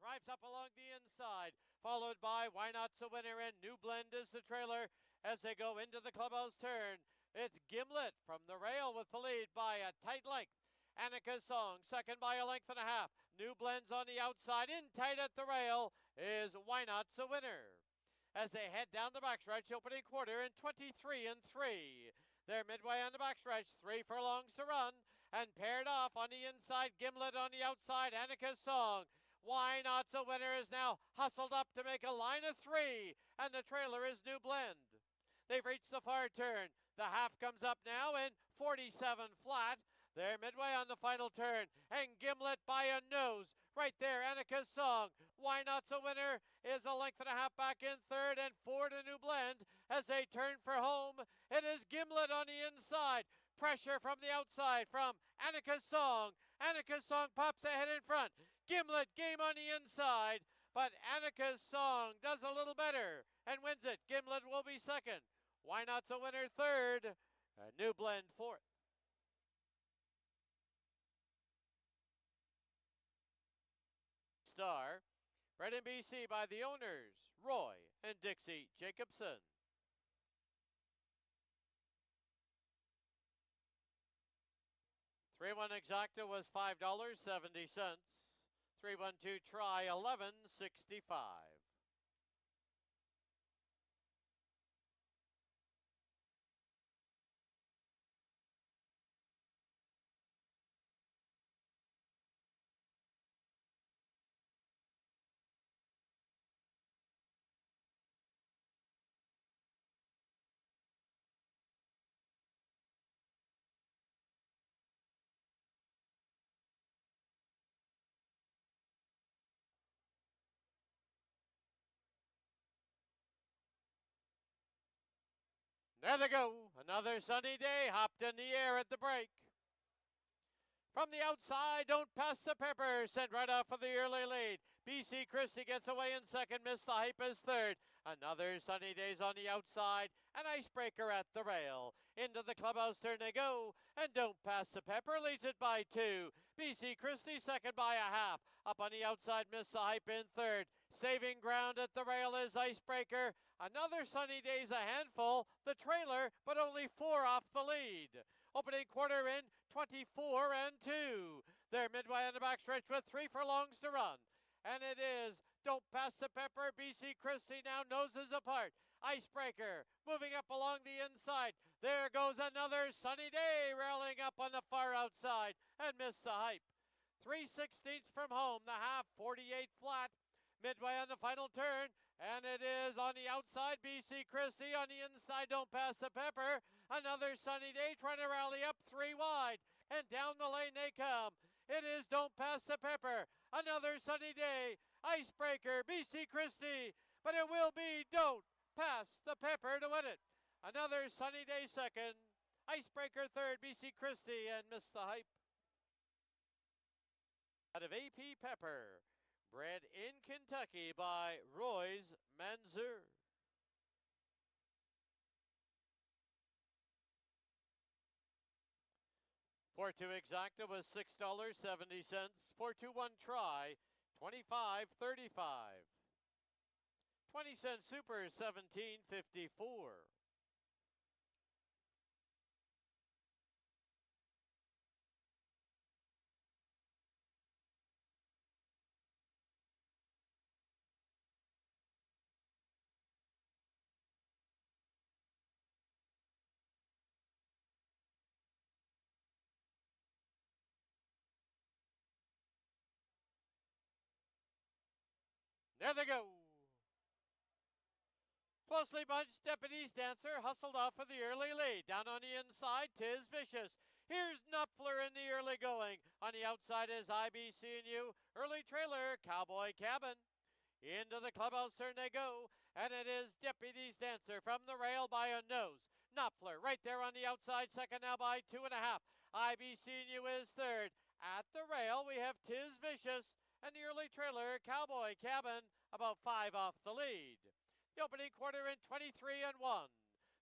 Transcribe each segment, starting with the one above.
drives up along the inside, followed by Why Not's a Winner and New Blend is the trailer as they go into the clubhouse turn. It's Gimlet from the rail with the lead by a tight length. Annika's Song, second by a length and a half. New Blends on the outside, in tight at the rail is Why Not's a Winner. As they head down the backstretch, opening quarter in 23 and 3. They're midway on the backstretch, 3 furlongs to run, and paired off on the inside, Gimlet on the outside, Annika's Song. Why Not's a Winner is now hustled up to make a line of 3, and the trailer is New Blend. They've reached the far turn. The half comes up now in 47 flat. They're midway on the final turn, and Gimlet by a nose. Right there, Annika's Song. Why Not's a Winner is a length and a half back in third, and 4 to New Blend as they turn for home. It is Gimlet on the inside. Pressure from the outside from Annika's Song. Annika's Song pops ahead in front. Gimlet game on the inside, but Annika's Song does a little better and wins it. Gimlet will be second. Why Not's a Winner third. New Blend fourth. Star, bred in BC by the owners, Roy and Dixie Jacobson. $3-1 exacta was $5.70. 3-1-2 try, $11.65. There they go. Another sunny day hopped in the air at the break. From the outside, Don't Pass the Pepper, sent right off for the early lead. BC Christie gets away in second, Miss the Hype is third. Another sunny days on the outside, an icebreaker at the rail. Into the clubhouse turn they go, and Don't Pass the Pepper leads it by 2. BC Christie second by a half. Up on the outside, Miss the Hype in third. Saving ground at the rail is Icebreaker. Another sunny days a handful, the trailer, but only 4 off the lead. Opening quarter in 24 and 2. They're midway on the backstretch with 3 furlongs to run. And it is Don't Pass the Pepper. BC Christie now noses apart. Icebreaker moving up along the inside. There goes another sunny day railing up on the far outside and Miss the Hype. 3/16 from home, the half 48 flat. Midway on the final turn, and it is on the outside, BC Christie. On the inside, Don't Pass the Pepper. Another sunny day trying to rally up 3 wide, and down the lane they come. It is Don't Pass the Pepper. Another sunny day. Icebreaker, BC Christie, but it will be Don't Pass the Pepper to win it. Another sunny day second. Icebreaker third, BC Christie, and Miss the Hype. Out of AP Pepper. Bred in Kentucky by Roy's Manzur. $4-2 exacta was $6.70. 4-2-1 try, $25.35. 20-cent super, $17.54. There they go. Closely bunched Deputy's Dancer hustled off for the early lead. Down on the inside, 'Tis Vicious. Here's Knupfler in the early going. On the outside is IBC&U. Early trailer, Cowboy Cabin. Into the clubhouse turn they go, and it is Deputy's Dancer from the rail by a nose. Knupfler right there on the outside, second now by 2.5. IBC&U is third. At the rail, we have 'Tis Vicious. And the early trailer, Cowboy Cabin, about 5 off the lead. The opening quarter in 23 and 1.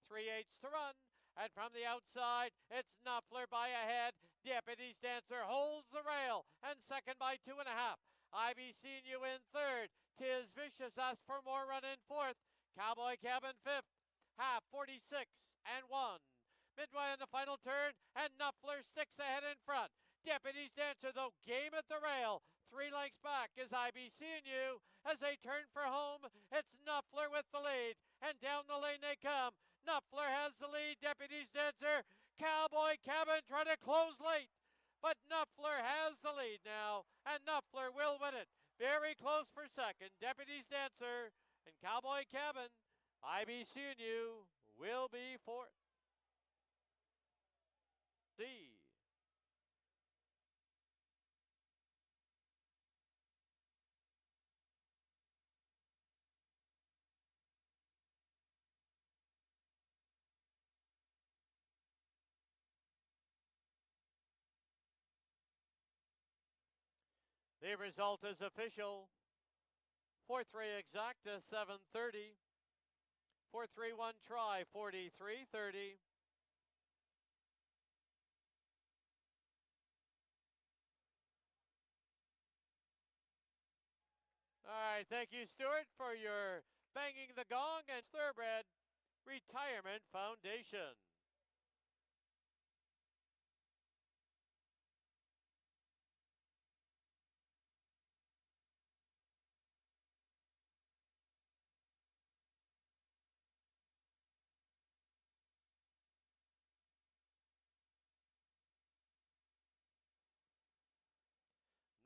3/8 to run. And from the outside, it's Knupfler by a head. Deputy's Dancer holds the rail. And second by 2.5. IBC you in third. Tis Vicious asks for more, run in fourth. Cowboy Cabin fifth. Half 46 and 1. Midway in the final turn, and Knopfler 6 ahead in front. Deputy's Dancer, though, game at the rail. 3 lengths back is IBC and you. As they turn for home, it's Knopfler with the lead. And down the lane they come. Knopfler has the lead. Deputy's Dancer, Cowboy Cabin trying to close late. But Knopfler has the lead now, and Knopfler will win it. Very close for second. Deputy's Dancer and Cowboy Cabin. IBC and you will be fourth. C. The result is official. 4-3 exacta, 7:30. 4-3-1 try, 43:30. All right, thank you, Stuart, for your banging the gong and Thoroughbred Retirement Foundation.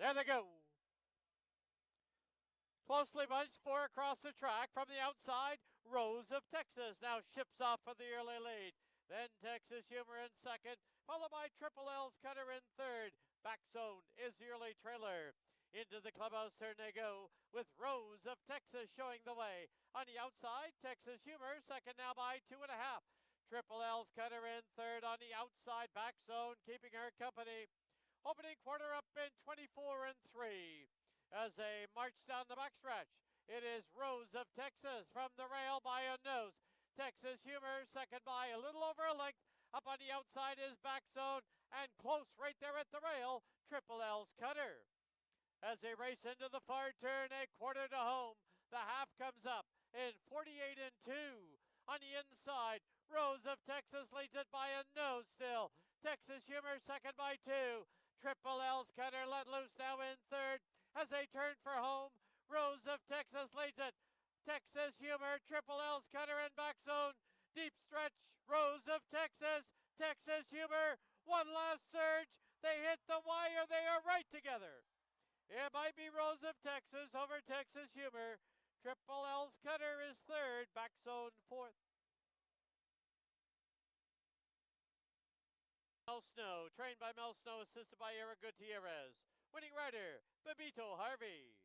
There they go. Closely bunched, 4 across the track. From the outside, Rose of Texas now ships off for the early lead. Then Texas Humor in second, followed by Triple L's Cutter in third. Back zone is the early trailer. Into the clubhouse, there they go, with Rose of Texas showing the way. On the outside, Texas Humor, second now by 2.5. Triple L's Cutter in third on the outside, back zone, keeping her company. Opening quarter up in 24 and 3. As they march down the backstretch, it is Rose of Texas from the rail by a nose. Texas Humor second by a little over a length. Up on the outside is back zone, and close right there at the rail, Triple L's Cutter. As they race into the far turn, a quarter to home, the half comes up in 48 and 2. On the inside, Rose of Texas leads it by a nose still. Texas Humor second by 2. Triple L's Cutter let loose now in third. As they turn for home, Rose of Texas leads it. Texas Humor, Triple L's Cutter in back zone. Deep stretch, Rose of Texas. Texas Humor, one last surge. They hit the wire. They are right together. It might be Rose of Texas over Texas Humor. Triple L's Cutter is third, back zone fourth. Mel Snow, trained by Mel Snow, assisted by Eric Gutierrez. Winning rider, Babito Harvey.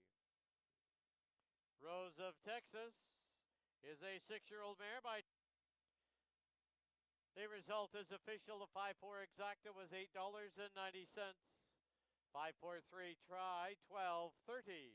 Rose of Texas is a 6-year-old mare by... The result is official. The 5-4 exacta was $8.90. 5-4-3 try, 12.30.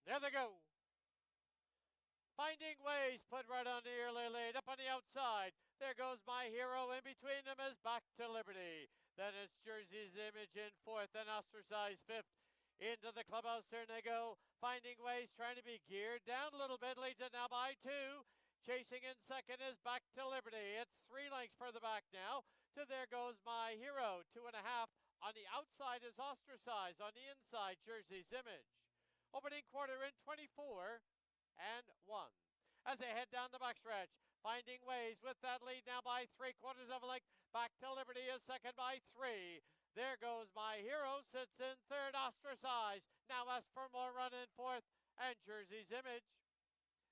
There they go. Finding Ways put right on the early lead. Up on the outside, there goes My Hero. In between them is Back to Liberty. Then it's Jersey's Image in fourth, then Ostracized fifth. Into the clubhouse, there they go. Finding Ways trying to be geared down a little bit. Leads it now by 2. Chasing in second is Back to Liberty. It's 3 lengths further back now. To there goes My Hero, 2.5. On the outside is Ostracized. On the inside, Jersey's Image. Opening quarter in 24 and 1. As they head down the backstretch, Finding Ways with that lead now by 3/4 of a length. Back to Liberty is second by 3. There goes My Hero, sits in third. Ostracized now asks for more, run in fourth, and Jersey's Image.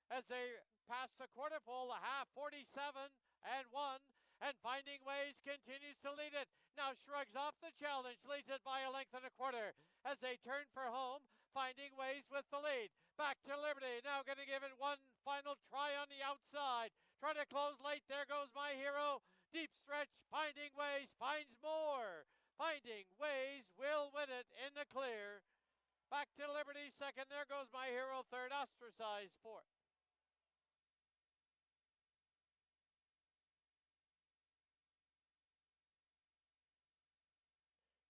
As they pass the quarter pole, the half, 47 and 1. And Finding Ways continues to lead it. Now shrugs off the challenge, leads it by a length and a quarter. As they turn for home, Finding Ways with the lead. Back to Liberty, now going to give it one final try on the outside. Try to close late, there goes My Hero. Deep stretch, Finding Ways finds more. Finding Ways will win it in the clear. Back to Liberty second, there goes My Hero third, Ostracized fourth.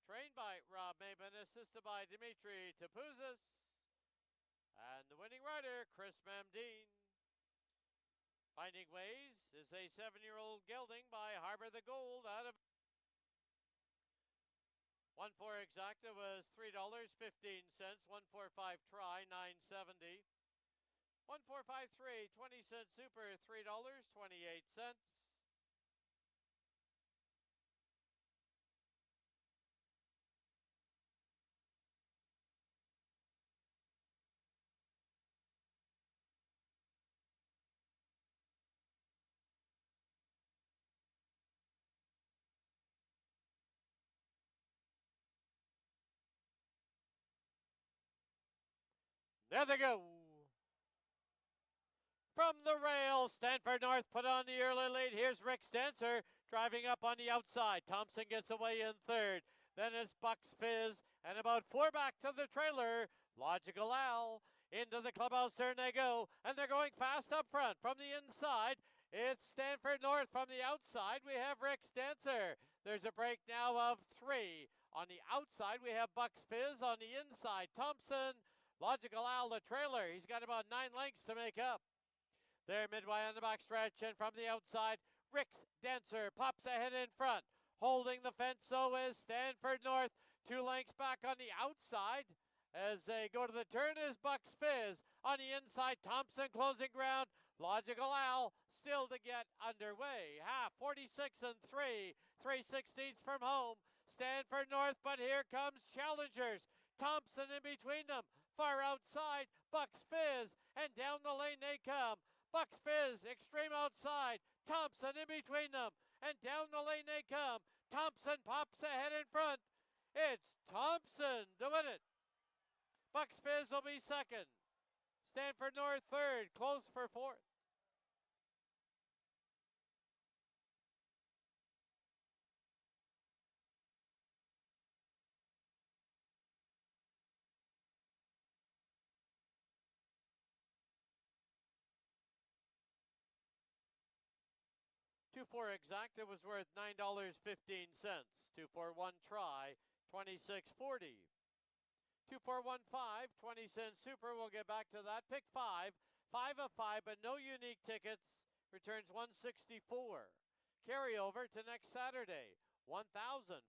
Trained by Rob Maben, assisted by Dimitri Tapouzis. And the winning rider, Chris Mamdine. Finding Ways is a 7-year-old gelding by Harbor the Gold out of 1-4 exacta was $3.15. 1-4-5 try, $9.70. 1-4-5-3, 20-cent super, $3.28. There they go. From the rail, Stanford North put on the early lead. Here's Rick Stancer driving up on the outside. Thompson gets away in third. Then it's Bucks Fizz, and about 4 back to the trailer. Logical Al. Into the clubhouse turn they go, and they're going fast up front. From the inside, it's Stanford North. From the outside, we have Rick Stancer. There's a break now of 3. On the outside, we have Bucks Fizz. On the inside, Thompson. Logical Al, the trailer. He's got about 9 lengths to make up. There midway on the backstretch, and from the outside, Rick's Dancer pops ahead in front. Holding the fence, so is Stanford North. 2 lengths back on the outside. As they go to the turn is Bucks Fizz. On the inside, Thompson closing ground. Logical Al still to get underway. 46 and 3. 3/16 from home. Stanford North, but here comes Challengers. Thompson in between them. Far outside, Bucks Fizz, and down the lane they come. Bucks Fizz, extreme outside. Thompson in between them, and down the lane they come. Thompson pops ahead in front. It's Thompson to win it. Bucks Fizz will be second. Stanford North third, close for fourth. $2-4 exact, it was worth $9.15. 2-4-1 try, $26.40. 2-4-1-5, 20-cent super. We'll get back to that. Pick 5. 5 of 5, but no unique tickets. Returns $164. Carryover to next Saturday, $1,046.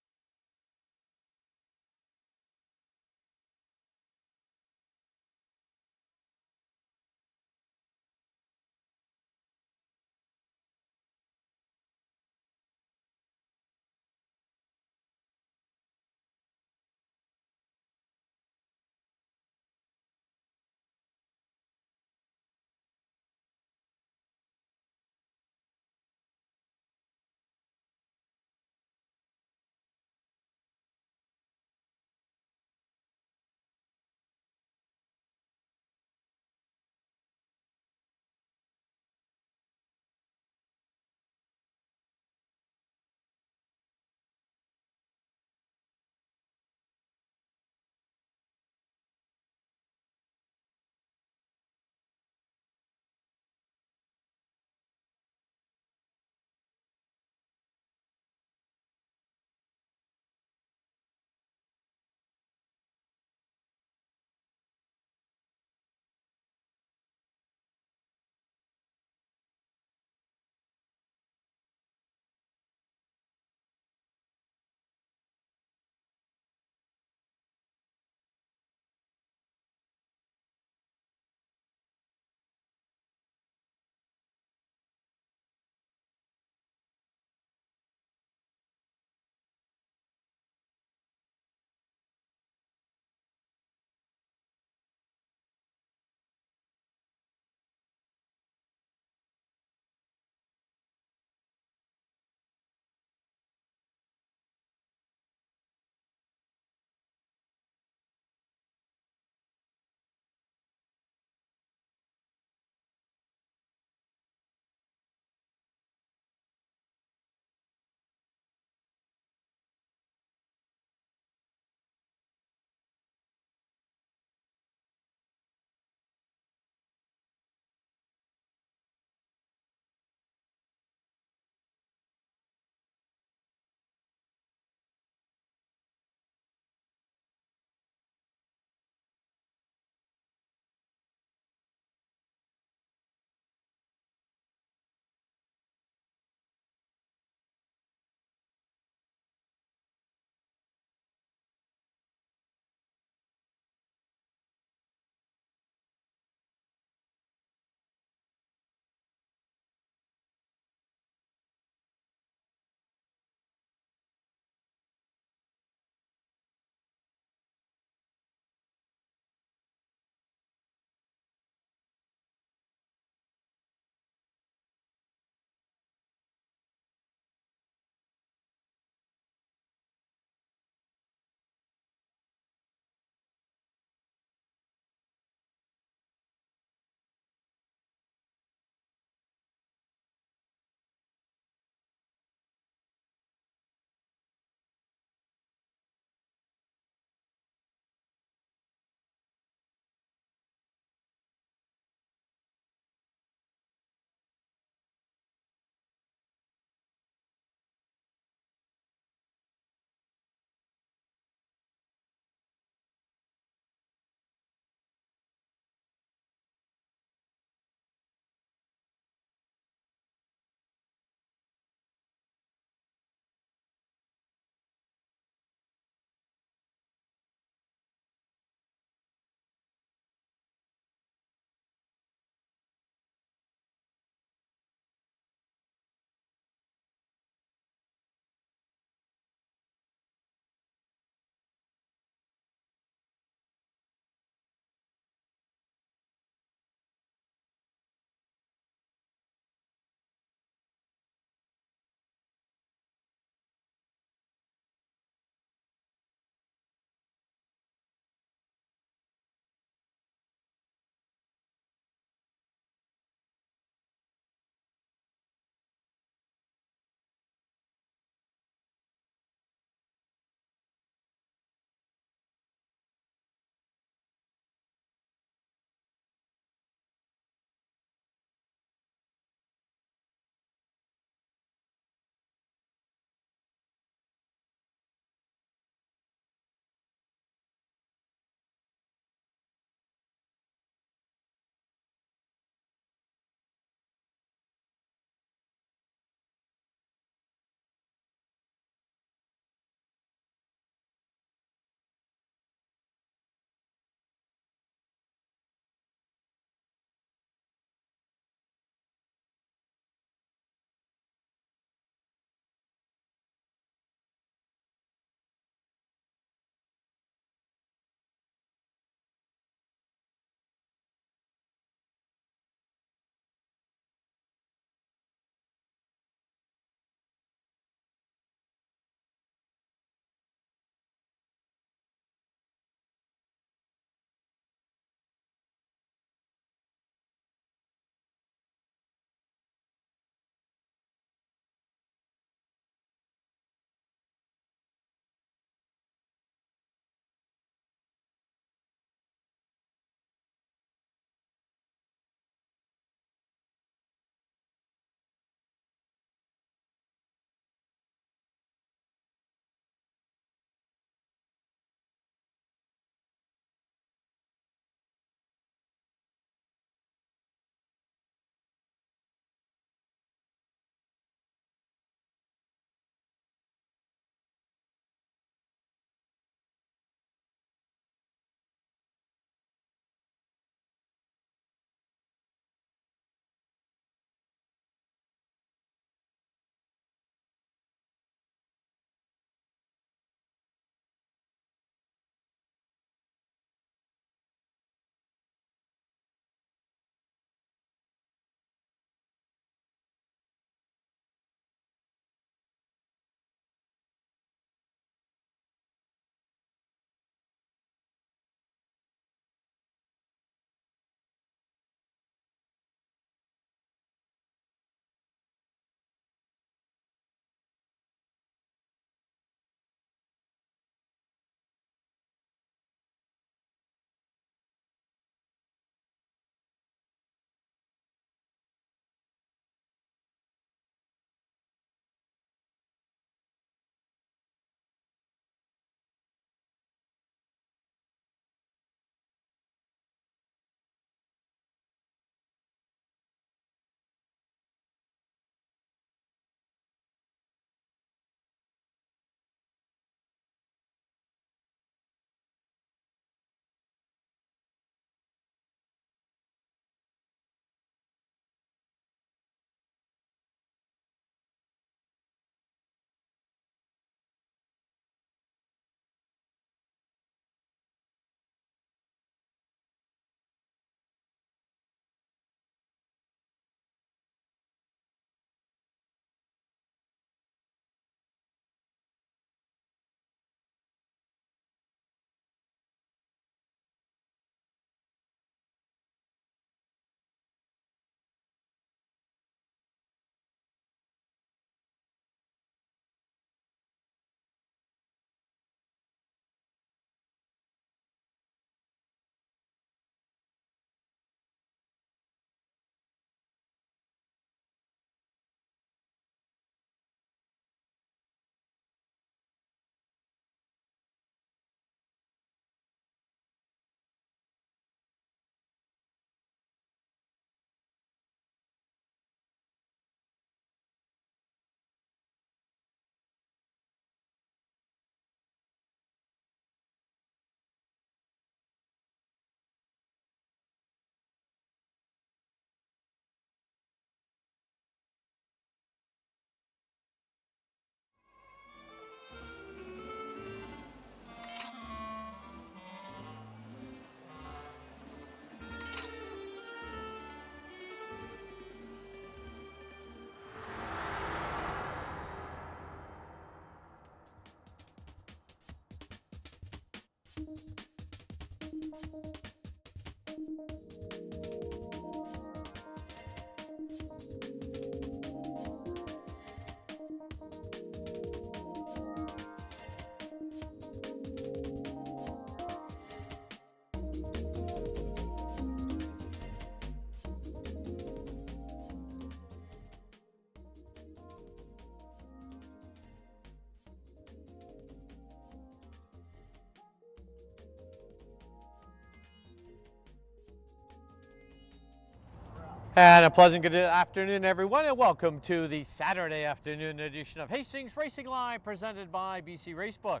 And a pleasant good afternoon, everyone, and welcome to the Saturday afternoon edition of Hastings Racing Live, presented by BC Racebook.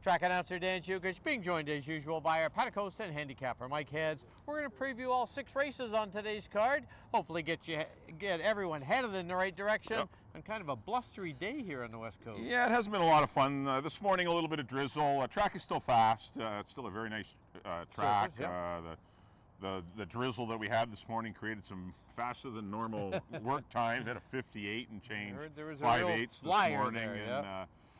Track announcer Dan Shukich being joined as usual by our paddock host and handicapper Mike Heads. We're going to preview all 6 races on today's card. Hopefully get everyone headed in the right direction. Yep. And kind of a blustery day here on the West Coast. Yeah, it hasn't been a lot of fun. This morning, a little bit of drizzle. Track is still fast. It's still a very nice track. Surface, yeah. The drizzle that we had this morning created some faster than normal work times. Had a 58 and change. There was a 5/8 real this flyer morning, there, and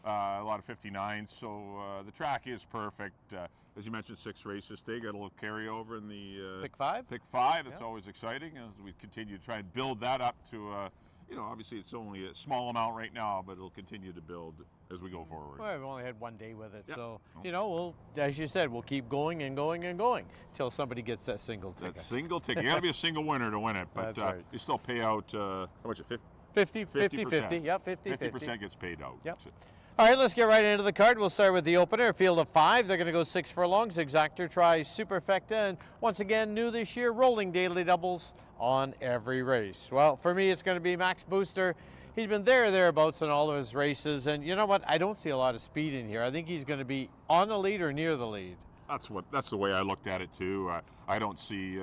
a lot of 59s. So the track is perfect. As you mentioned, 6 races. They got a little carryover in the Pick 5. Pick 5. It's always exciting as we continue to try and build that up to. Obviously it's only a small amount right now, but it'll continue to build as we go forward. Well, we've only had one day with it, Yep. so we'll, as you said, we'll keep going and going and going until somebody gets that single ticket. That single ticket. You got to be a single winner to win it, but That's right. you still pay out how much? 50. Yep, 50. 50% gets paid out. Yep. All right, let's get right into the card. We'll start with the opener, a field of 5. They're going to go 6 furlongs. Exactor tries Superfecta, and once again, new this year, rolling daily doubles on every race. Well, for me, it's going to be Max Booster. He's been thereabouts in all of his races, and you know what? I don't see a lot of speed in here. I think he's going to be on the lead or near the lead. That's the way I looked at it too. I don't see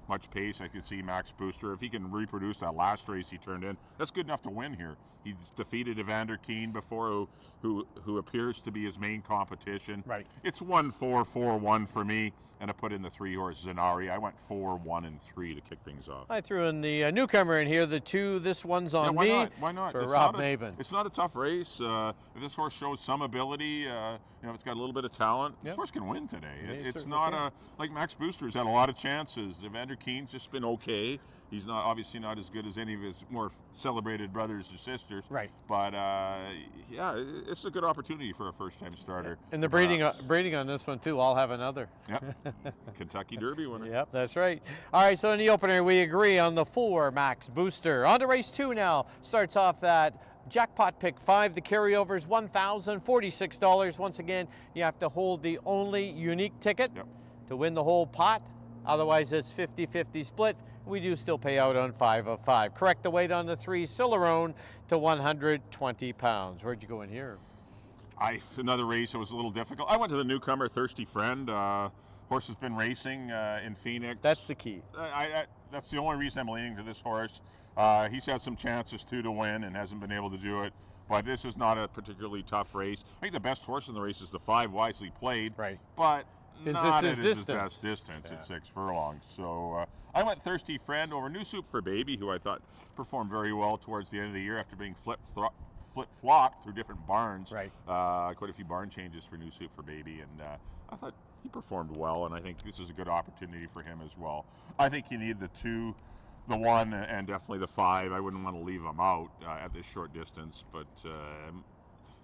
much pace. I could see Max Booster if he can reproduce that last race he turned in. That's good enough to win here. He's defeated Evander Keen before, who appears to be his main competition. Right. It's 1-4-4-1 for me, and I put in the 3 horses in Ari. I went 4, 1, and 3 to kick things off. I threw in the newcomer in here, the 2. This one's on why me. Not? Why not? For It's Rob not Maben. It's not a tough race. If this horse shows some ability, it's got a little bit of talent. This horse can win today. It's not like Max Booster's had a lot of chances. Evander Keen's just been okay. He's obviously not as good as any of his more celebrated brothers or sisters. Right. But it's a good opportunity for a first-time starter. And the breeding on this one too. I'll have another. Yep. Kentucky Derby winner. Yep, that's right. All right, so in the opener, we agree on the 4, Max Booster. On to race 2 now. Starts off that jackpot pick 5. The carryover is $1,046. Once again, you have to hold the only unique ticket to win the whole pot. Otherwise, it's 50-50 split. We do still pay out on 5 of 5. Correct the weight on the 3, Cicerone, to 120 pounds. Where'd you go in here? Another race that was a little difficult. I went to the newcomer, Thirsty Friend. Horse has been racing in Phoenix. That's the key. That's the only reason I'm leaning to this horse. He's had some chances to win and hasn't been able to do it. But this is not a particularly tough race. I think the best horse in the race is the 5, Wisely Played. Right. But Is not this at his his best distance at 6 furlongs. So I went Thirsty Friend over New Soup for Baby, who I thought performed very well towards the end of the year after being flip-flopped through different barns. Right. Quite a few barn changes for New Soup for Baby, and I thought he performed well, and I think this is a good opportunity for him as well. I think you need the 2, the 1, and definitely the 5. I wouldn't want to leave him out at this short distance, but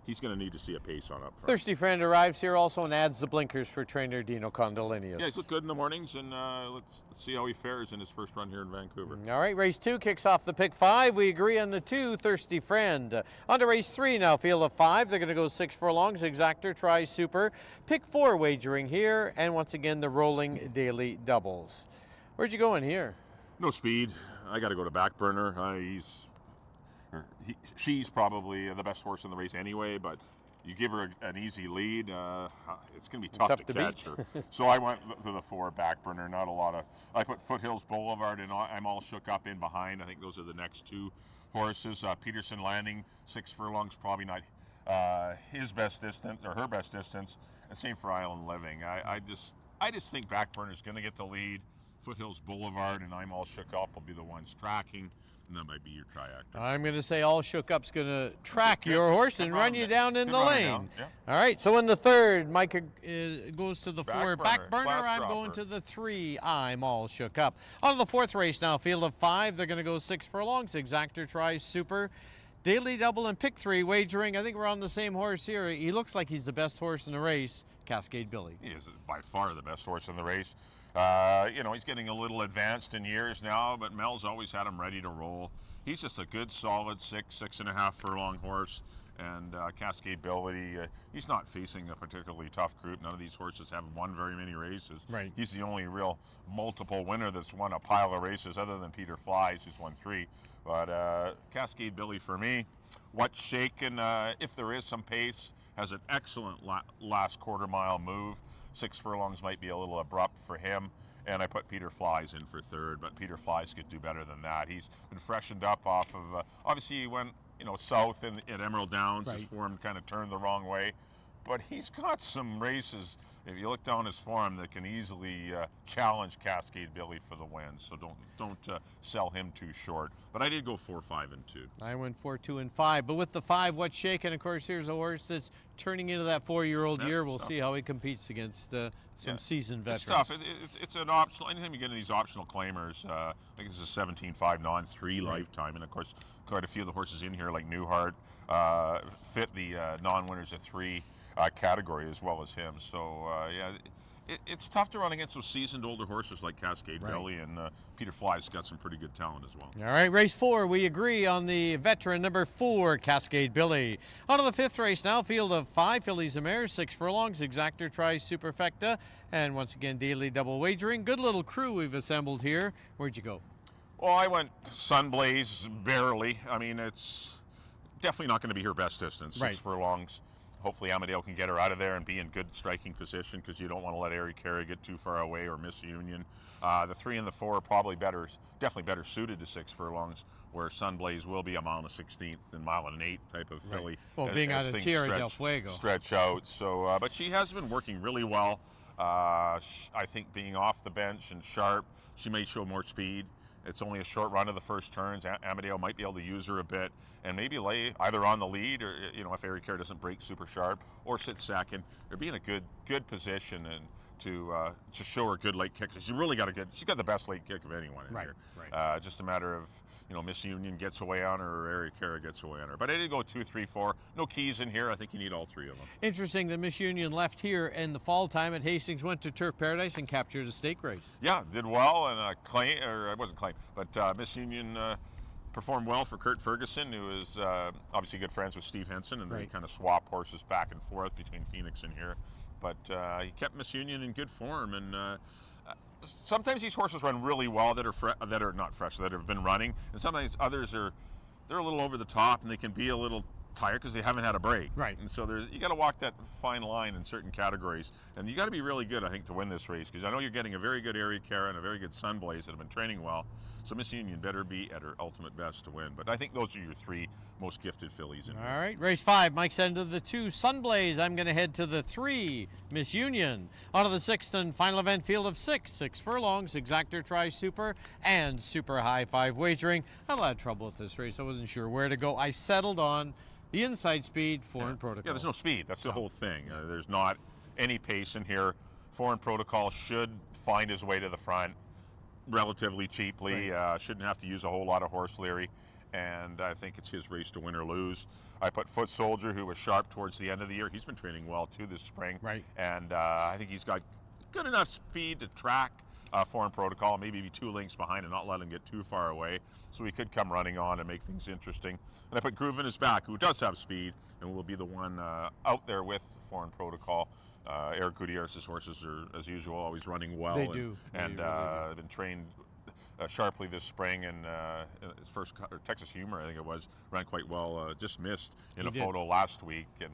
he's going to need to see a pace on up front. Thirsty Friend arrives here also and adds the blinkers for trainer Dino Condolinius. Yeah, he's looked good in the mornings, and let's see how he fares in his first run here in Vancouver. All right, race 2 kicks off the pick 5. We agree on the 2, Thirsty Friend. On to race 3 now, field of 5. They're going to go 6 furlongs. Exactor tries Super. Pick 4 wagering here, and once again, the rolling daily doubles. Where'd you go in here? No speed. I got to go to Backburner. She's probably the best horse in the race anyway, but you give her an easy lead, it's going to be tough to catch her. So I went to the 4, Backburner. Not a lot of. I put Foothills Boulevard, and I'm all shook up in behind. I think those are the next 2 horses. Peterson Landing, 6 furlongs, probably not his best distance or her best distance. And same for Island Living. I just think Backburner's going to get the lead. Foothills Boulevard and I'm All Shook Up will be the ones tracking, and that might be your triac. I'm going to say All Shook Up's going to track your horse and run you down in the lane. Yeah. All right, so in the 3rd, Micah goes to the 4, Backburner. I'm dropper. going to the 3, I'm All Shook Up. On to the 4th race now, field of 5. They're going to go 6 furlongs. Exactor tries Super. Daily double and pick 3 wagering. I think we're on the same horse here. He looks like he's the best horse in the race, Cascade Billy. He is by far the best horse in the race. He's getting a little advanced in years now, but Mel's always had him ready to roll. He's just a good, solid 6.5 furlong horse, And Cascade Billy, he's not facing a particularly tough group. None of these horses have won very many races. Right. He's the only real multiple winner that's won a pile of races other than Peter Flies, who's won 3. But Cascade Billy for me, what's shaken, if there is some pace, has an excellent last quarter mile move. 6 furlongs might be a little abrupt for him. And I put Peter Flies in for 3rd, but Peter Flies could do better than that. He's been freshened up off of, obviously he went south at Emerald Downs. Right. His form kind of turned the wrong way. But he's got some races, if you look down his form, that can easily challenge Cascade Billy for the win. So don't sell him too short. But I did go 4, 5, and 2. I went 4, 2, and 5. But with the 5, what's shaken? Of course, here's a horse that's turning into that 4-year-old year. We'll see how he competes against some seasoned veterans. It's tough. It's an optional. Anytime you get into these optional claimers, I think it's a 17-5 non-3 lifetime, and of course, quite a few of the horses in here, like Newhart, fit the non-winners of 3 category as well as him. So it's tough to run against those seasoned older horses like Cascade Billy, and Peter Fly's got some pretty good talent as well. All right, race 4, we agree on the veteran number 4, Cascade Billy. On to the 5th race now, field of 5 fillies and mares, 6 furlongs, Exactor tries Superfecta, and once again daily double wagering. Good little crew we've assembled here. Where'd you go? Well, I went Sunblaze barely. I mean, it's definitely not going to be her best distance, 6 furlongs. Hopefully Amadeo can get her out of there and be in good striking position, because you don't want to let Ari Carey get too far away or miss Union. The 3 and the 4 are probably definitely better suited to 6 furlongs, where Sunblaze will be a mile and a 16th and mile and an 8th type of filly. Well, being out of Tierra del Fuego. Stretch out. So, but she has been working really well. I think being off the bench and sharp, she may show more speed. It's only a short run of the first turns. Amadeo might be able to use her a bit and maybe lay either on the lead, or if Ari Carey doesn't break super sharp, or sit second, or be in a good position and to show her good late kicks. She's really got she's got the best late kick of anyone in here. Right. Just a matter of Miss Union gets away on her, or Ari Carey gets away on her. But I did go 2, 3, 4. No keys in here. I think you need all 3 of them. Interesting that Miss Union left here in the fall time at Hastings, went to Turf Paradise and captured a stake race. Yeah, did well, and I wasn't claim, but Miss Union performed well for Kurt Ferguson, who is obviously good friends with Steve Henson, and they kind of swap horses back and forth between Phoenix and here. But he kept Miss Union in good form, and sometimes these horses run really well that are not fresh, that have been running, and sometimes others they're a little over the top, and they can be a little tired because they haven't had a break. Right. And so you got to walk that fine line in certain categories, and you got to be really good, I think, to win this race, because I know you're getting a very good Ari Carey and a very good Sunblaze that have been training well. So Miss Union better be at her ultimate best to win. But I think those are your 3 most gifted fillies in here. All right, race 5. Mike's end of the 2, Sunblaze. I'm going to head to the 3, Miss Union. On to the 6th and final event, field of 6 furlongs, Exactor tries Super, and Super High 5 wagering. I had a lot of trouble with this race. I wasn't sure where to go. I settled on the inside speed, Foreign Protocol. Yeah, there's no speed. That's the whole thing. There's not any pace in here. Foreign Protocol should find his way to the front relatively cheaply. Shouldn't have to use a whole lot of horse leery, and I think it's his race to win or lose. I put Foot Soldier, who was sharp towards the end of the year. He's been training well too this spring, and I think he's got good enough speed to track Foreign Protocol, maybe be 2 lengths behind and not let him get too far away, so he could come running on and make things interesting. And I put Groove in his back, who does have speed and will be the one out there with Foreign Protocol. Eric Gutierrez's horses are, as usual, always running well. They do. And really been trained sharply this spring, and his first Texas Humor, I think it was, ran quite well. Just missed in a photo last week, and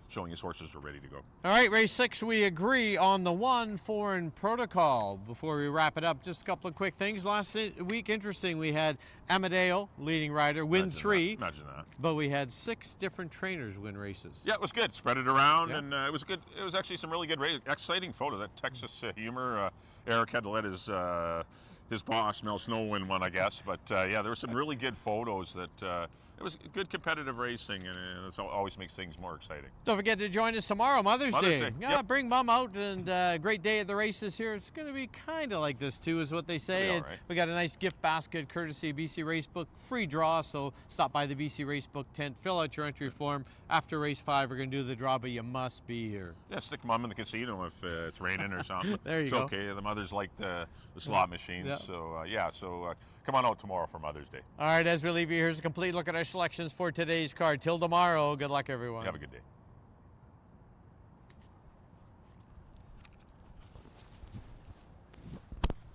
showing his horses were ready to go. All right, race 6, we agree on the 1, Foreign Protocol. Before we wrap it up, just a couple of quick things. Last week, interesting, we had Amadeo, leading rider, win 3. Imagine that. But we had 6 different trainers win races. Yeah, it was good. Spread it around, and it was good. It was actually some really good, exciting photos. That Texas Humor, Eric had to let his boss, Mel Snow, win one, I guess. But yeah, there were some really good photos that it was good competitive racing, and it always makes things more exciting. Don't forget to join us tomorrow, Mother's Day. Yeah, bring Mom out, and great day at the races here. It's going to be kind of like this too, is what they say. Right. We got a nice gift basket courtesy of BC Racebook, free draw. So stop by the BC Racebook tent, fill out your entry form. After race 5, we're going to do the draw, but you must be here. Yeah, stick Mom in the casino if it's raining or something. There you go. It's okay. The mothers like the slot machines. Yeah. So yeah, so come on out tomorrow for Mother's Day. All right, as we leave you, here's a complete look at our selections for today's card. Till tomorrow, good luck, everyone. Have a good day.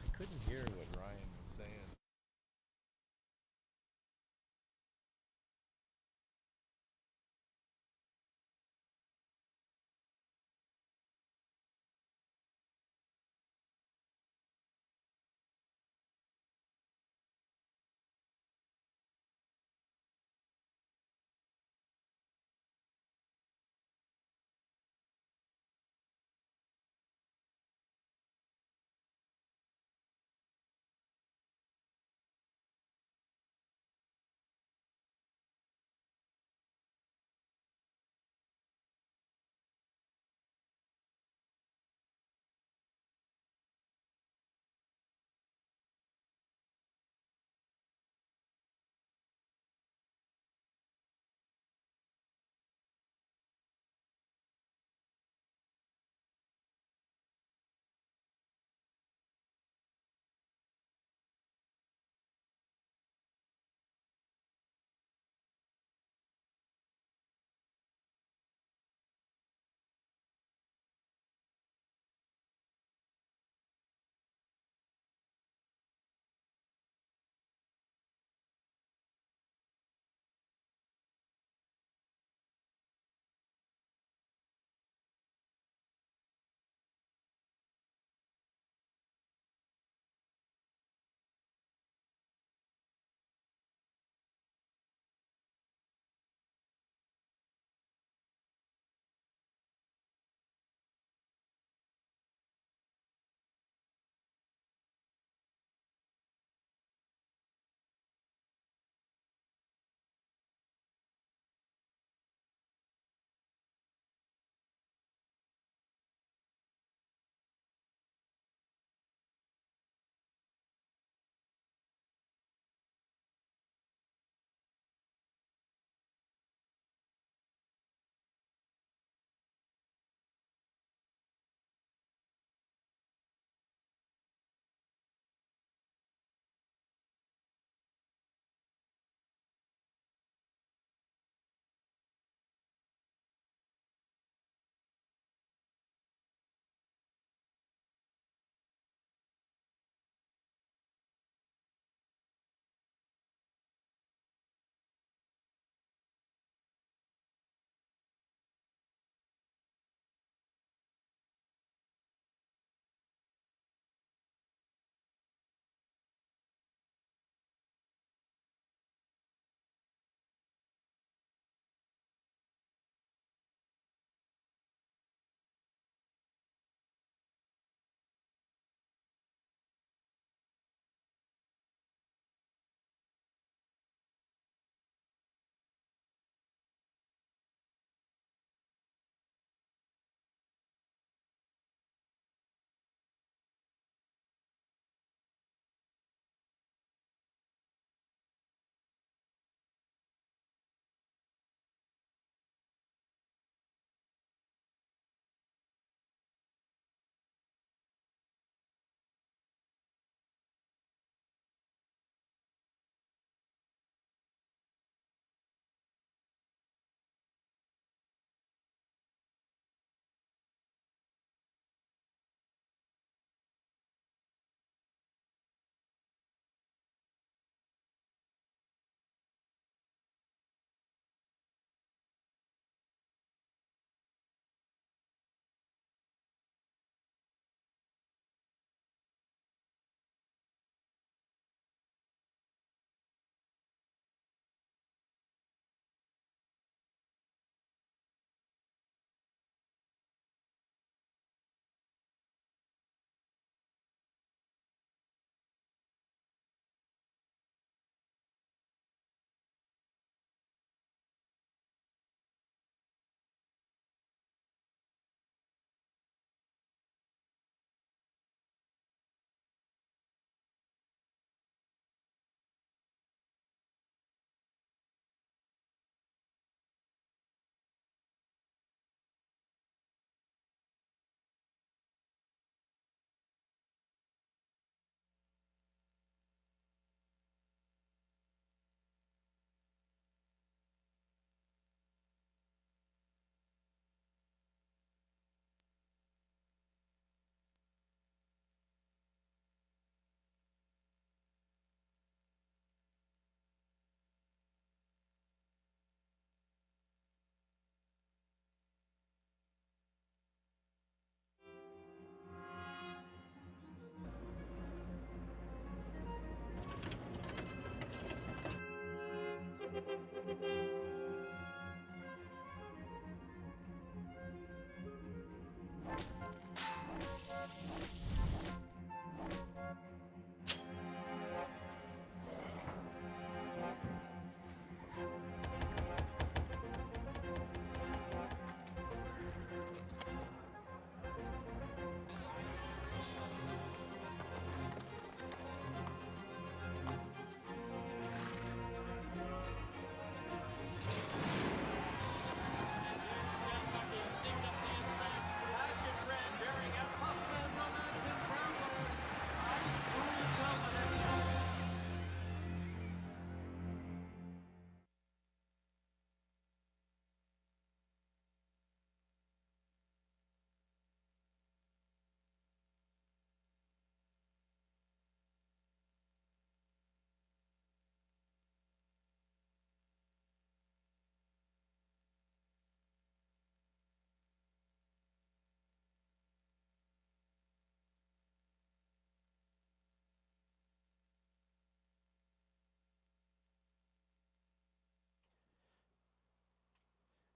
I couldn't hear what Ryan was saying.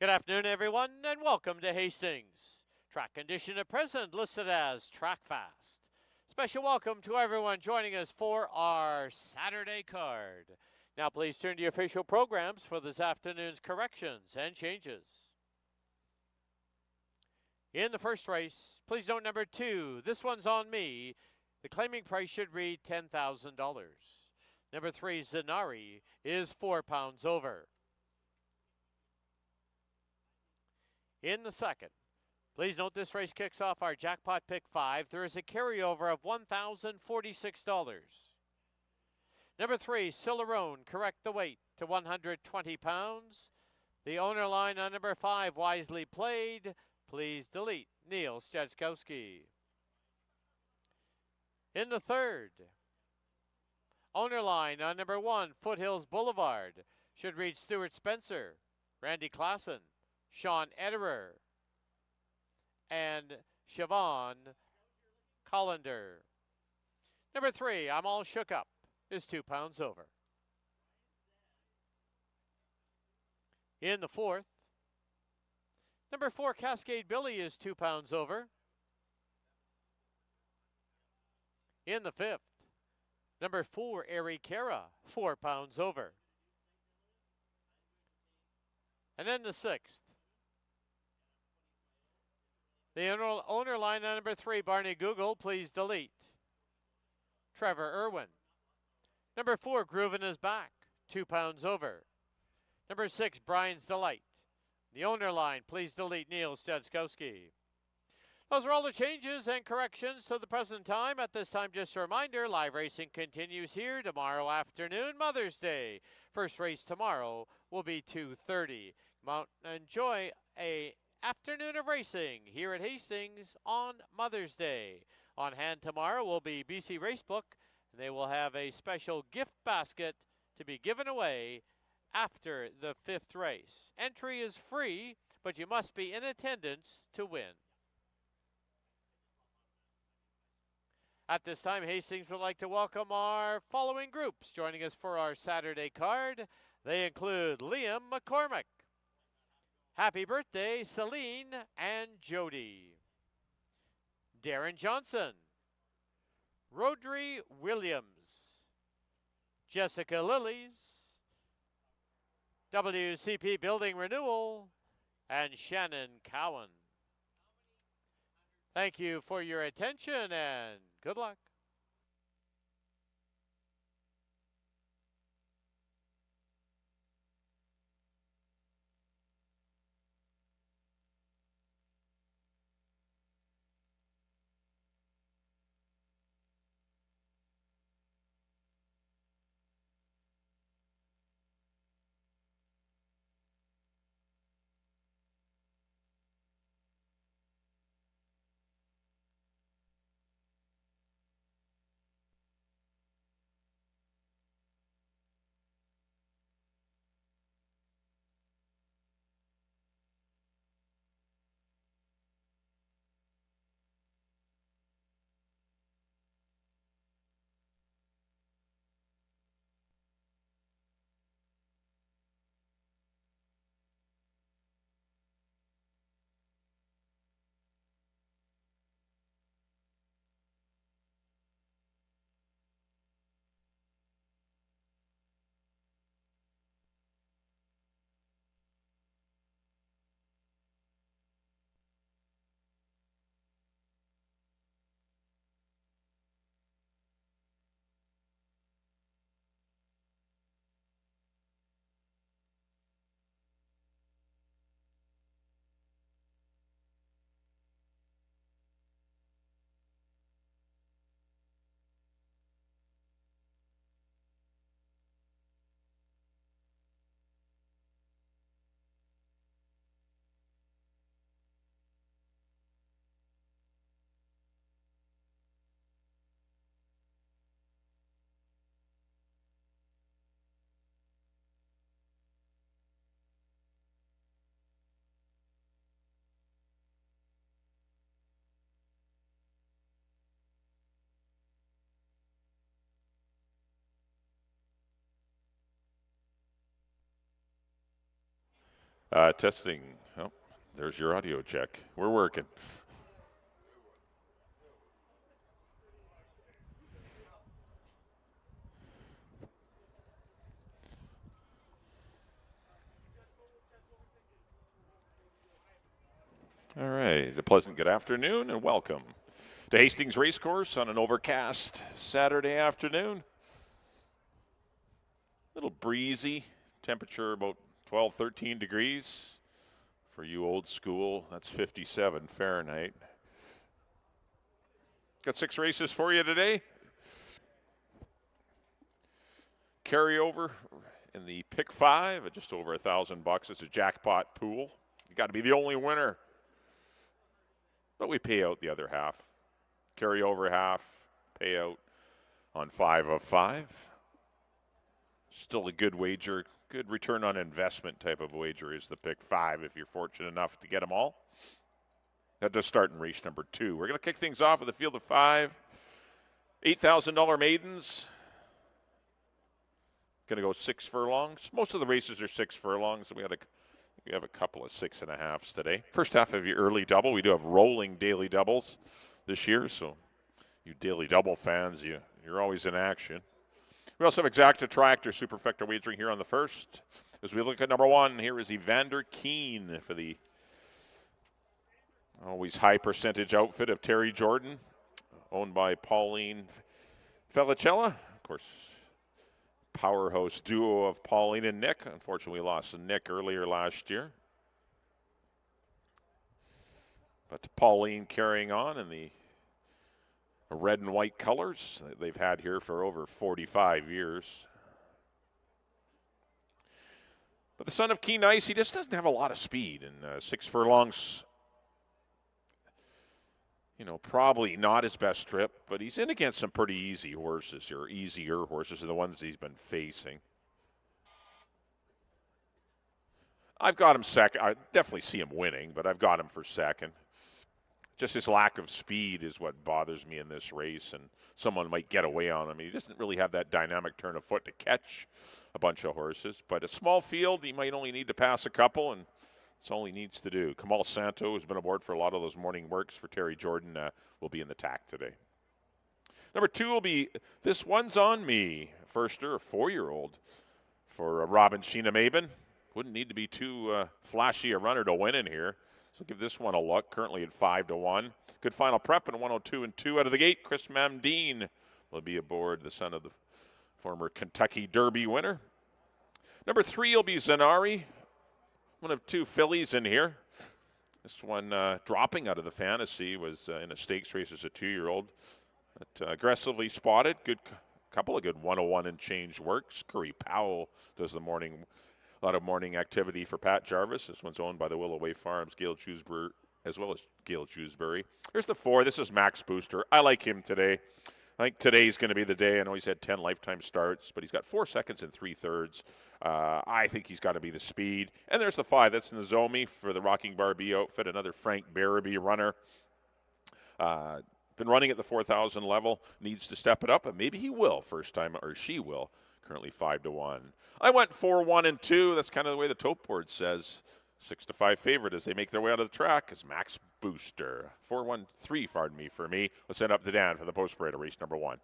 Good afternoon, everyone, and welcome to Hastings. Track condition at present listed as track fast. Special welcome to everyone joining us for our Saturday card. Now please turn to your official programs for this afternoon's corrections and changes. In the first race, please note number 2, this one's on me. The claiming price should read $10,000. Number 3, Zenari, is 4 pounds over. In the second, please note this race kicks off our jackpot pick 5. There is a carryover of $1,046. Number 3, Cilarone, correct the weight to 120 pounds. The owner line on number 5, wisely played. Please delete Neil Stjadskowski. In the third, owner line on number 1, Foothills Boulevard, should read Stuart Spencer, Randy Klassen, Sean Ederer, and Siobhan Collender. Number 3, I'm All Shook Up, is 2 pounds over. In the fourth, number 4, Cascade Billy, is 2 pounds over. In the fifth, number 4, Eri Kara, 4 pounds over. And then the sixth, the owner line on number 3, Barney Google, please delete Trevor Irwin. Number 4, Groovin' is back, 2 pounds over. Number 6, Brian's Delight. The owner line, please delete Neil Stjadskowski. Those are all the changes and corrections to the present time. At this time, just a reminder, live racing continues here tomorrow afternoon, Mother's Day. First race tomorrow will be 2:30. Come out and enjoy a afternoon of racing here at Hastings on Mother's Day. On hand tomorrow will be BC Racebook, and they will have a special gift basket to be given away after the 5th race. Entry is free, but you must be in attendance to win. At this time, Hastings would like to welcome our following groups joining us for our Saturday card. They include Liam McCormick. Happy birthday, Celine and Jody. Darren Johnson. Rodri Williams. Jessica Lillies. WCP Building Renewal. And Shannon Cowan. Thank you for your attention and good luck. Testing. Oh, there's your audio check. We're working. All right. A pleasant good afternoon and welcome to Hastings Racecourse on an overcast Saturday afternoon. A little breezy. Temperature about 12, 13 degrees. For you old school, that's 57 Fahrenheit. Got 6 races for you today. Carryover in the pick 5 at just over $1,000. It's a jackpot pool. You got to be the only winner. But we pay out the other half. Carryover half, payout on 5 of 5. Still a good wager. Good return on investment type of wager is the pick 5 if you're fortunate enough to get them all. That does start in race number 2. We're going to kick things off with a field of 5. $8,000 maidens. Going to go 6 furlongs. Most of the races are 6 furlongs. We have a couple of 6.5s today. First half of your early double. We do have rolling daily doubles this year, so you daily double fans, you're always in action. We also have exacta tractor superfecta wagering here on the first. As we look at number 1, here is Evander Keen for the always high percentage outfit of Terry Jordan, owned by Pauline Felicella. Of course, powerhouse duo of Pauline and Nick. Unfortunately, we lost Nick earlier last year. But Pauline carrying on in the red and white colors that they've had here for over 45 years. But the son of Keen Ice, he just doesn't have a lot of speed. And 6 furlongs, probably not his best trip, but he's in against some pretty easy horses, or easier horses than the ones he's been facing. I've got him second. I definitely see him winning, but I've got him for second. Just his lack of speed is what bothers me in this race, and someone might get away on him. He doesn't really have that dynamic turn of foot to catch a bunch of horses, but a small field, he might only need to pass a couple, and that's all he needs to do. Kamal Santo, who's been aboard for a lot of those morning works for Terry Jordan, will be in the tack today. Number 2 will be This One's On Me, firster, a 4-year-old for Robin Sheena Maben. Wouldn't need to be too flashy a runner to win in here. So give this one a look. Currently at 5-1. Good final prep in 102 and 2 out of the gate. Chris Mamdine will be aboard, the son of the former Kentucky Derby winner. Number 3 will be Zanari, one of 2 fillies in here. This one dropping out of the fantasy was in a stakes race as a 2-year-old. But aggressively spotted. Couple of good 101 and change works. Curry Powell does the morning. A lot of morning activity for Pat Jarvis. This one's owned by the Willow Way Farms, Gail Jewsbury, as well as Gail Jewsbury. Here's the 4. This is Max Booster. I like him today. I think today's going to be the day. I know he's had 10 lifetime starts, but he's got 4 seconds and 3/3. I think he's got to be the speed. And there's the 5. That's Nozomi for the Rocking Barbie outfit, another Frank Barabee runner. Been running at the 4,000 level. Needs to step it up, and maybe he will first time, or she will. Currently 5-1. I went 4-1 and 2. That's kind of the way the tote board says. 6-5 favorite as they make their way out of the track is Max Booster. 4-1-3, pardon me, for me. Let's send up to Dan for the post parade of race number 1.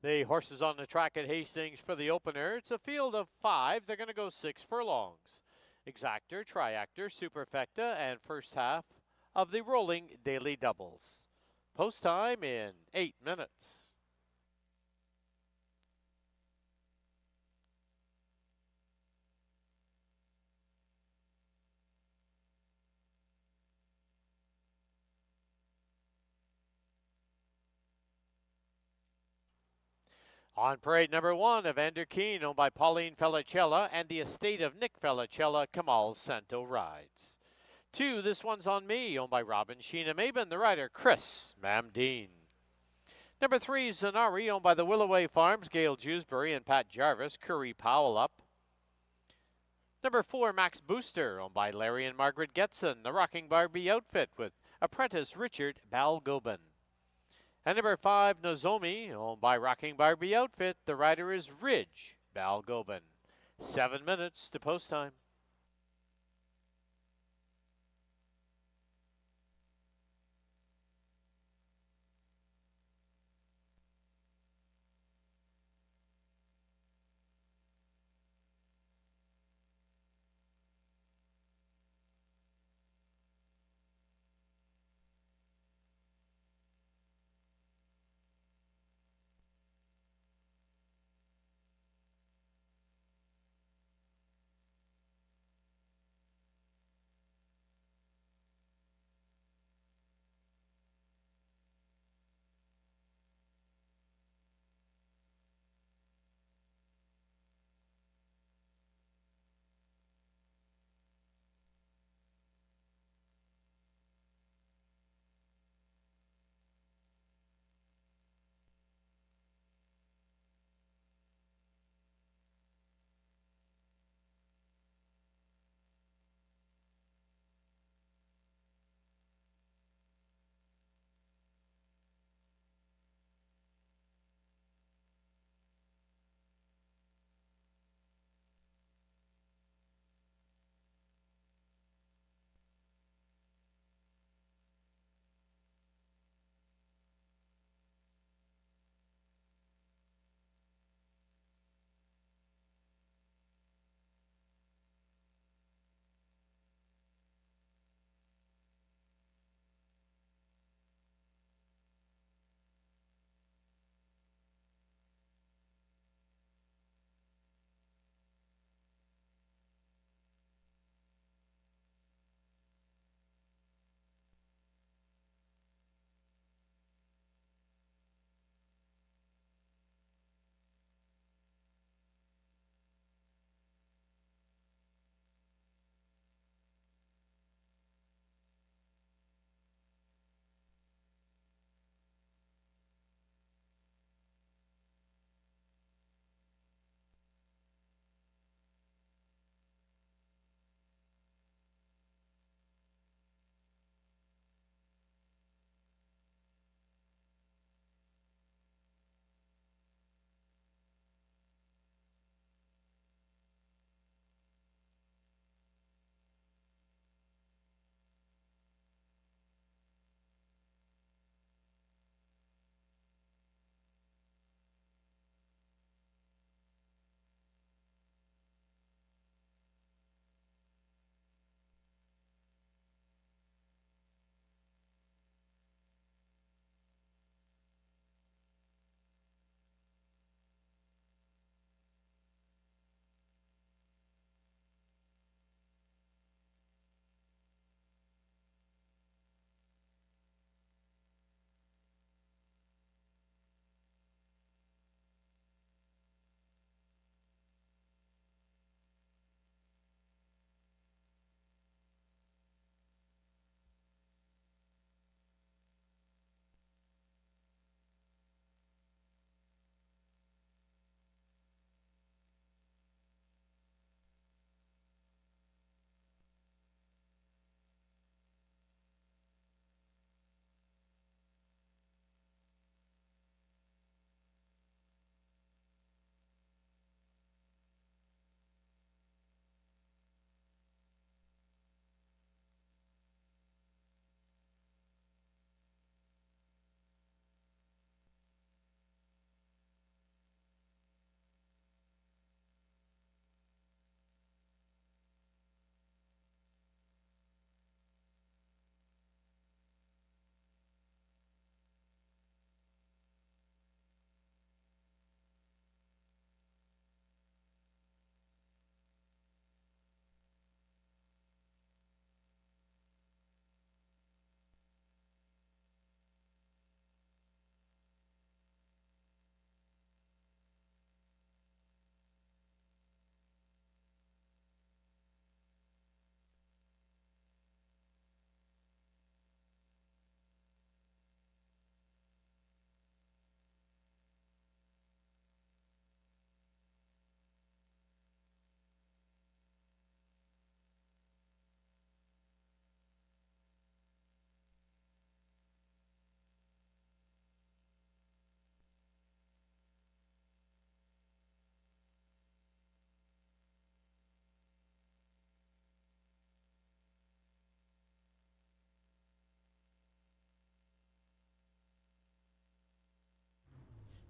The horses on the track at Hastings for the opener. It's a field of 5. They're going to go 6 furlongs. Exactor, Triactor, Superfecta, and first half of the rolling daily doubles. Post time in 8 minutes. On parade number 1, Evander Keen, owned by Pauline Felicella, and the estate of Nick Felicella, Kamal Santo rides. 2, This One's on Me, owned by Robin Sheena Maben, the rider Chris Mamdeen. Number 3, Zanari, owned by the Willoway Farms, Gail Jewsbury and Pat Jarvis, Curry Powell up. Number 4, Max Booster, owned by Larry and Margaret Getson, the Rocking Barbie outfit with apprentice Richard Balgobin. And number 5, Nozomi, owned by Rocking Barbie outfit, the rider is Ridge Balgobin. 7 minutes to post time.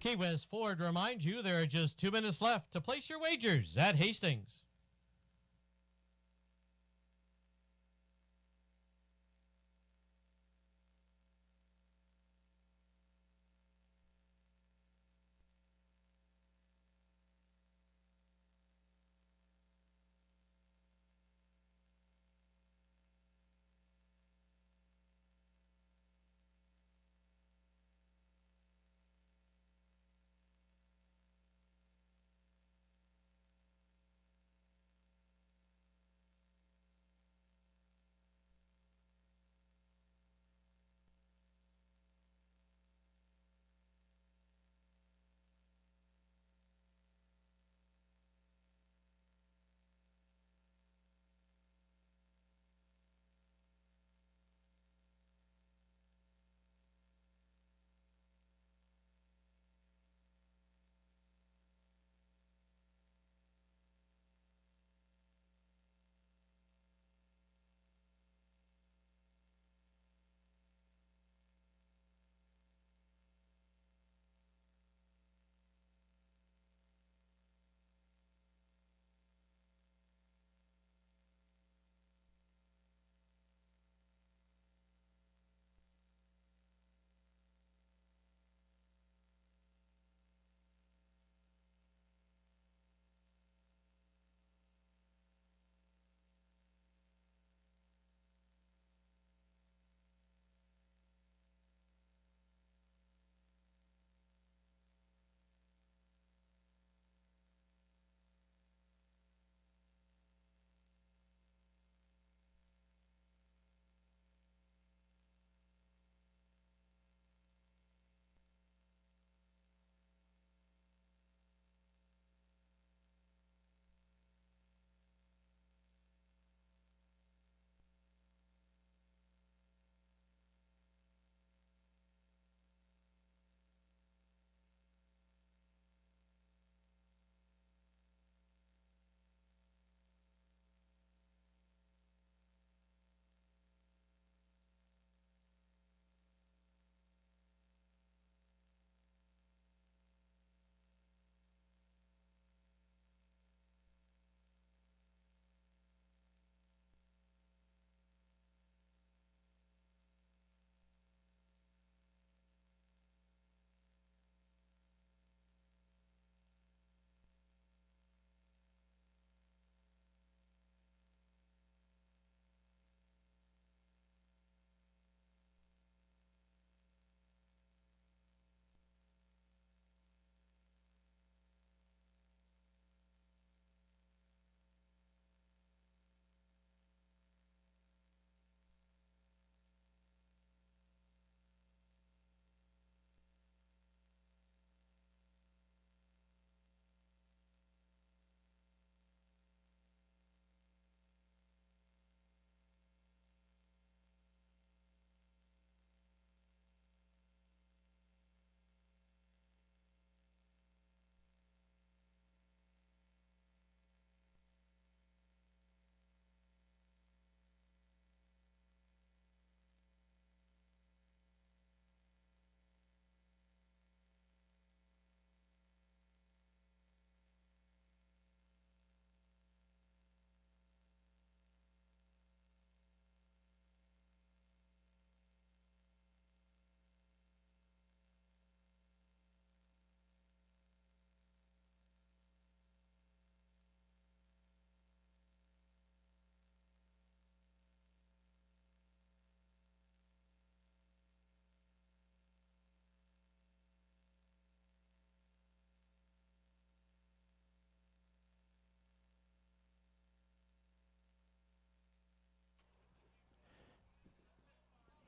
Key West Ford reminds you there are just 2 minutes left to place your wagers at Hastings.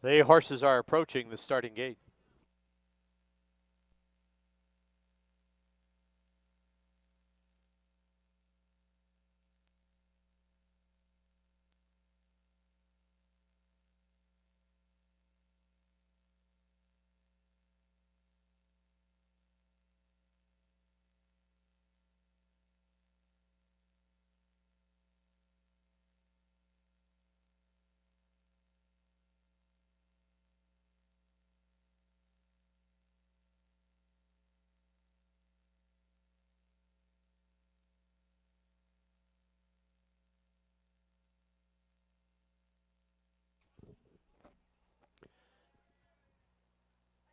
The horses are approaching the starting gate.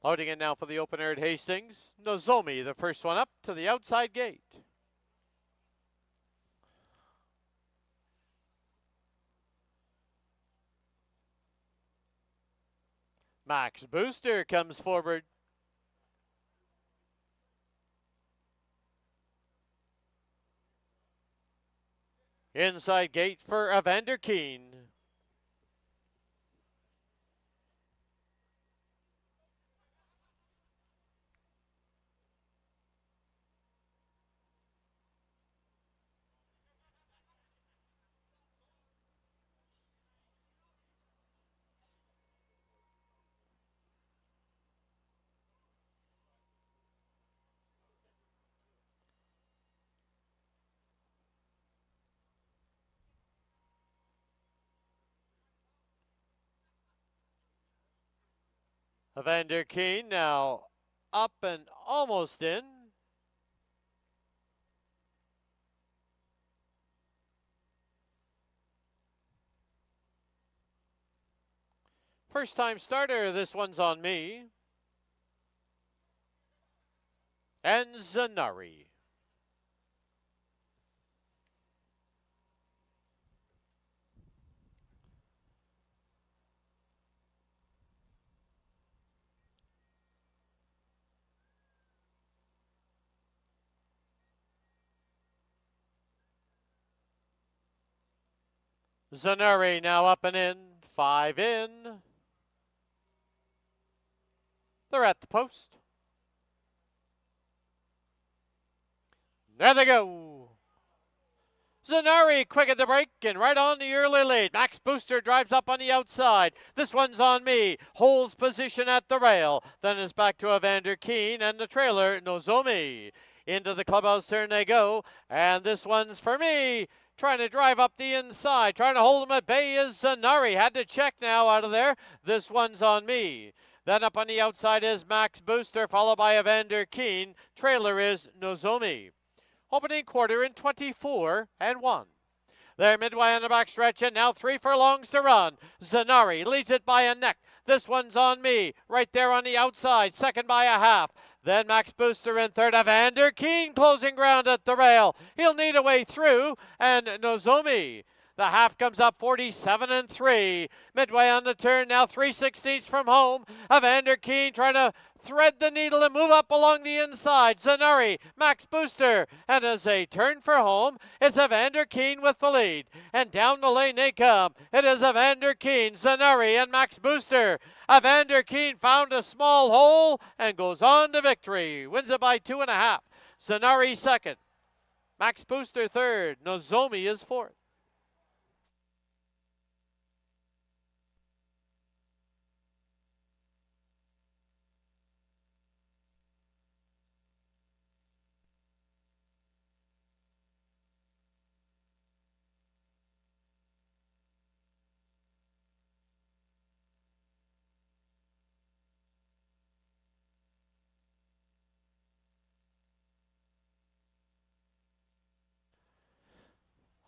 Loading in now for the opener at Hastings. Nozomi, the first one up to the outside gate. Max Booster comes forward. Inside gate for Evander Keen. Evander Keen now up and almost in. First time starter, this one's on me. And Zanari. Zanari now up and in. 5 in. They're at the post. There they go. Zanari quick at the break and right on the early lead. Max Booster drives up on the outside. This one's on me. Holds position at the rail. Then is back to Evander Keen and the trailer, Nozomi. Into the clubhouse turn they go. And this one's for me. Trying to drive up the inside. Trying to hold him at bay is Zanari. Had to check now out of there. This one's on me. Then up on the outside is Max Booster, followed by Evander Keen. Trailer is Nozomi. Opening quarter in 24 and 1. They're midway on the back stretch and now 3 furlongs to run. Zanari leads it by a neck. This one's on me. Right there on the outside. Second by a half. Then Max Booster in third. Evander Keen closing ground at the rail. He'll need a way through. And Nozomi. The half comes up 47 and 3. Midway on the turn now 3/16 from home. Evander Keen trying to thread the needle and move up along the inside. Zanari, Max Booster, and as they turn for home, it's Evander Keen with the lead. And down the lane they come. It is Evander Keen, Zanari, and Max Booster. Evander Keen found a small hole and goes on to victory. Wins it by 2.5. Zanari second. Max Booster third. Nozomi is fourth.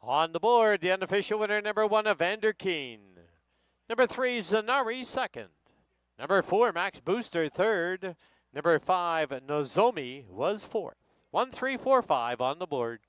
On the board, the unofficial winner, number 1, Evander Keen. Number 3, Zanari, second. Number 4, Max Booster, third. Number 5, Nozomi was fourth. 1, 3, 4, 5 on the board.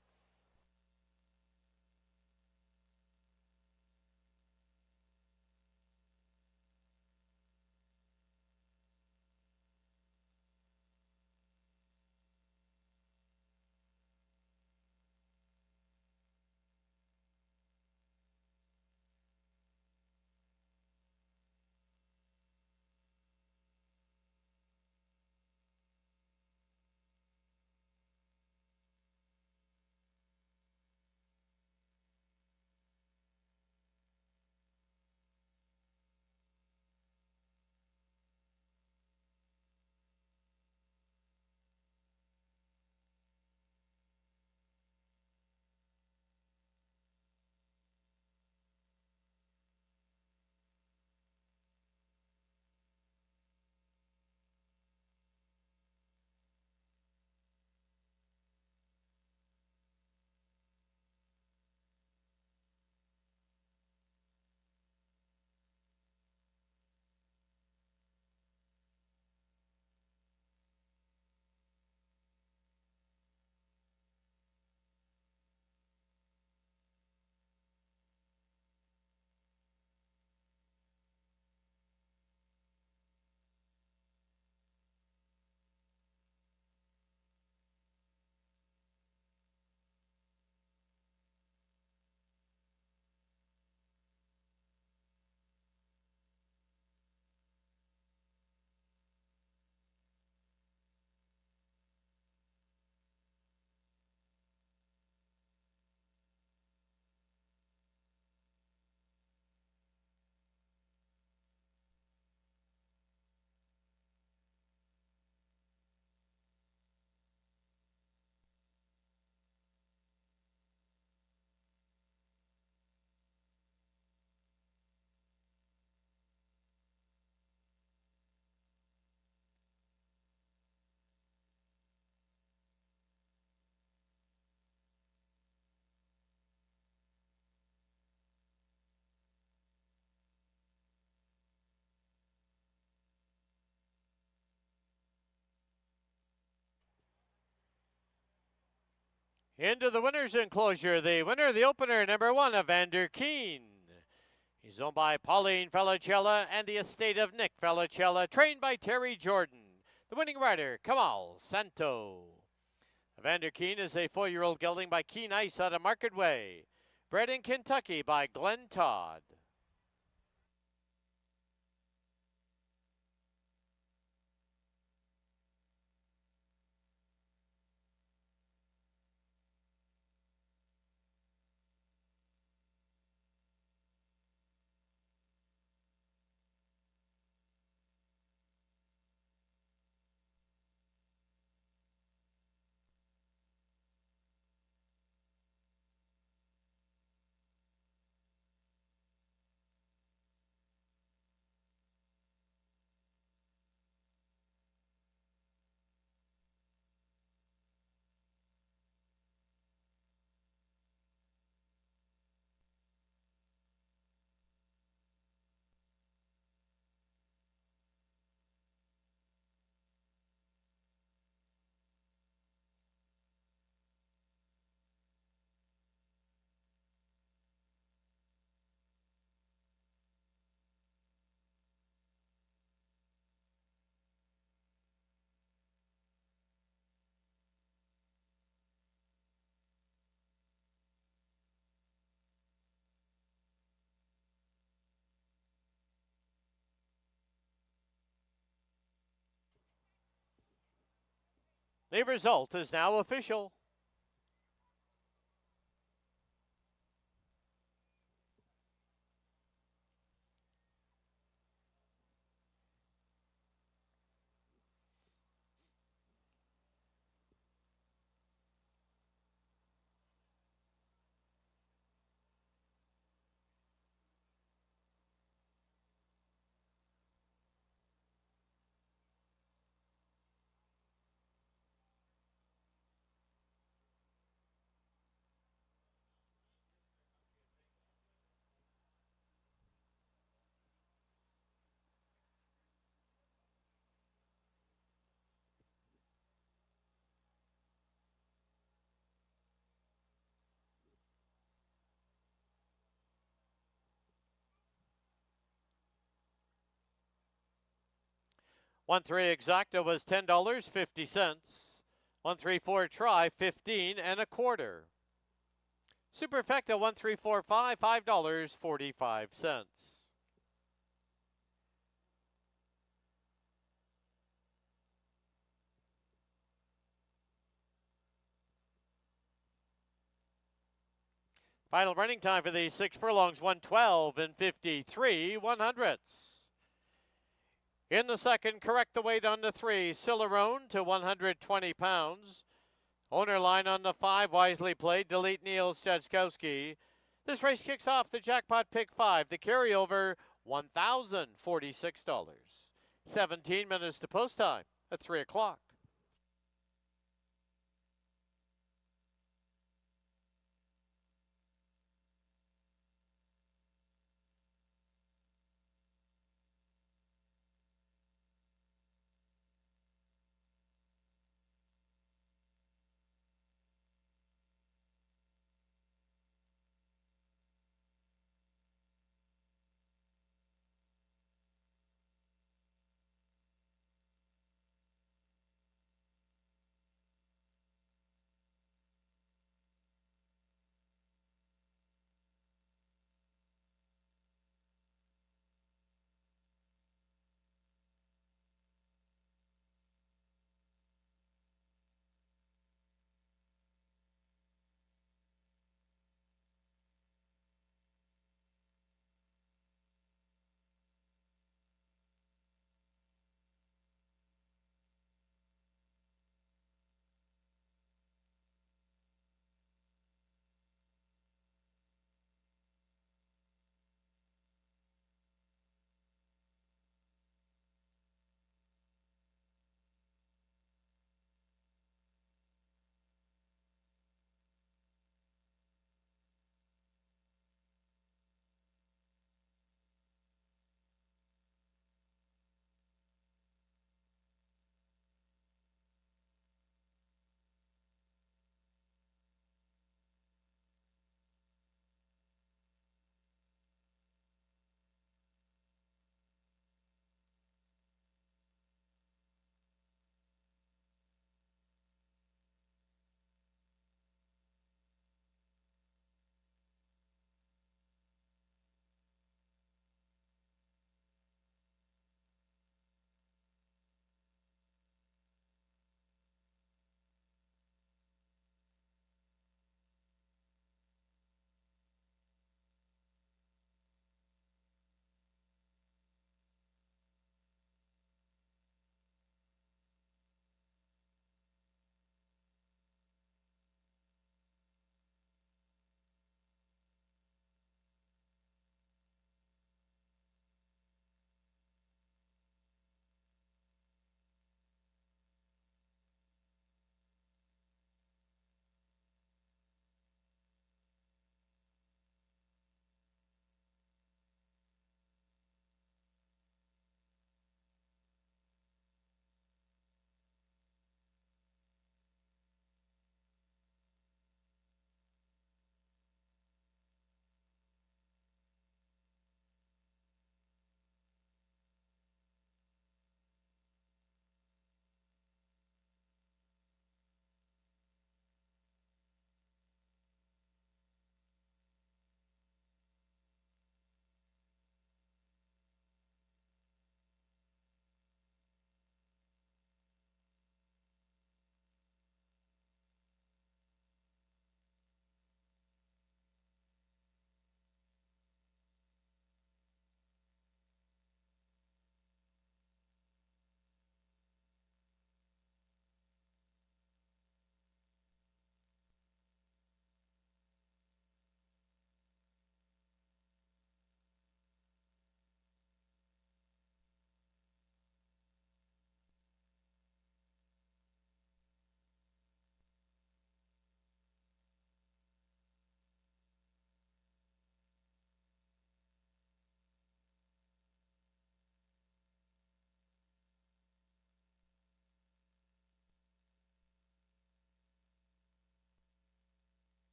Into the winner's enclosure, the winner of the opener, number 1, Evander Keen. He's owned by Pauline Felicella and the estate of Nick Felicella, trained by Terry Jordan. The winning rider, Kamal Santo. Evander Keen is a 4-year-old gelding by Keen Ice out of Market Way. Bred in Kentucky by Glenn Todd. The result is now official. One three exacta was $10.50. 134 try 15 and a quarter. Superfecta 1345 $5.45. Final running time for the 6 furlongs, 112 and 53 100ths. In the second, correct the weight on the 3, Cicerone to 120 pounds. Owner line on the 5, wisely played, Delete Neil Stachkowski. This race kicks off the jackpot pick 5, the carryover $1,046. 17 minutes to post time at 3 o'clock.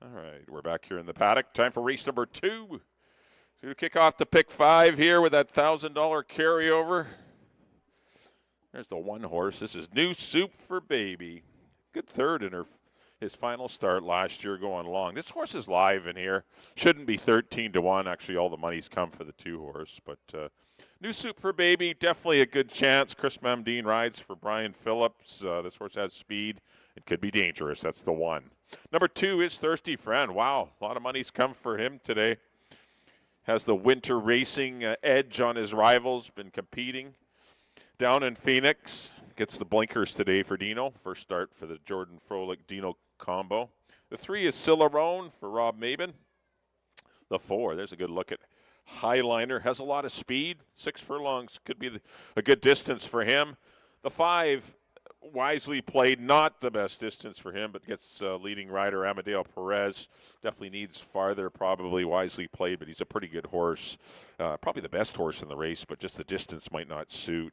All right, we're back here in the paddock. Time for race number 2. So we kick off the pick 5 here with that $1,000 carryover. There's the one horse. This is New Soup for Baby. Good third in his final start last year going long. This horse is live in here. Shouldn't be 13-1. Actually, all the money's come for the 2 horse. But New Soup for Baby, definitely a good chance. Chris Mamdine rides for Brian Phillips. This horse has speed. It could be dangerous. That's the 1. Number 2 is Thirsty Friend. Wow, a lot of money's come for him today. Has the winter racing edge on his rivals. Been competing down in Phoenix. Gets the blinkers today for Dino. First start for the Jordan Froelich-Dino combo. The 3 is Cilarone for Rob Maben. The 4, there's a good look at Highliner. Has a lot of speed. 6 furlongs could be a good distance for him. The 5, wisely played, not the best distance for him, but gets leading rider Amadeo Perez. Definitely needs farther, probably wisely played, but he's a pretty good horse. Probably the best horse in the race, but just the distance might not suit.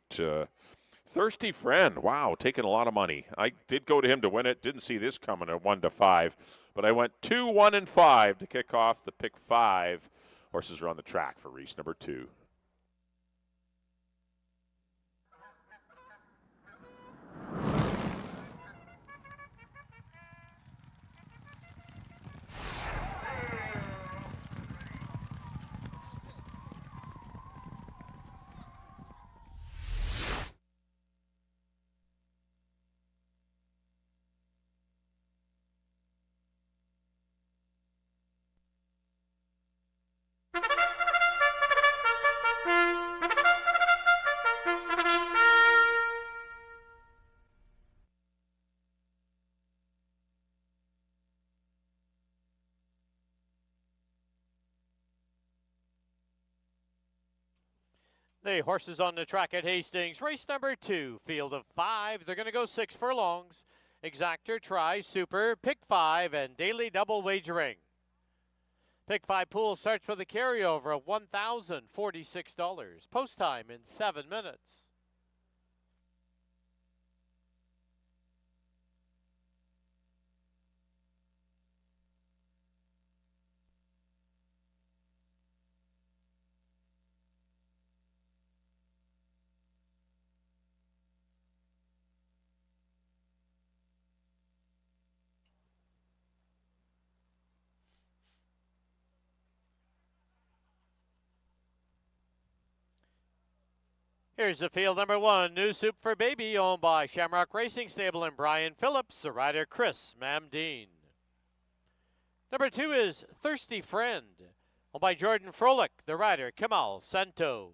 Thirsty Friend, wow, taking a lot of money. I did go to him to win it. Didn't see this coming at 1-5, but I went 2, 1, and 5 to kick off the pick 5. Horses are on the track for race number 2. The horses on the track at Hastings. Race number 2, field of 5. They're going to go 6 furlongs. Exactor, Try, Super, Pick 5, and Daily Double Wagering. Pick 5 pool starts with a carryover of $1,046. Post time in 7 minutes. Here's the field number 1, New Soup for Baby, owned by Shamrock Racing Stable and Brian Phillips, the rider Chris Mamdine. Number 2 is Thirsty Friend, owned by Jordan Froelich, the rider Kamal Santo.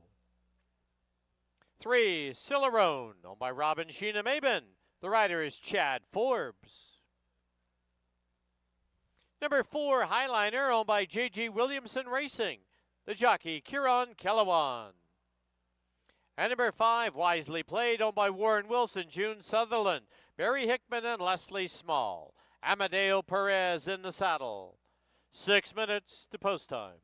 3, Cilarone, owned by Robin Sheena Maben, the rider is Chad Forbes. Number 4, Highliner, owned by J.G. Williamson Racing, the jockey Kieran Kellewan. And number 5, Wisely Played, owned by Warren Wilson, June Sutherland, Barry Hickman, and Leslie Small. Amadeo Perez in the saddle. 6 minutes to post time.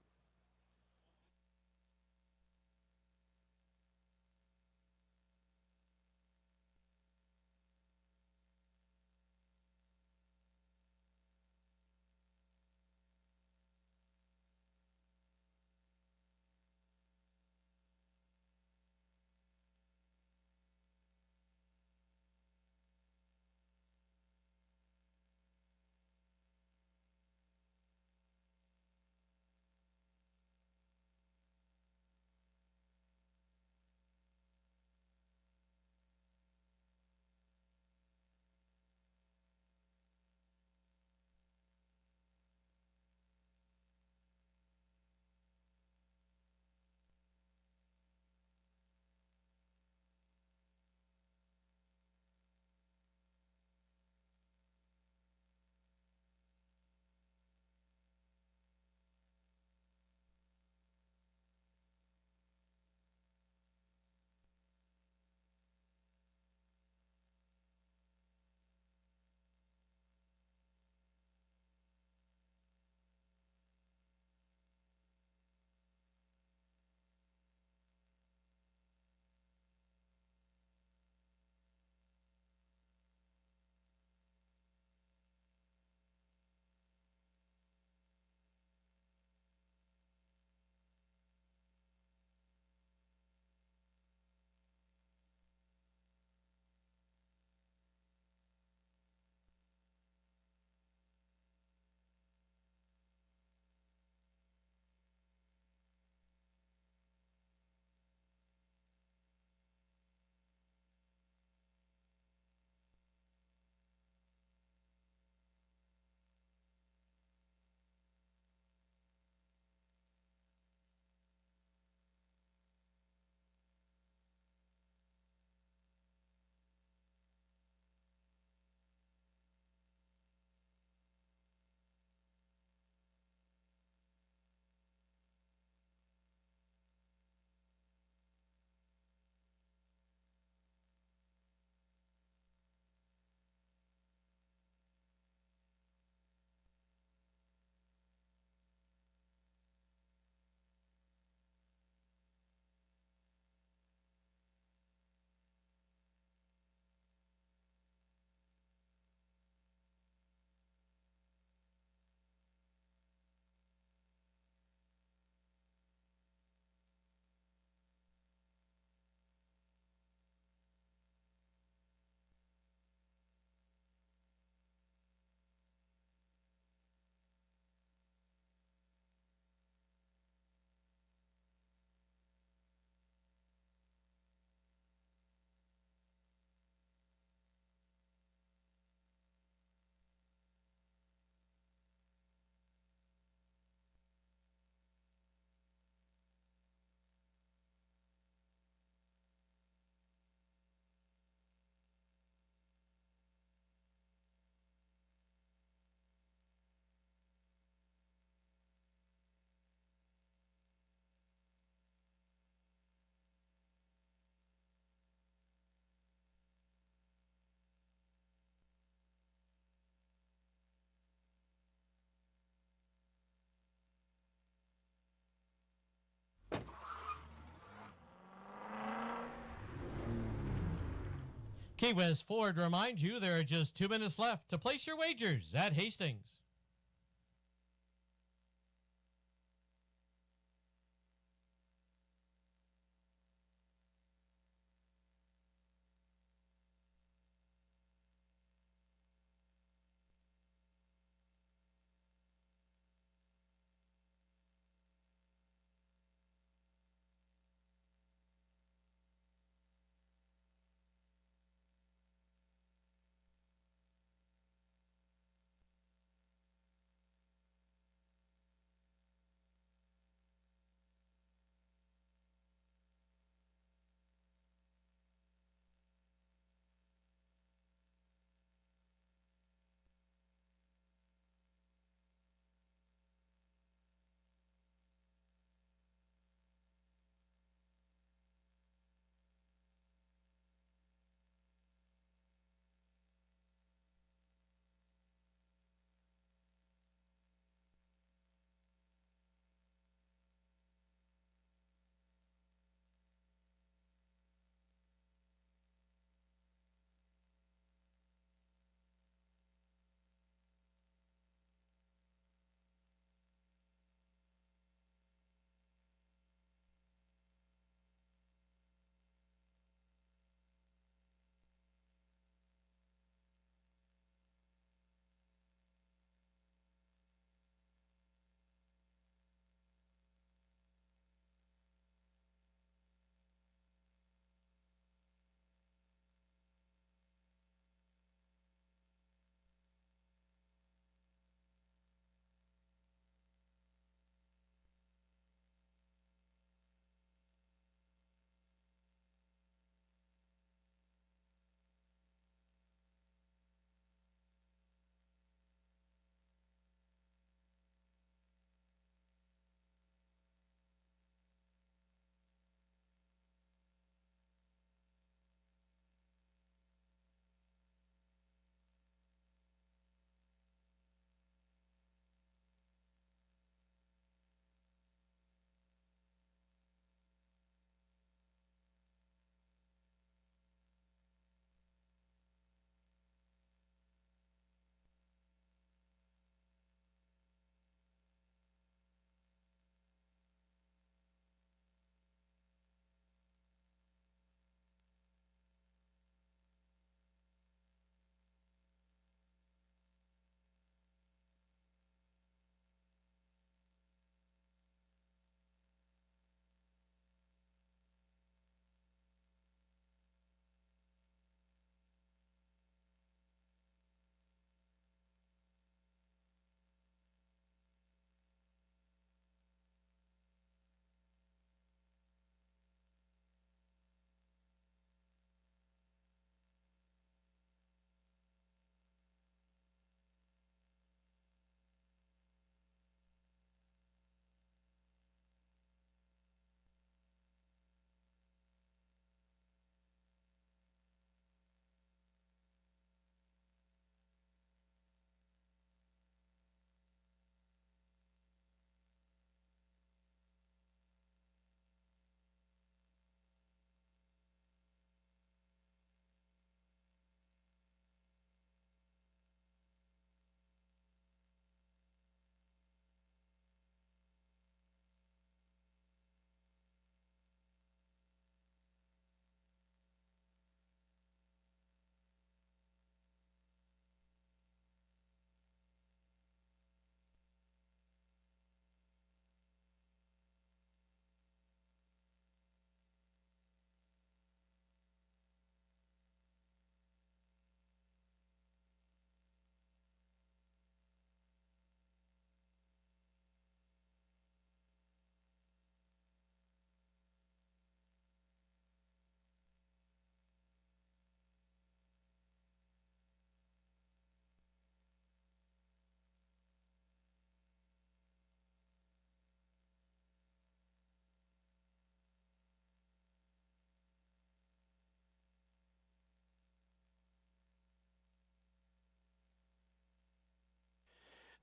Key West Ford reminds you there are just 2 minutes left to place your wagers at Hastings.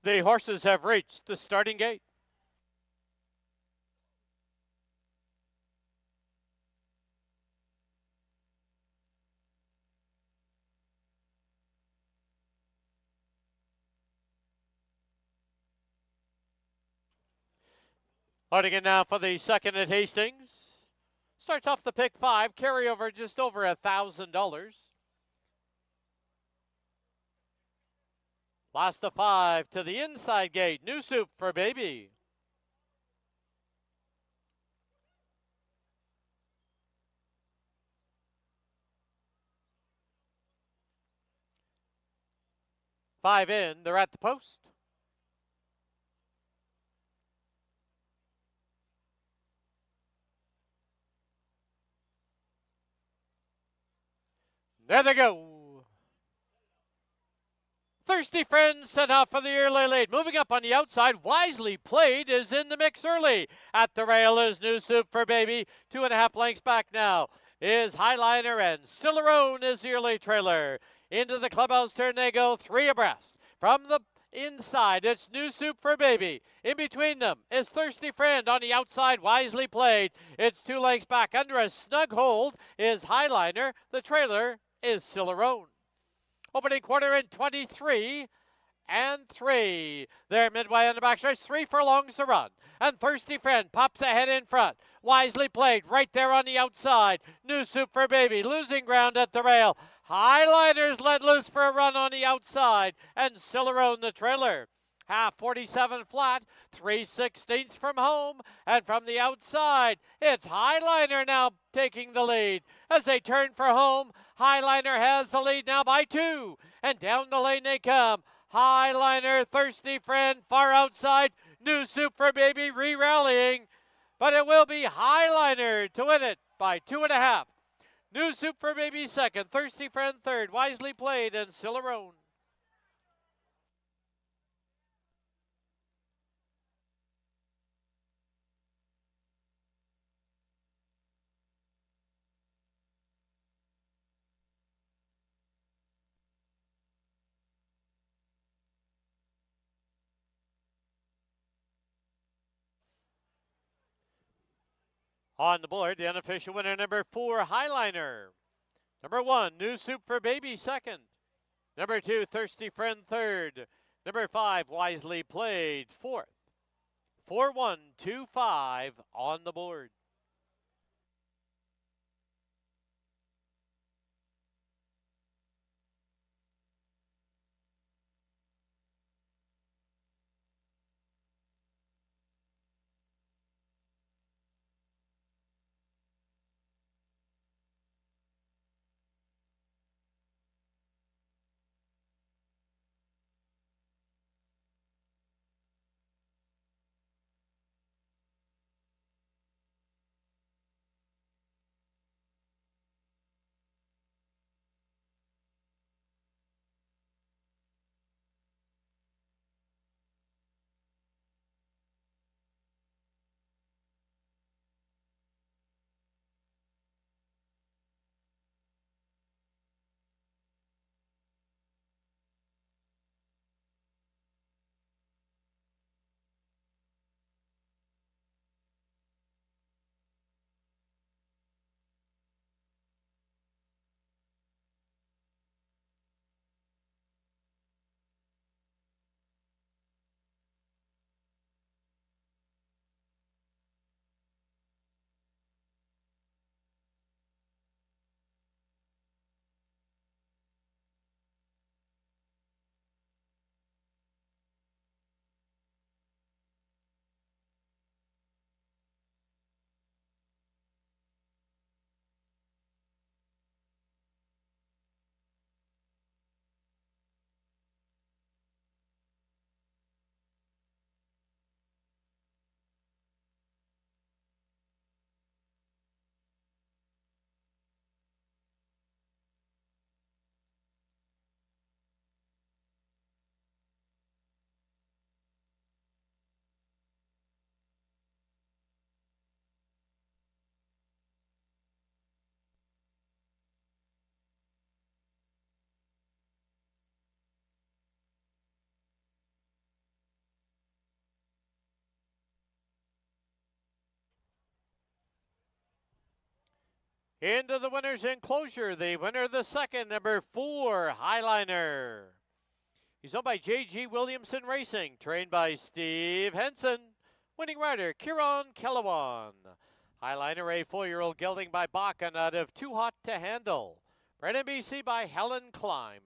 The horses have reached the starting gate. Loading in now for the second at Hastings. Starts off the pick 5, carryover just over $1,000. Last of 5 to the inside gate. New soup for baby. Five in, they're at the post. There they go. Thirsty Friend set off for the early lead. Moving up on the outside, Wisely Played is in the mix early. At the rail is New Soup for Baby. 2.5 lengths back now is Highliner, and Cicerone is the early trailer. Into the clubhouse turn they go, 3 abreast. From the inside, it's New Soup for Baby. In between them is Thirsty Friend. On the outside, Wisely Played. It's 2 lengths back. Under a snug hold is Highliner. The trailer is Cicerone. Opening quarter in 23 and 3. They're midway on the back stretch, 3 furlongs to run. And Thirsty Friend pops ahead in front. Wisely Played right there on the outside. New Soup for Baby losing ground at the rail. Highlighters let loose for a run on the outside. And Cicerone the trailer. Half 47 flat, 3/16 from home, and from the outside, it's Highliner now taking the lead. As they turn for home, Highliner has the lead now by 2, and down the lane they come. Highliner, Thirsty Friend, far outside, New Soup for Baby re-rallying, but it will be Highliner to win it by 2.5. New Soup for Baby second, Thirsty Friend third, Wisely Played, and Cicerone. On the board, the unofficial winner, number 4, Highliner. Number 1, New Soup for Baby, second. Number 2, Thirsty Friend, third. Number 5, Wisely Played, fourth. 4-1-2-5 on the board. Into the winner's enclosure, the winner the second, number 4, Highliner. He's owned by J.G. Williamson Racing, trained by Steve Henson. Winning rider, Kieran Kellawan. Highliner, a 4-year-old gelding by Bakken out of Too Hot to Handle. Bred in BC by Helen Climbs.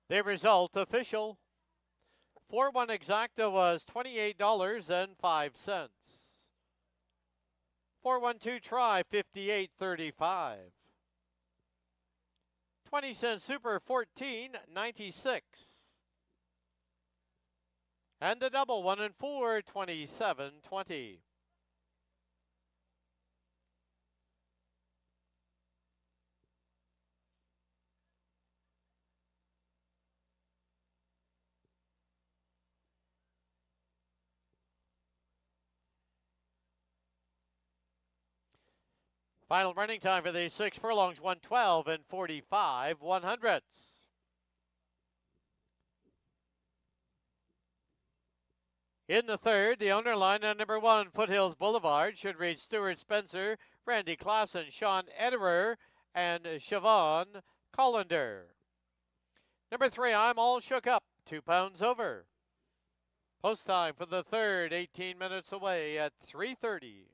The result official. 4-1 exacta was $28.05. 4-1-2 try, $58.35. 20-cent super, $14.96. And the double, 1 and 4, $27.20. Final running time for the 6 furlongs, 1:12 and 45/100. In the third, the owner line on number 1, Foothills Boulevard, should read Stuart Spencer, Randy Klassen, Sean Ederer, and Siobhan Collender. Number 3, I'm All Shook Up, 2 pounds over. Post time for the third, 18 minutes away at 3:30.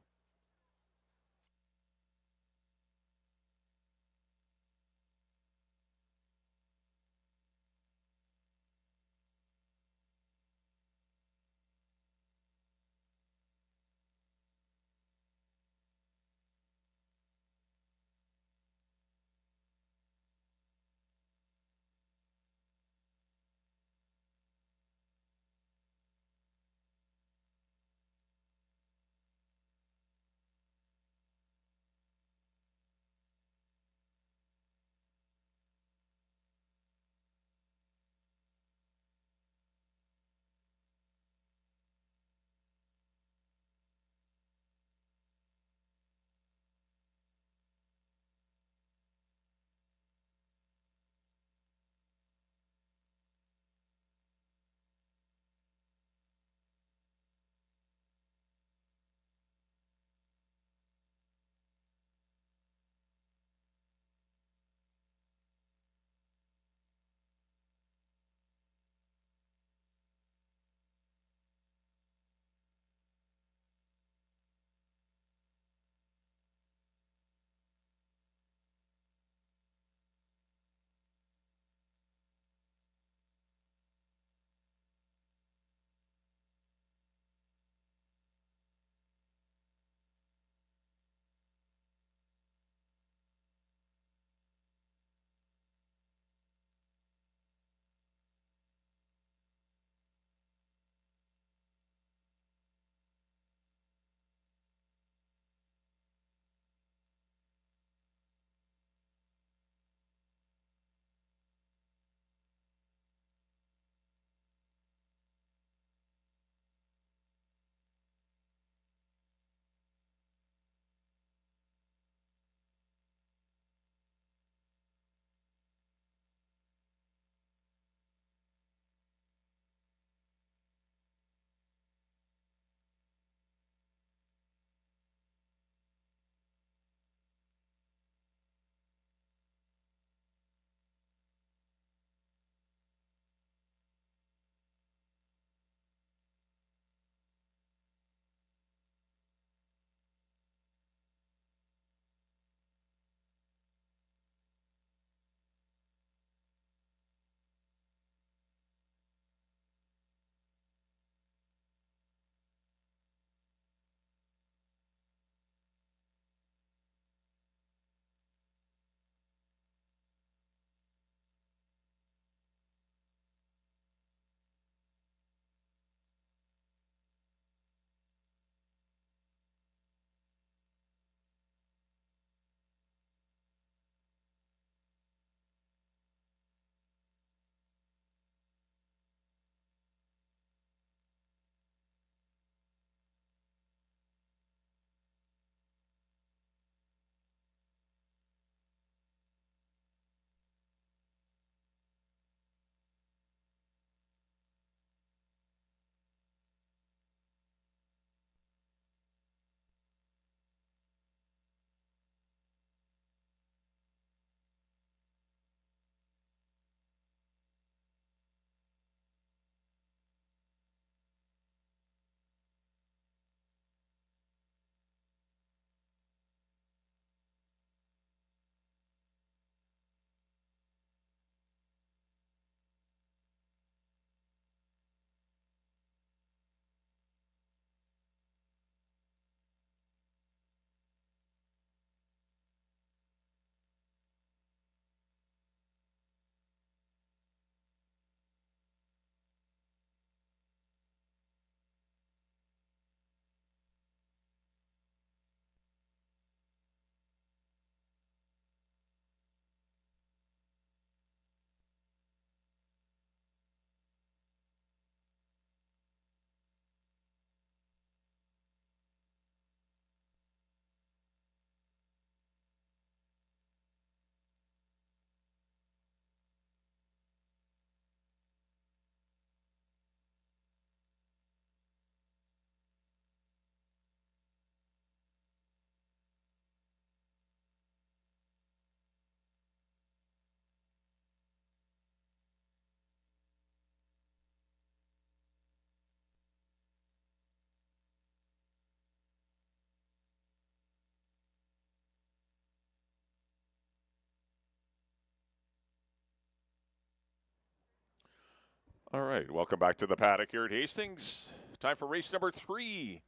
All right, welcome back to the paddock here at Hastings. Time for race number 3.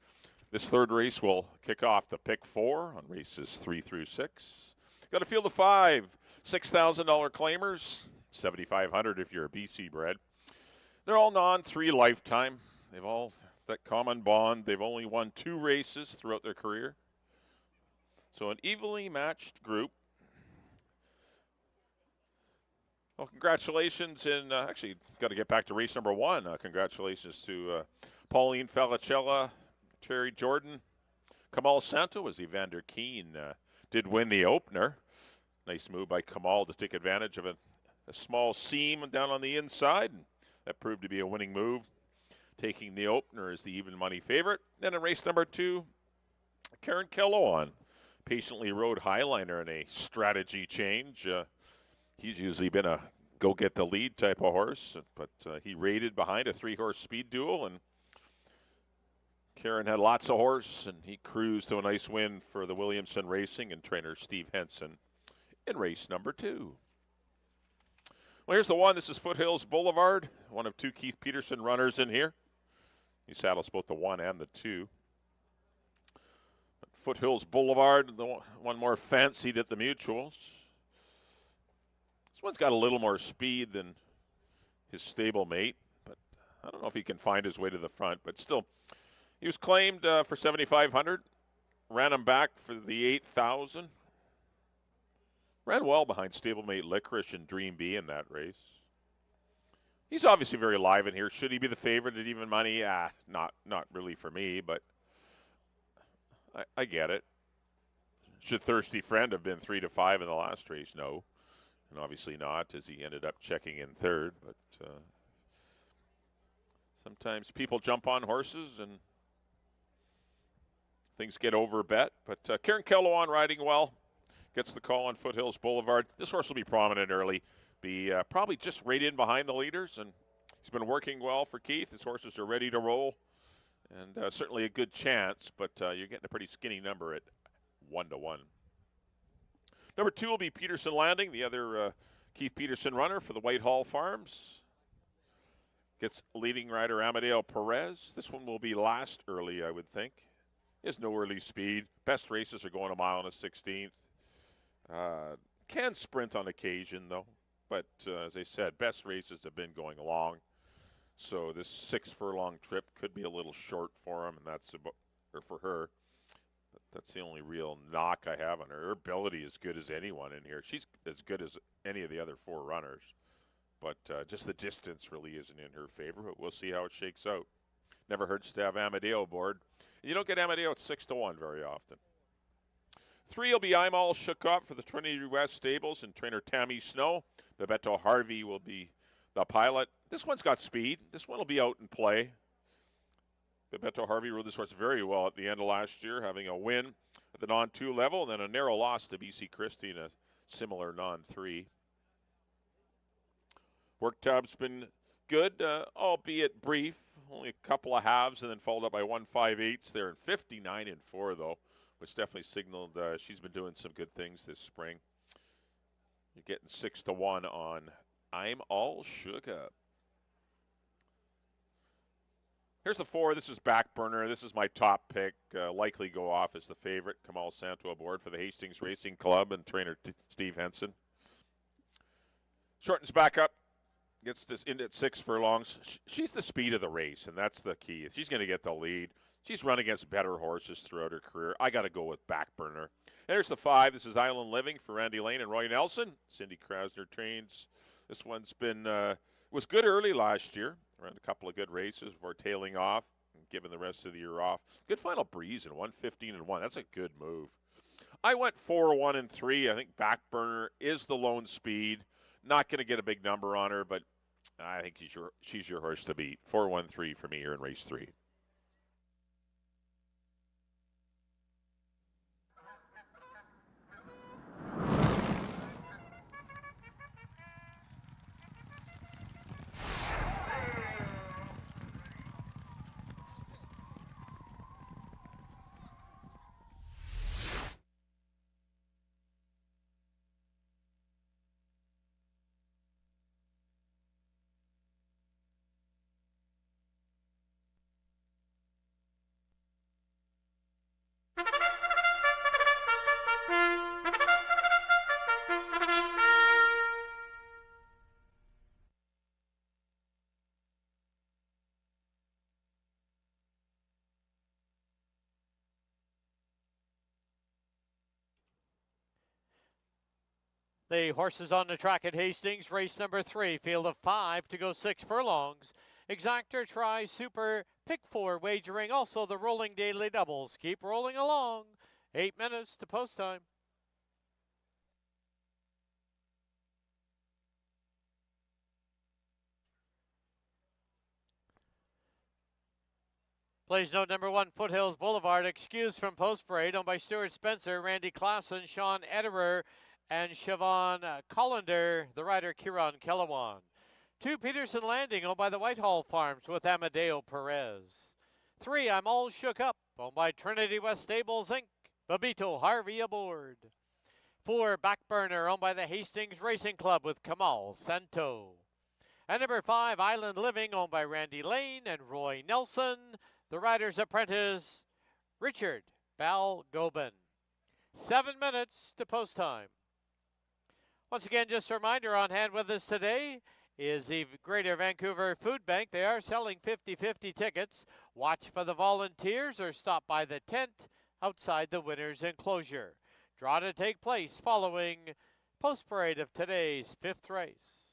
This third race will kick off the pick 4 on races 3 through 6. Got a field of 5, $6,000 claimers, $7,500 if you're a BC bred. They're all non-3 lifetime. They've all that common bond. They've only won 2 races throughout their career. So an evenly matched group. Well, congratulations, and actually got to get back to race number 1. Congratulations to Pauline Falicella, Terry Jordan, Kamal Santo as Evander Keane did win the opener. Nice move by Kamal to take advantage of a small seam down on the inside. And that proved to be a winning move, taking the opener as the even money favorite. Then in race number 2, Karen Kellowan patiently rode Highliner in a strategy change. He's usually been a go-get-the-lead type of horse, but he raided behind a 3-horse speed duel, and Karen had lots of horse, and he cruised to a nice win for the Williamson Racing and trainer Steve Henson in race number 2. Well, here's the one. This is Foothills Boulevard, one of 2 Keith Peterson runners in here. He saddles both the 1 and the 2. But Foothills Boulevard, the one more fancied at the Mutuals. This one's got a little more speed than his stablemate, but I don't know if he can find his way to the front. But still, he was claimed for $7,500. Ran him back for the $8,000. Ran well behind stablemate Licorice and Dream B in that race. He's obviously very live in here. Should he be the favorite at even money? Not really for me, but I get it. Should Thirsty Friend have been 3-5 in the last race? No. And obviously not, as he ended up checking in third. But sometimes people jump on horses and things get overbet. But Karen Kellowan riding well. Gets the call on Foothills Boulevard. This horse will be prominent early. Be probably just right in behind the leaders. And he's been working well for Keith. His horses are ready to roll. And certainly a good chance. But you're getting a pretty skinny number at 1-1. Number 2 will be Peterson Landing, the other Keith Peterson runner for the Whitehall Farms. Gets leading rider Amadeo Perez. This one will be last early, I would think. There's no early speed. Best races are going a mile and a 16th. Can sprint on occasion, though. But as I said, best races have been going long. So this 6-furlong trip could be a little short for him, and that's about, or for her. That's the only real knock I have on her. Her ability is good as anyone in here. She's as good as any of the other 4 runners. But just the distance really isn't in her favor. But we'll see how it shakes out. Never hurts to have Amadeo aboard. You don't get Amadeo at 6-1 very often. 3 will be I'm All Shook Up for the Trinity West Stables and trainer Tammy Snow. Bebeto Harvey will be the pilot. This one's got speed. This one will be out in play. Bebeto Harvey rode this horse very well at the end of last year, having a win at the non-2 level and then a narrow loss to BC Christie in a similar non-3. Work tab's been good, albeit brief. Only a couple of halves and then followed up by 1/5/8 there, and 59-4 though, which definitely signaled she's been doing some good things this spring. You're getting 6-1 on I'm All Shook Up. Here's the 4. This is back burner. This is my top pick. Likely go off as the favorite. Kamal Santo aboard for the Hastings Racing Club and trainer Steve Henson. Shortens back up. Gets this in at 6 furlongs. She's the speed of the race, and that's the key. She's going to get the lead. She's run against better horses throughout her career. I got to go with back burner. And here's the 5. This is Island Living for Randy Lane and Roy Nelson. Cindy Krasner trains. This one's been was good early last year. Ran a couple of good races before tailing off and giving the rest of the year off. Good final breeze in 1:15-1. That's a good move. I went 4-1-3. I think backburner is the lone speed. Not going to get a big number on her, but I think she's your horse to beat. 4-1-3 for me here in race 3. The horses on the track at Hastings, race number 3, field of 5 to go 6 furlongs. Exactor, Try, Super, Pick 4 wagering, also the rolling daily doubles. Keep rolling along. 8 minutes to post time. Plays note number 1, Foothills Boulevard, excused from post parade, owned by Stuart Spencer, Randy Klassen, Sean Ederer, and Siobhan Collender, the rider Kieran Kellewan. 2, Peterson Landing, owned by the Whitehall Farms with Amadeo Perez. 3, I'm All Shook Up, owned by Trinity West Stables, Inc., Babito Harvey aboard. 4, Backburner, owned by the Hastings Racing Club with Kamal Santo. And number 5, Island Living, owned by Randy Lane and Roy Nelson, the rider's apprentice, Richard Balgobin. 7 minutes to post time. Once again, just a reminder, on hand with us today is the Greater Vancouver Food Bank. They are selling 50-50 tickets. Watch for the volunteers or stop by the tent outside the winner's enclosure. Draw to take place following post parade of today's 5th race.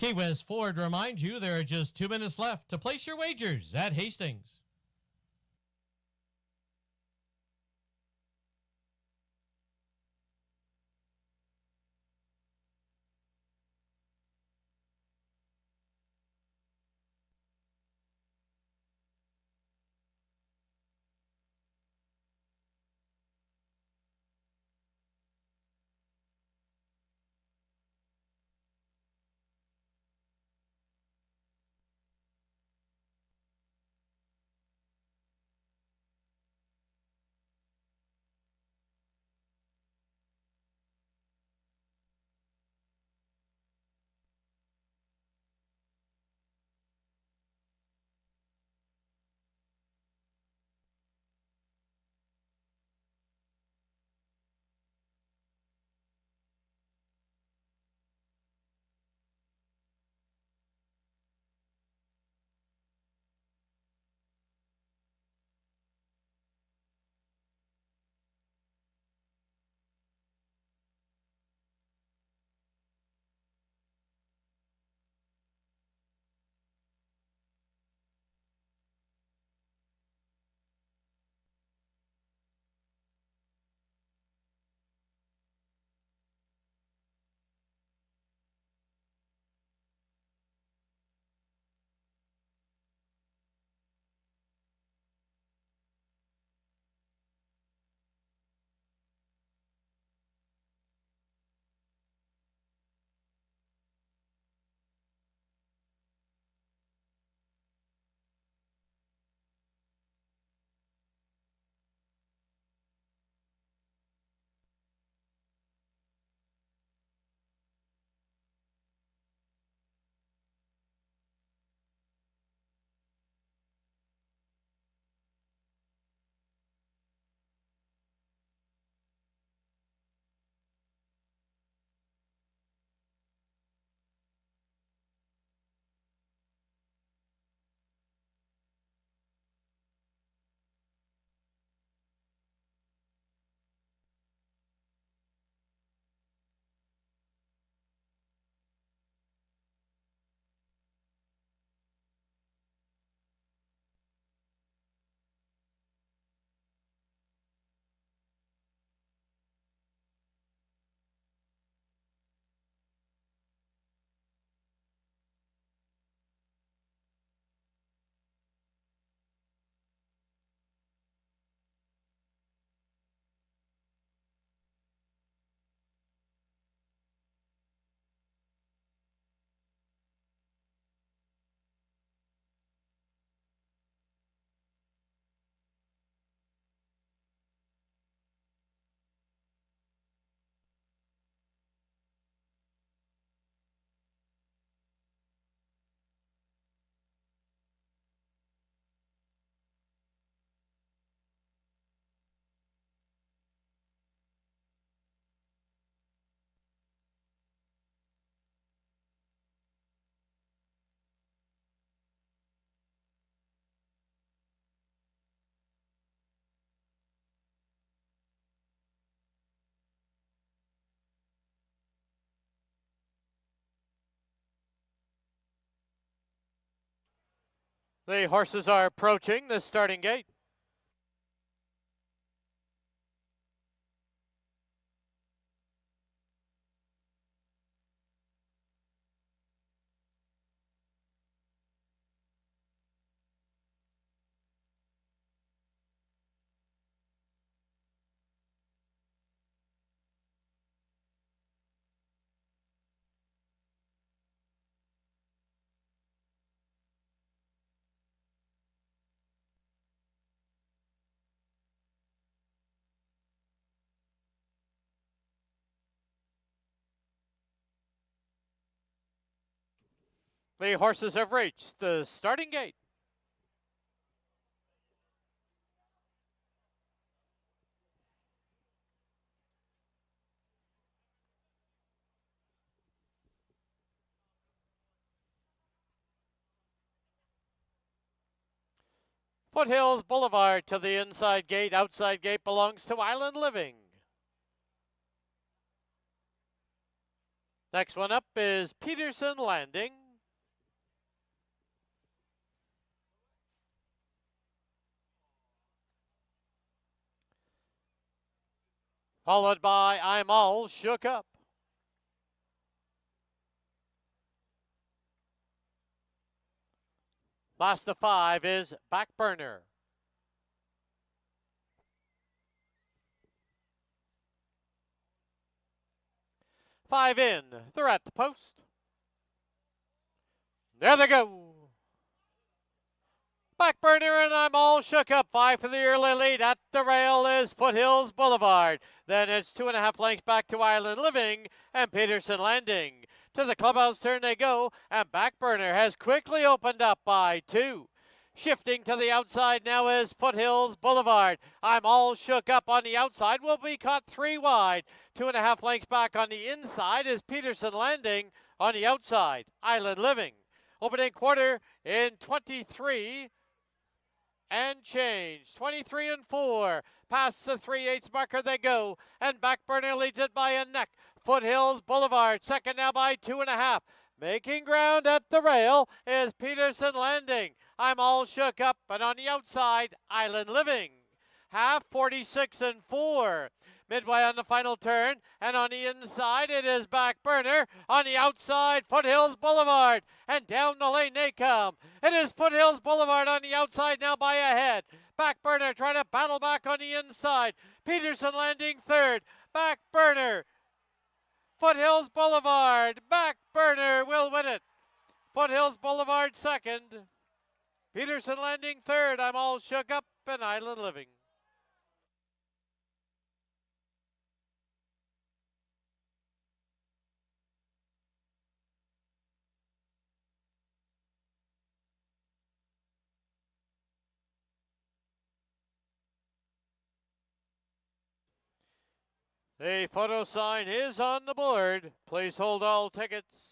Key West Ford reminds you there are just 2 minutes left to place your wagers at Hastings. The horses are approaching the starting gate. The horses have reached the starting gate. Foothills Boulevard to the inside gate. Outside gate belongs to Island Living. Next one up is Peterson Landing. Followed by I'm All Shook Up. Last of 5 is Back Burner. Five in. They're at the post. There they go. Back Burner and I'm All Shook Up. 5 for the early lead. At the rail is Foothills Boulevard. Then it's 2.5 lengths back to Island Living and Peterson Landing. To the clubhouse turn they go, and Back Burner has quickly opened up by 2. Shifting to the outside now is Foothills Boulevard. I'm All Shook Up on the outside. Will be caught 3 wide. 2.5 lengths back on the inside is Peterson Landing. On the outside, Island Living. Opening quarter in 23 and change. 23 and 4. Past the 3/8 marker they go, and Back Burner leads it by a neck. Foothills Boulevard second now by 2.5. Making ground at the rail is Peterson Landing. I'm All Shook Up, and on the outside, Island Living. Half 46 and 4. Midway on the final turn, and on the inside it is Back Burner. On the outside, Foothills Boulevard, and down the lane they come. It is Foothills Boulevard on the outside now by a head. Back Burner trying to battle back on the inside. Peterson Landing third. Back Burner. Foothills Boulevard. Back Burner will win it. Foothills Boulevard second. Peterson Landing third. I'm All Shook Up and Island Living. The photo sign is on the board. Please hold all tickets.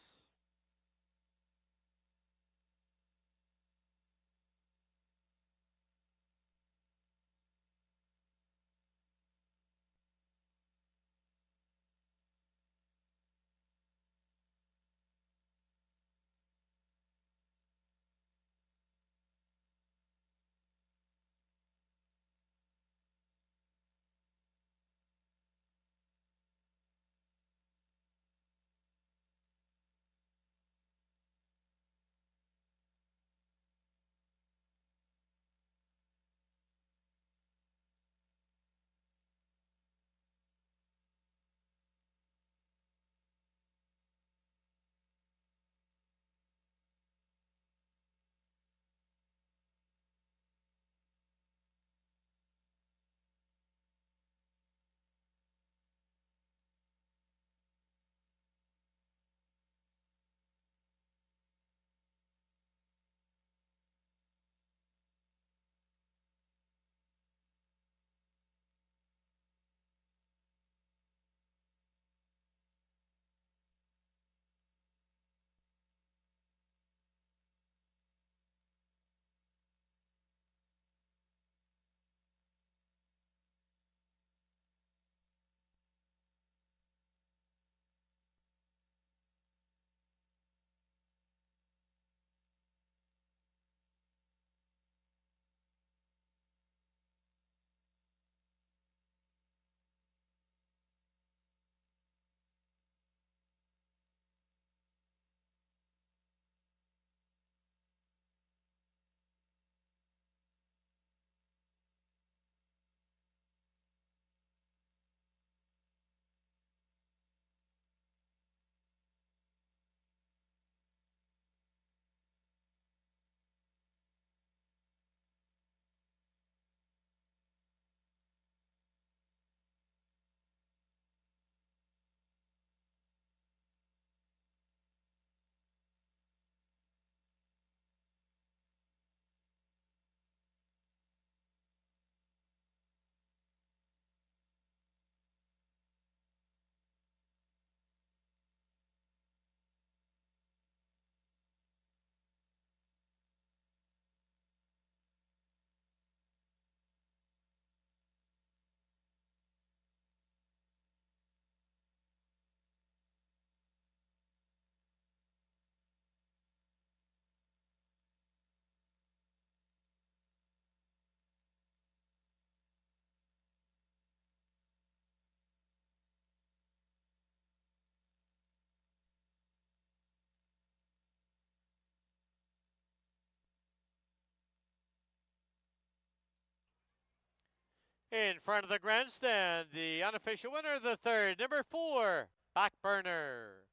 In front of the grandstand, the unofficial winner of the third, number 4, Backburner.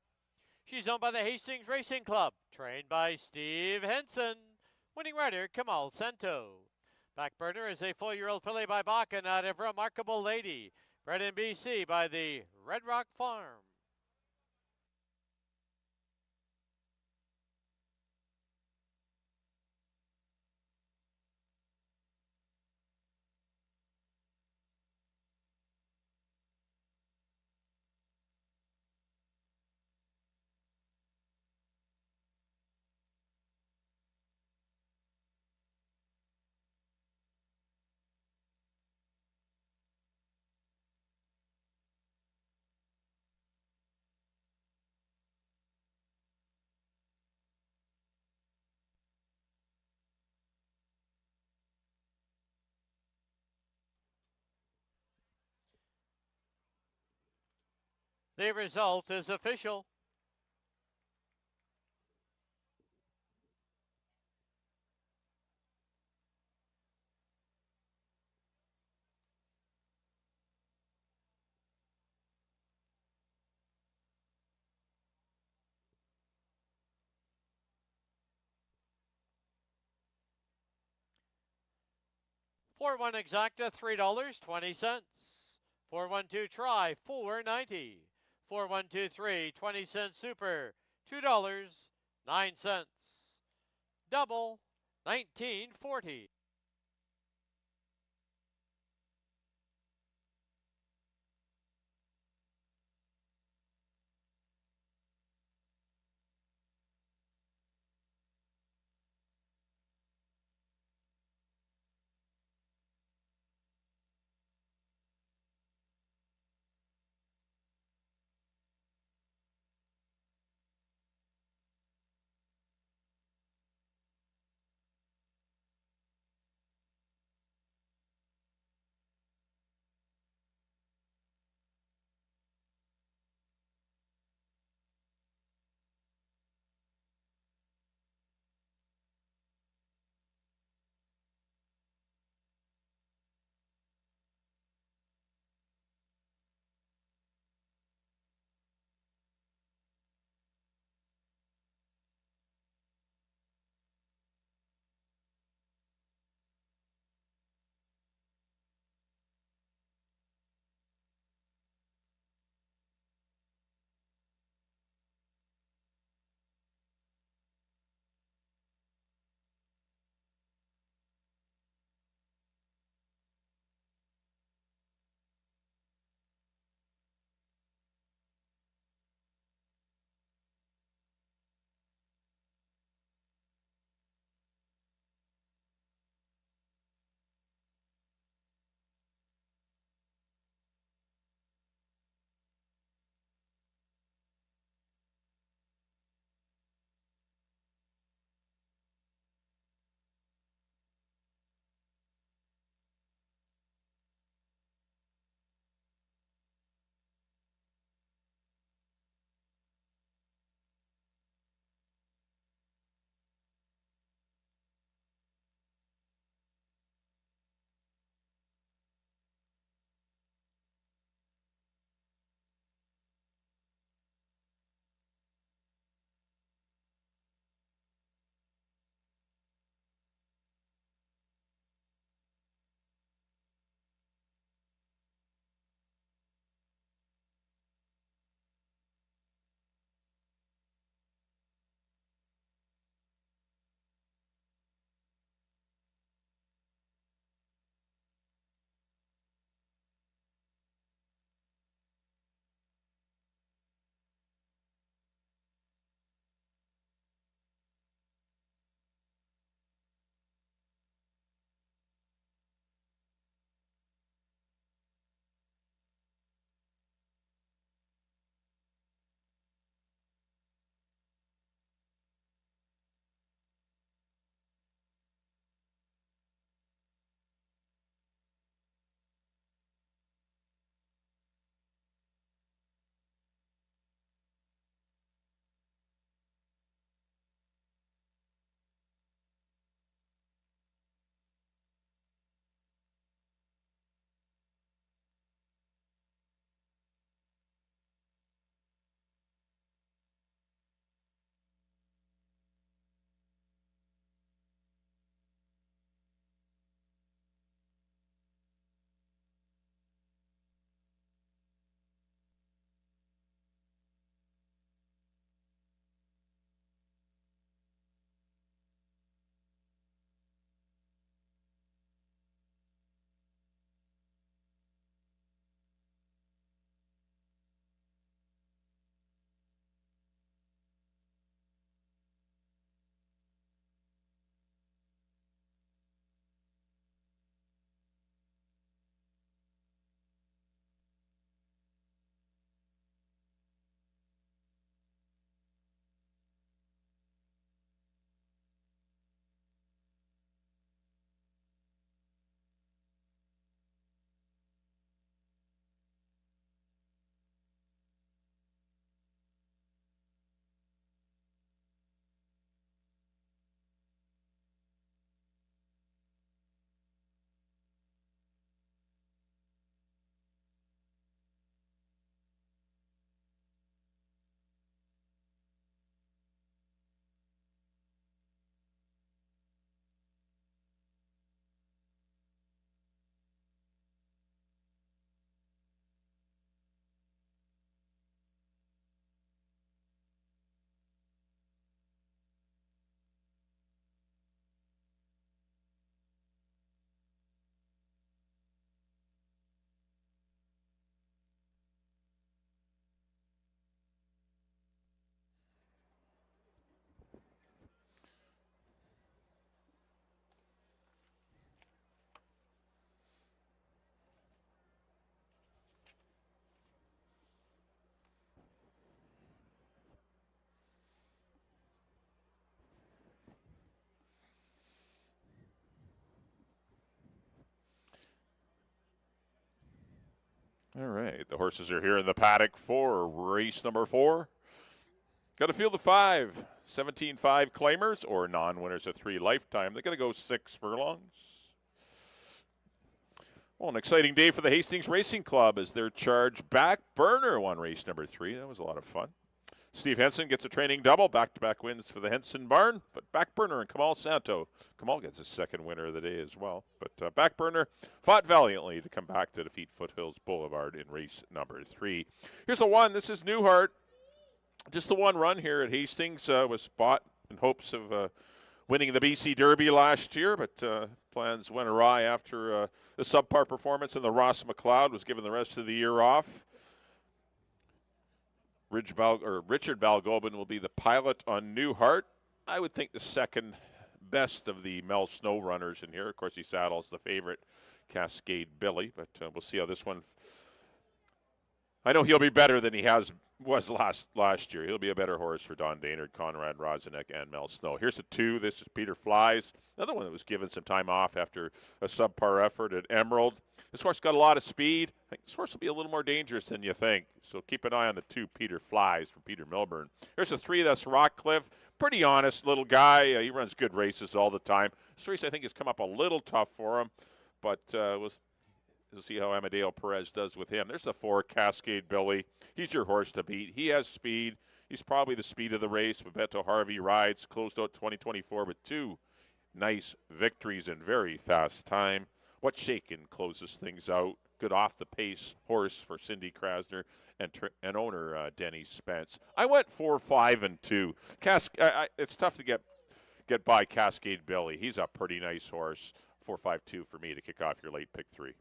She's owned by the Hastings Racing Club, trained by Steve Henson. Winning rider, Kamal Santo. Backburner is a 4-year-old filly by Bakken out of Remarkable Lady, bred in BC by the Red Rock Farm. The result is official. For 1 exacta, $3.20. 412 try, $4.90. 4123 20-cent super, $2.09. Double, $19.40. All right, the horses are here in the paddock for race number 4. Got a field of 5, 17-5 claimers or non-winners of 3 lifetime. They're going to go 6 furlongs. Well, an exciting day for the Hastings Racing Club as their charge back burner won race number 3. That was a lot of fun. Steve Henson gets a training double, back-to-back wins for the Henson barn, but Backburner and Kamal Santo. Kamal gets his second winner of the day as well. But Backburner fought valiantly to come back to defeat Foothills Boulevard in race number 3. Here's the one. This is Newhart. Just the one run here at Hastings. Was bought in hopes of winning the BC Derby last year, but plans went awry after a subpar performance, and the Ross McLeod was given the rest of the year off. Richard Balgobin will be the pilot on Newhart. I would think the second best of the Mel Snow runners in here. Of course, he saddles the favorite, Cascade Billy, but we'll see how this one. I know he'll be better than he was last year. He'll be a better horse for Don Daynard, Conrad Rozenek, and Mel Snow. Here's a 2. This is Peter Flies, another one that was given some time off after a subpar effort at Emerald. This horse got a lot of speed. I think this horse will be a little more dangerous than you think. So keep an eye on the 2, Peter Flies, from Peter Milburn. Here's a 3. That's Rockcliffe. Pretty honest little guy. He runs good races all the time. This race, I think, has come up a little tough for him, but we'll see how Amadeo Perez does with him. There's the 4, Cascade Billy. He's your horse to beat. He has speed. He's probably the speed of the race. Bebeto Harvey rides, closed out 2024 with 2 nice victories in very fast time. What Shaken closes things out. Good off-the-pace horse for Cindy Krasner and owner Denny Spence. I went 4, 5, and 2. It's tough to get by Cascade Billy. He's a pretty nice horse. 4, 5, 2 for me to kick off your late pick 3.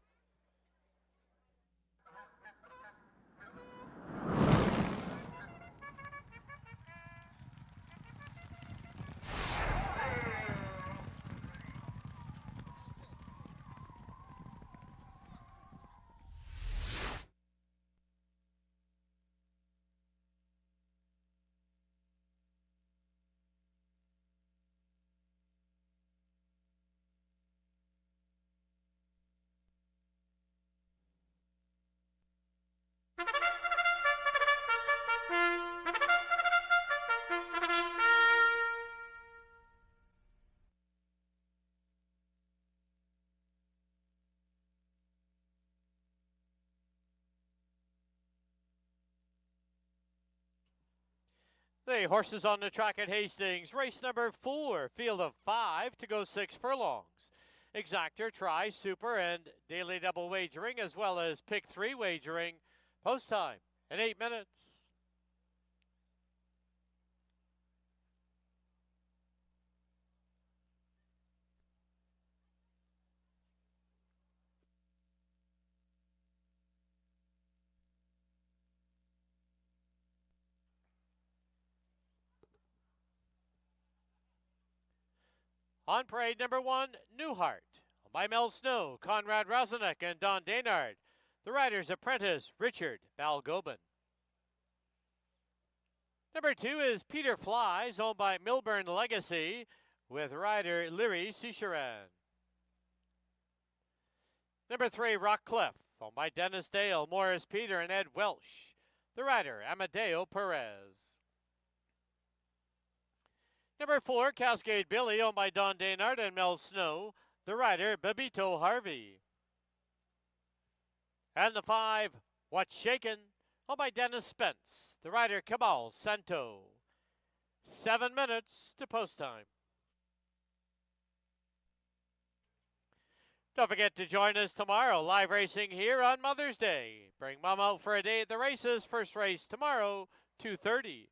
The horses on the track at Hastings. Race number 4, field of 5 to go 6 furlongs. Exactor, Try, Super, and Daily Double wagering, as well as Pick 3 wagering. Post time in 8 minutes. On parade, number 1, Newhart, by Mel Snow, Conrad Rozenek, and Don Daynard. The rider's apprentice, Richard Balgobin. Number 2 is Peter Flies, owned by Milburn Legacy, with rider Leary Cicheran. Number 3, Rockcliffe, owned by Dennis Dale, Morris Peter, and Ed Welsh. The rider, Amadeo Perez. Number 4, Cascade Billy, owned by Don Daynard and Mel Snow. The rider, Bebito Harvey. And the 5, What's Shaken, owned by Dennis Spence. The rider, Kamal Santo. 7 minutes to post time. Don't forget to join us tomorrow. Live racing here on Mother's Day. Bring Mom out for a day at the races. First race tomorrow, 2:30.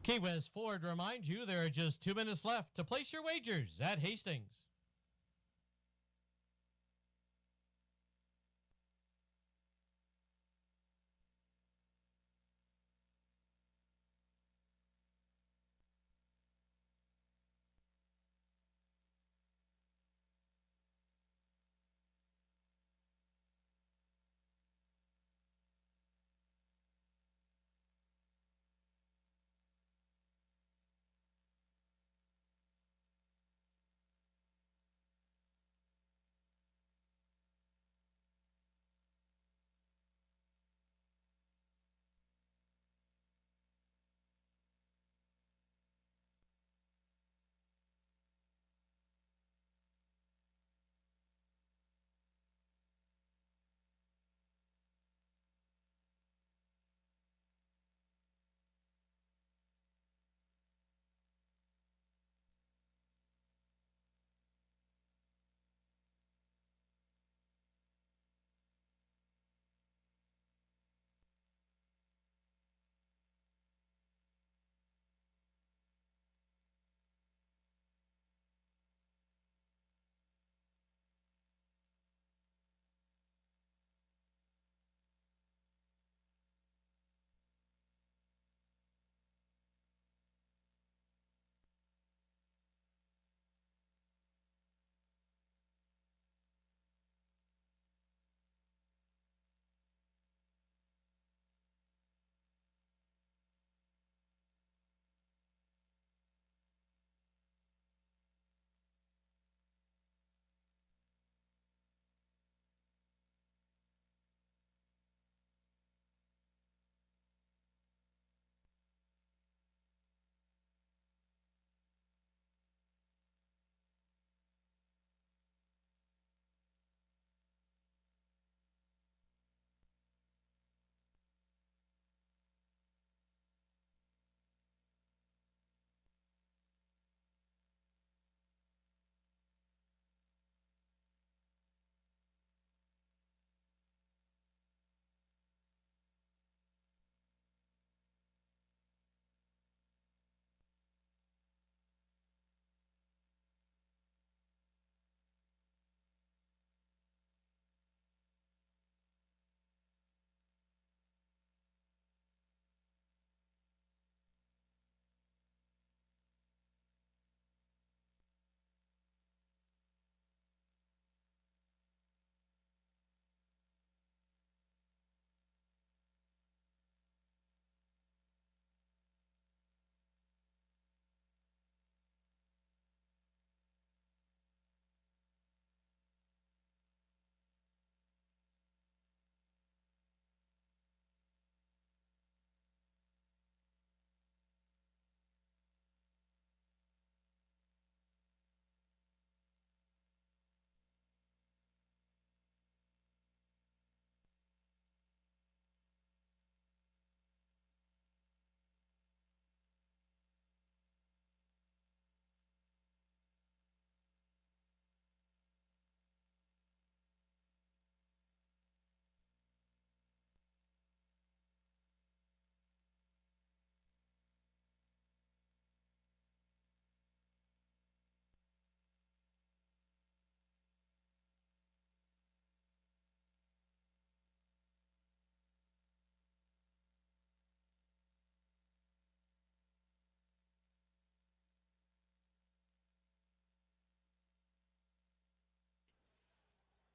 Key West Ford reminds you there are just 2 minutes left to place your wagers at Hastings.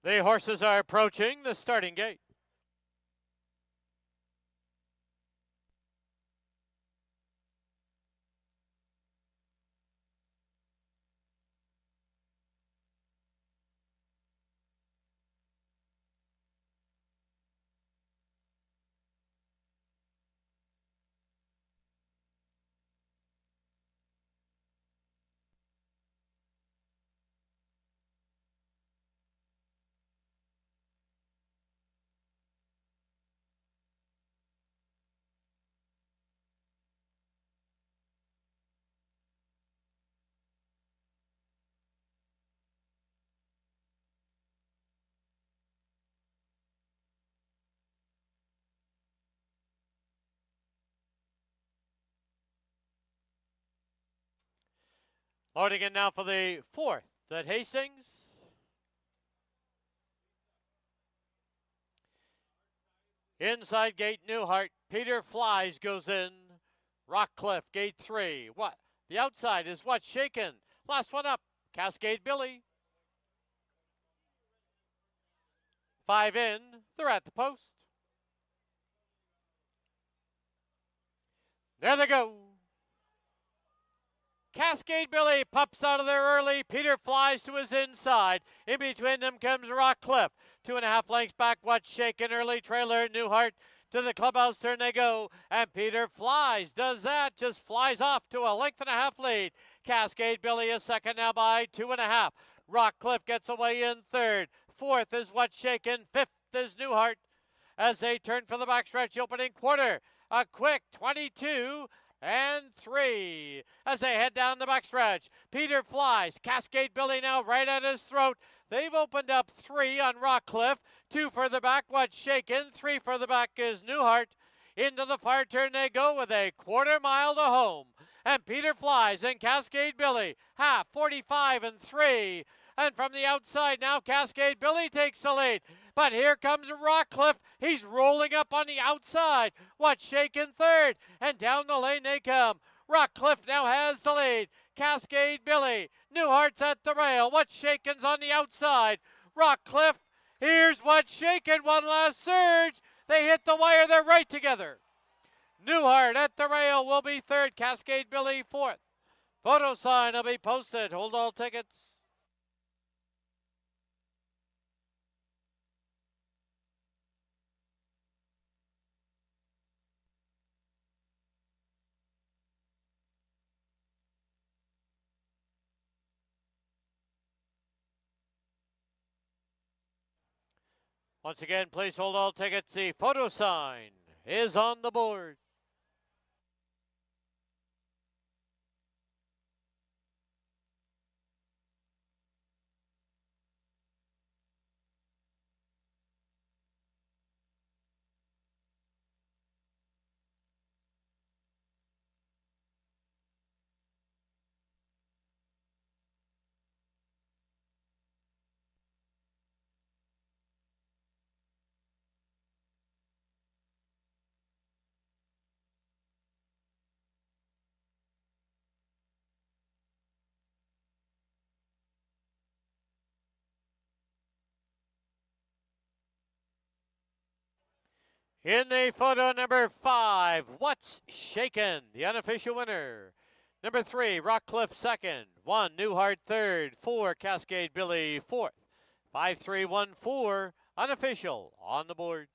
The horses are approaching the starting gate. Loading in now for the 4th at Hastings. Inside gate Newhart. Peter Flies goes in. Rockcliffe, gate 3. What? The outside is What's Shaken. Last one up. Cascade Billy. 5 in. They're at the post. There they go. Cascade Billy pops out of there early. Peter Flies to his inside. In between them comes Rockcliffe. 2.5 lengths back. What's Shaken early. Trailer Newhart. To the clubhouse turn they go. And Peter Flies does that. Just flies off to a 1.5 length lead. Cascade Billy is second now by 2.5. Rockcliffe gets away in third. 4th is What's Shaken. 5th is Newhart. As they turn for the backstretch opening quarter. A quick 22 and 3 as they head down the backstretch. Peter Flies. Cascade Billy now right at his throat. They've opened up 3 on Rockcliffe. 2 further back, What's Shaken. 3 further back is Newhart. Into the far turn they go with a 1/4 mile to home. And Peter Flies and Cascade Billy. Half 45 and 3. And from the outside now, Cascade Billy takes the lead. But here comes Rockcliffe. He's rolling up on the outside. What's Shaken third. And down the lane they come. Rockcliffe now has the lead. Cascade Billy. Newhart's at the rail. What's Shaken's on the outside. Rockcliffe. Here's What's Shaken. One last surge. They hit the wire. They're right together. Newhart at the rail will be third. Cascade Billy 4th. Photo sign will be posted. Hold all tickets. Once again, please hold all tickets. The photo sign is on the board. In the photo, number 5, What's Shaken, the unofficial winner. Number 3, Rockcliffe second. 1, Newhart third. 4, Cascade Billy 4th. 5-3-1-4, unofficial on the board.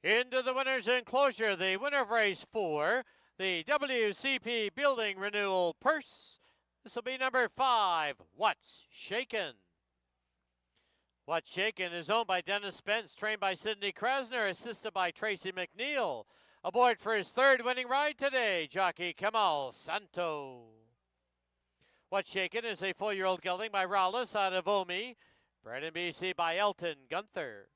Into the winner's enclosure, the winner of race 4, the WCP Building Renewal Purse. This will be number 5, What's Shaken. What's Shaken is owned by Dennis Spence, trained by Sidney Krasner, assisted by Tracy McNeil. Aboard for his 3rd winning ride today, jockey Kamal Santo. What's Shaken is a 4-year-old gelding by Rowless out of Omi, bred in BC by Elton Gunther.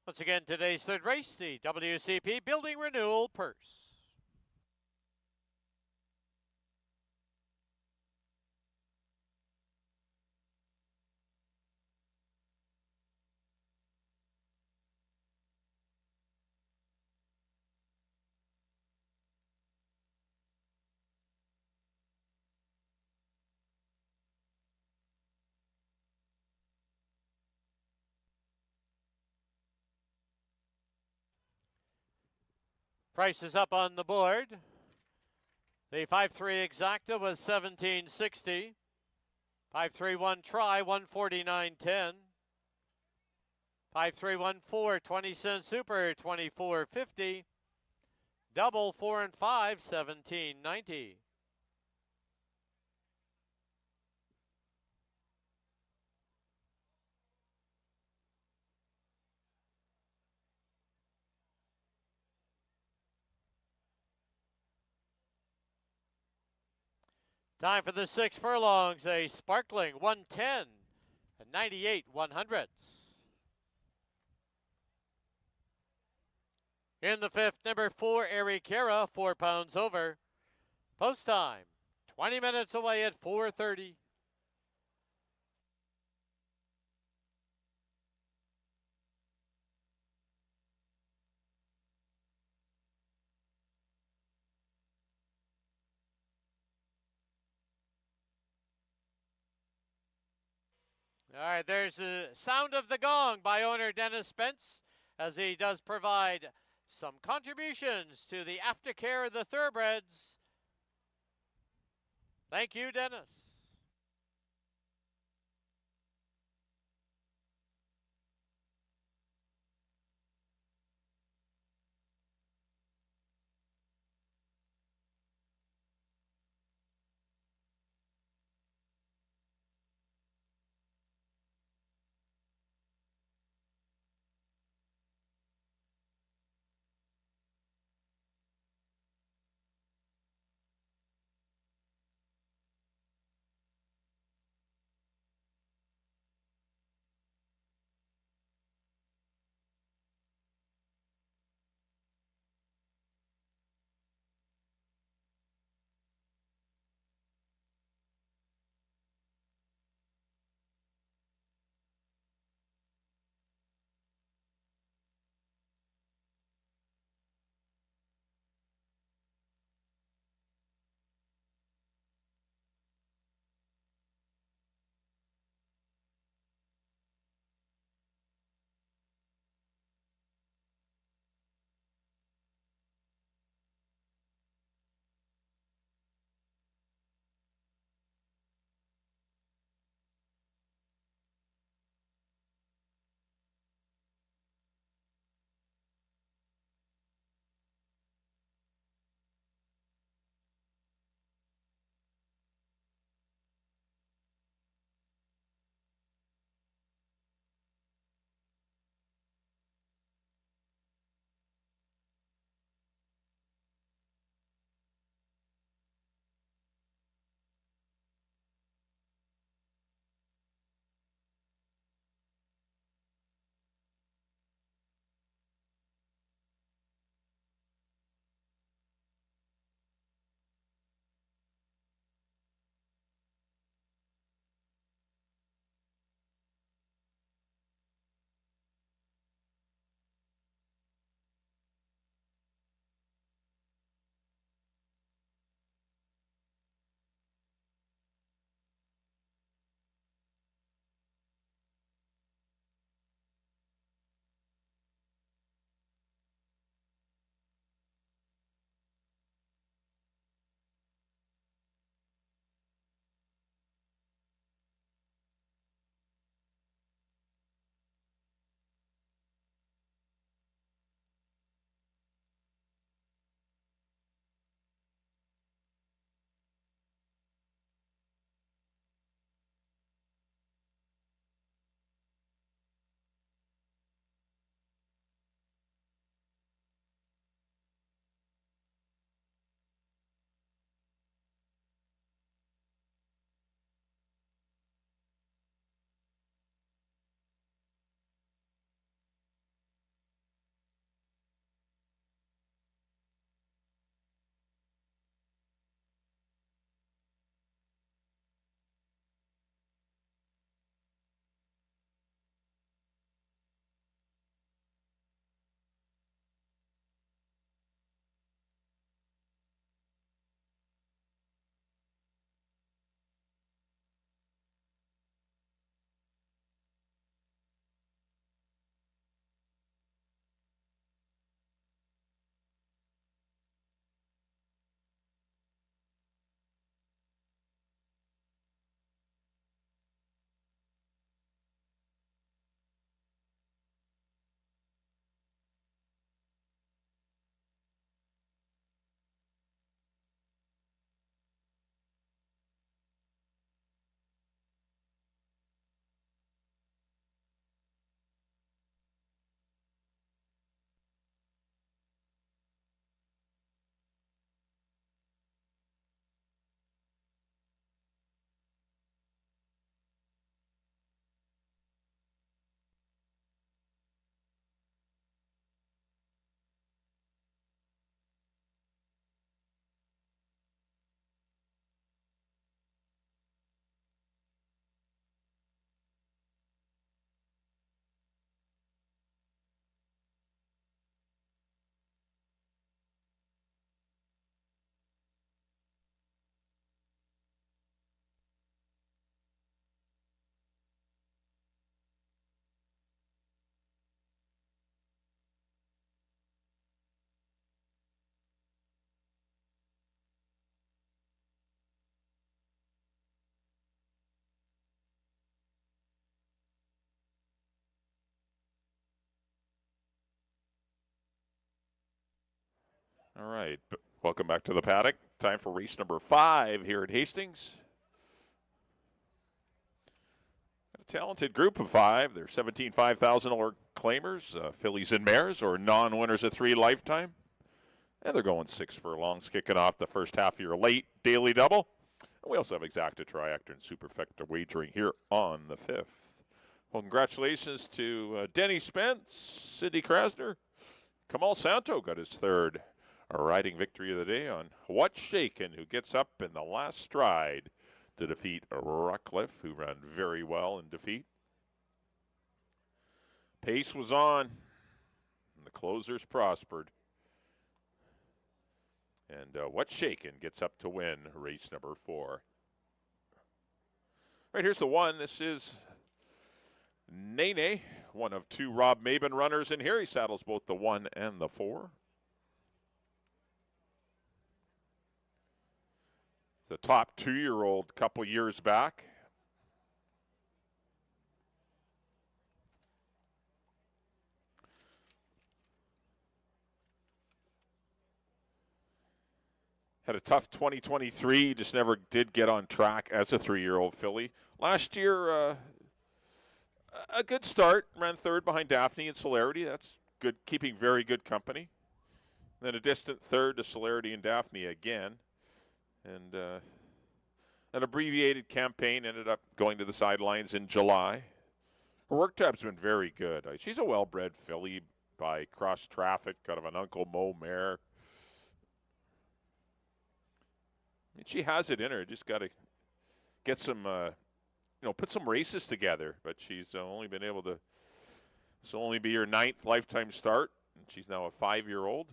Once again, today's third race, the WCP Building Renewal Purse. Prices up on the board. The 5-3 exacta was $17.60. 5-3-1 try, $149.10. 5-3-1-4, 20-cent super, $24.50. Double 4 and 5, $17.90. Time for the 6 furlongs, a sparkling 110 and 98 100ths. In the 5th, number 4, Ericara, 4 pounds over. Post time, 20 minutes away at 4:30. All right, there's the sound of the gong by owner Dennis Spence, as he does provide some contributions to the aftercare of the thoroughbreds. Thank you, Dennis. All right. Welcome back to the paddock. Time for race number 5 here at Hastings. A talented group of 5. They're 17 $5,000 claimers, fillies and mares, or non-winners of 3 lifetime. And they're going 6 furlongs, kicking off the first half of your late daily double. And we also have exacta, triactor, and superfecta wagering here on the 5th. Well, congratulations to Denny Spence, Sidney Krasner. Kamal Santo got his 3rd riding victory of the day on What's Shakin', who gets up in the last stride to defeat Ruckliff, who ran very well in defeat. Pace was on, and the closers prospered. And What's Shakin' gets up to win race number 4. All right, here's the 1. This is Nene, one of 2 Rob Maben runners in here. He saddles both the 1 and the 4. The top 2-year-old couple years back. Had a tough 2023, just never did get on track as a 3-year-old filly. Last year, a good start, ran 3rd behind Daphne and Celerity. That's good, keeping very good company. Then a distant 3rd to Celerity and Daphne again. And an abbreviated campaign, ended up going to the sidelines in July. Her work tab's been very good. She's a well-bred filly by Cross Traffic, kind of an Uncle Mo mare. I mean, she has it in her. Just got to get some, put some races together. But she's only been able to, this will only be her 9th lifetime start. And she's now a 5-year-old.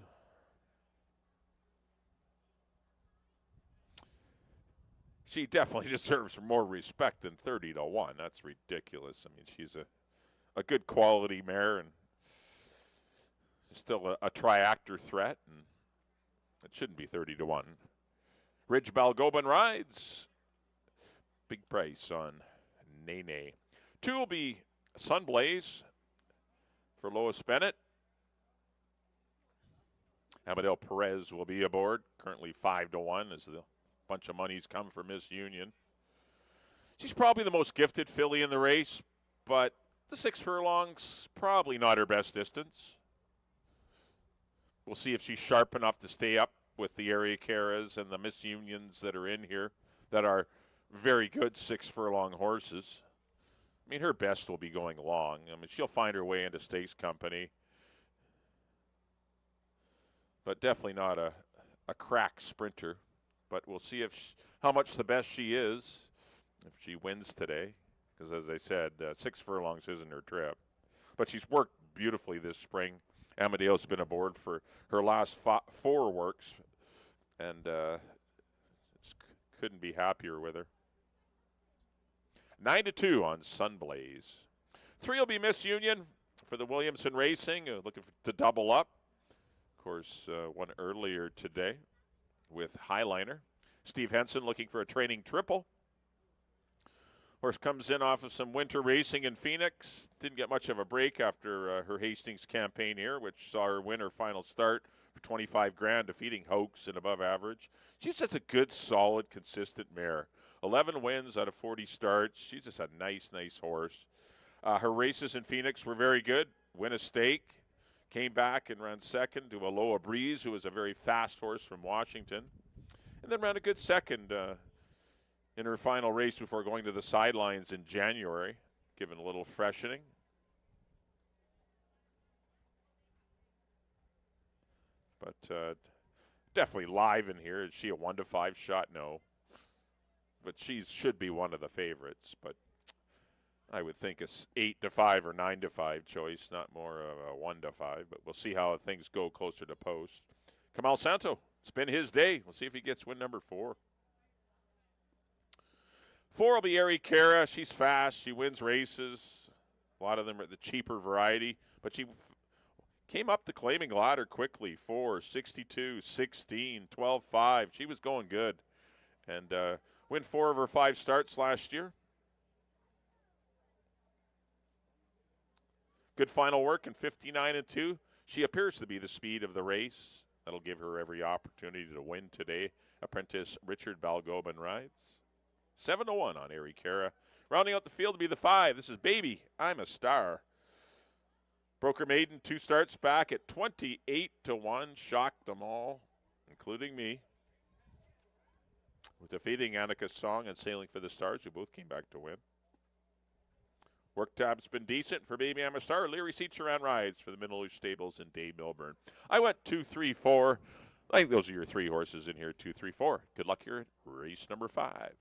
She definitely deserves more respect than 30 to 1. That's ridiculous. I mean, she's a good quality mare and still a triactor threat, and it shouldn't be 30 to 1. Ridge Balgobin rides. Big price on Nene. 2 will be Sunblaze for Lois Bennett. Amadeo Perez will be aboard, currently 5 to 1 as the bunch of money's come for Miss Union. She's probably the most gifted filly in the race, but the 6 furlongs, probably not her best distance. We'll see if she's sharp enough to stay up with the Area Caras and the Miss Unions that are in here that are very good 6 furlong horses. I mean, her best will be going long. I mean, she'll find her way into Stakes Company, but definitely not a crack sprinter. But we'll see how much the best she is if she wins today. Because as I said, 6 furlongs isn't her trip. But she's worked beautifully this spring. Amadeo's been aboard for her last 4 works. And couldn't be happier with her. 9 to 2 on Sunblaze. 3 will be Miss Union for the Williamson Racing. Looking to double up. Of course, one earlier today with Highliner. Steve Henson looking for a training triple. Horse comes in off of some winter racing in Phoenix. Didn't get much of a break after her Hastings campaign here, which saw her win her final start for $25,000, defeating Hoax and above average. She's just a good, solid, consistent mare. 11 wins out of 40 starts. She's just a nice horse. Her races in Phoenix were very good. Win a stake. Came back and ran second to Aloha Breeze, who was a very fast horse from Washington. And then ran a good second in her final race before going to the sidelines in January, given a little freshening. But definitely live in here. Is she a 1 to 5 shot? No. But she should be one of the favorites. But I would think it's 8 to 5 or 9 to 5 choice, not more of a 1 to 5. But we'll see how things go closer to post. Kamal Santo, it's been his day. We'll see if he gets win number 4. 4 will be Eri Cara. She's fast. She wins races. A lot of them are the cheaper variety. But she came up the claiming ladder quickly. 4, 62, 16, 12, 5. She was going good. And win 4 of her 5 starts last year. Good final work in 59 and 2. She appears to be the speed of the race. That'll give her every opportunity to win today. Apprentice Richard Balgobin rides. 7-1 on Ari Cara. Rounding out the field to be the 5. This is Baby, I'm a Star. Broker Maiden, 2 starts back at 28-1. Shocked them all, including me. With defeating Annika Song and Sailing for the Stars, who both came back to win. Work time's been decent for Baby I'm a Star. Leary Seacharan rides for the Middle-East Stables in Dave Milburn. I went 2, 3, 4. I think those are your 3 horses in here, 2, 3, 4. Good luck here at race number 5.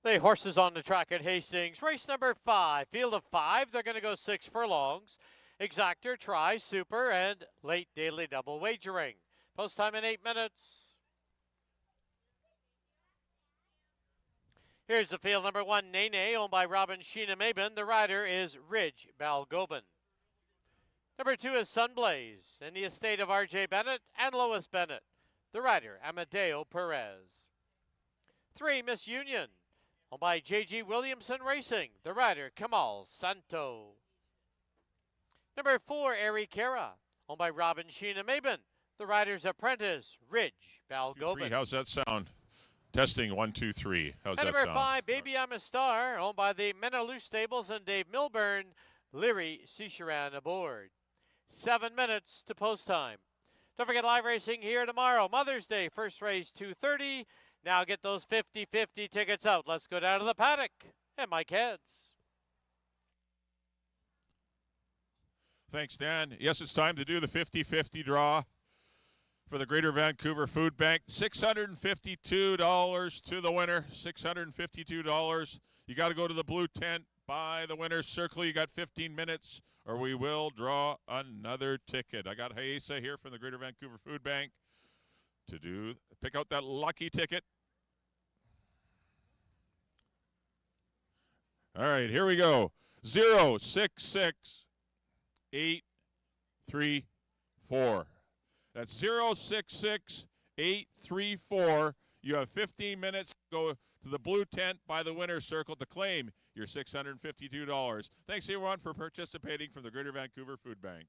The horses on the track at Hastings. Race number 5. Field of 5. They're going to go 6 furlongs. Exactor, Try, Super, and Late Daily Double Wagering. Post time in 8 minutes. Here's the field. Number 1, Nene, owned by Robin Sheena Mabin. The rider is Ridge Balgobin. Number 2 is Sunblaze, in the estate of R.J. Bennett and Lois Bennett. The rider, Amadeo Perez. 3, Miss Union, owned by J.G. Williamson Racing. The rider, Kamal Santo. Number 4, Ari Cara, owned by Robin Sheena Mabin. The rider's apprentice, Ridge Balgobin. How's that sound? Testing 1, 2, 3. How's that And sound? number 5, Baby I'm a Star, owned by the Menaloo Stables and Dave Milburn. Leary Seacharan aboard. 7 minutes to post time. Don't forget live racing here tomorrow. Mother's Day, first race 2:30. Now get those 50-50 tickets out. Let's go down to the paddock and Mike Heads. Thanks, Dan. Yes, it's time to do the 50-50 draw for the Greater Vancouver Food Bank. $652 to the winner. $652. You got to go to the blue tent, buy the winner's circle. You got 15 minutes, or we will draw another ticket. I got Haisa here from the Greater Vancouver Food Bank to pick out that lucky ticket. All right, here we go. 066834. That's 066834. You have 15 minutes to go to the blue tent by the winner's circle to claim your $652. Thanks, everyone, for participating from the Greater Vancouver Food Bank.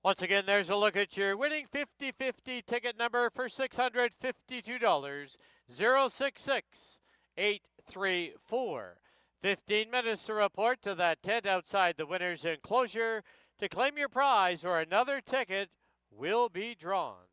Once again, there's a look at your winning 50-50 ticket number for $652. 066834. 15 minutes to report to that tent outside the winner's enclosure to claim your prize, or another ticket will be drawn.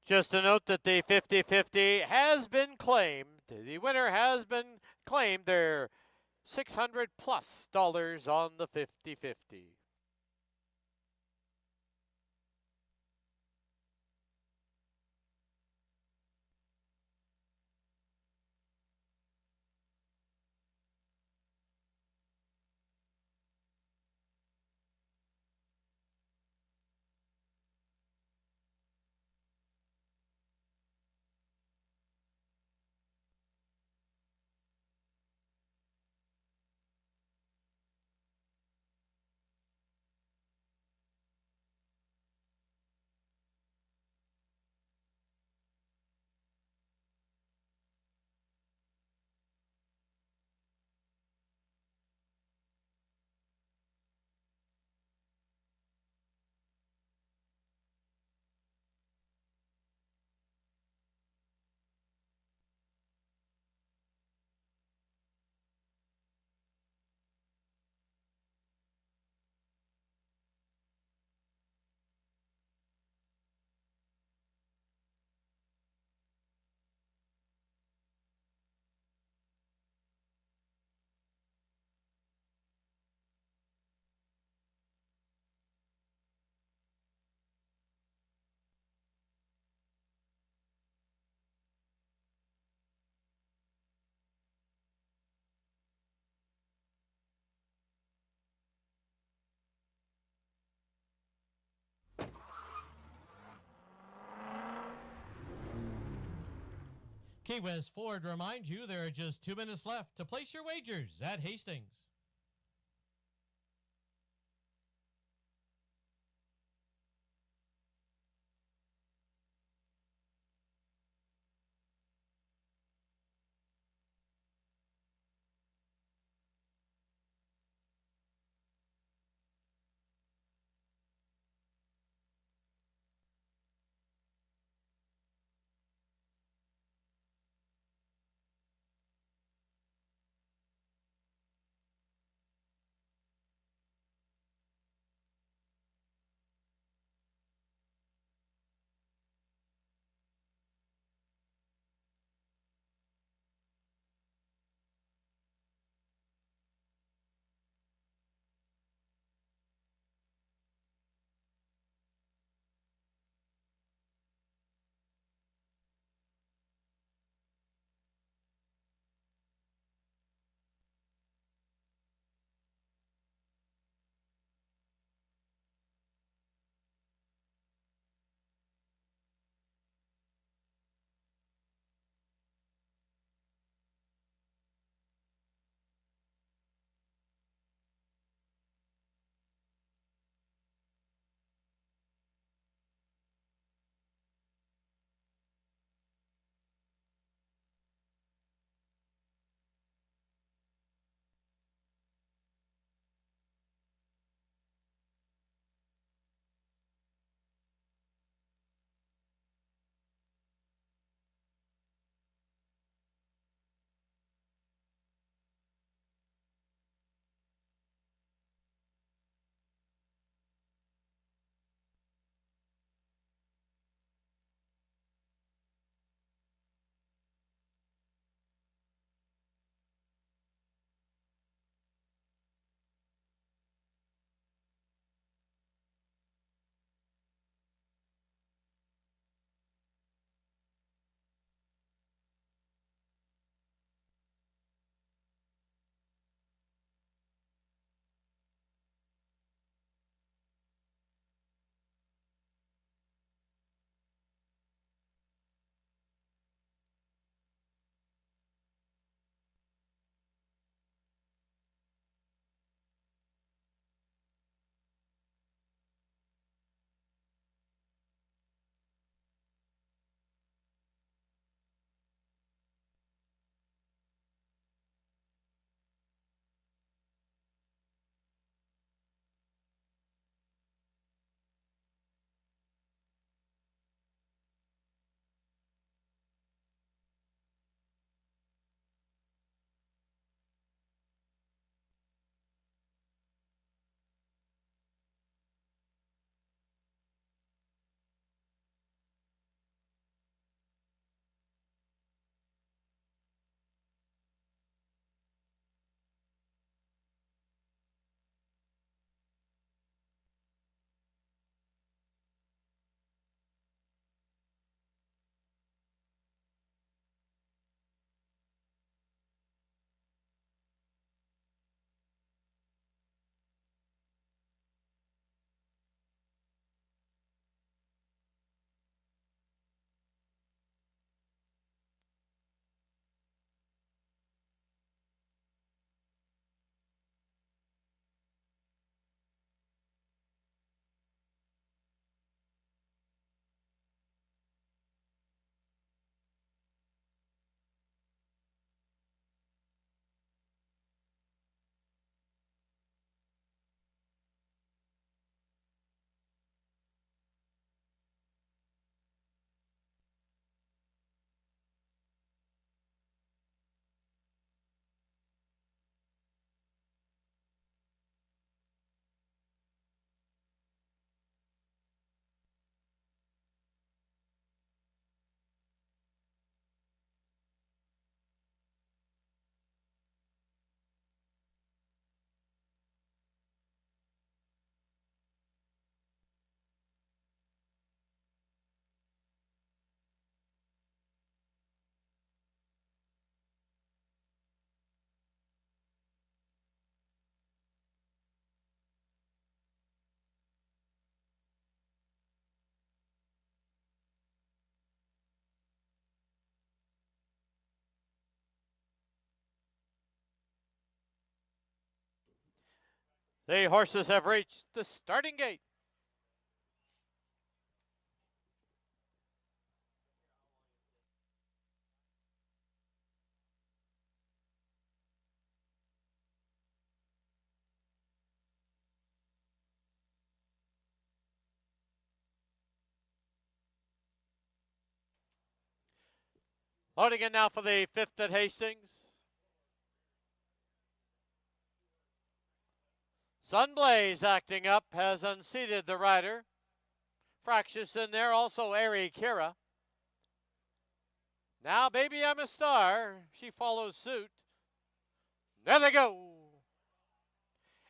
Just to note that the 50-50 has been claimed. The winner has been claimed. They're $600 plus on the 50-50. Key West Ford reminds you there are just 2 minutes left to place your wagers at Hastings. The horses have reached the starting gate. Loading in now for the 5th at Hastings. Sunblaze acting up has unseated the rider. Fractious in there, also Airy Kira. Now Baby I'm a Star, she follows suit. There they go.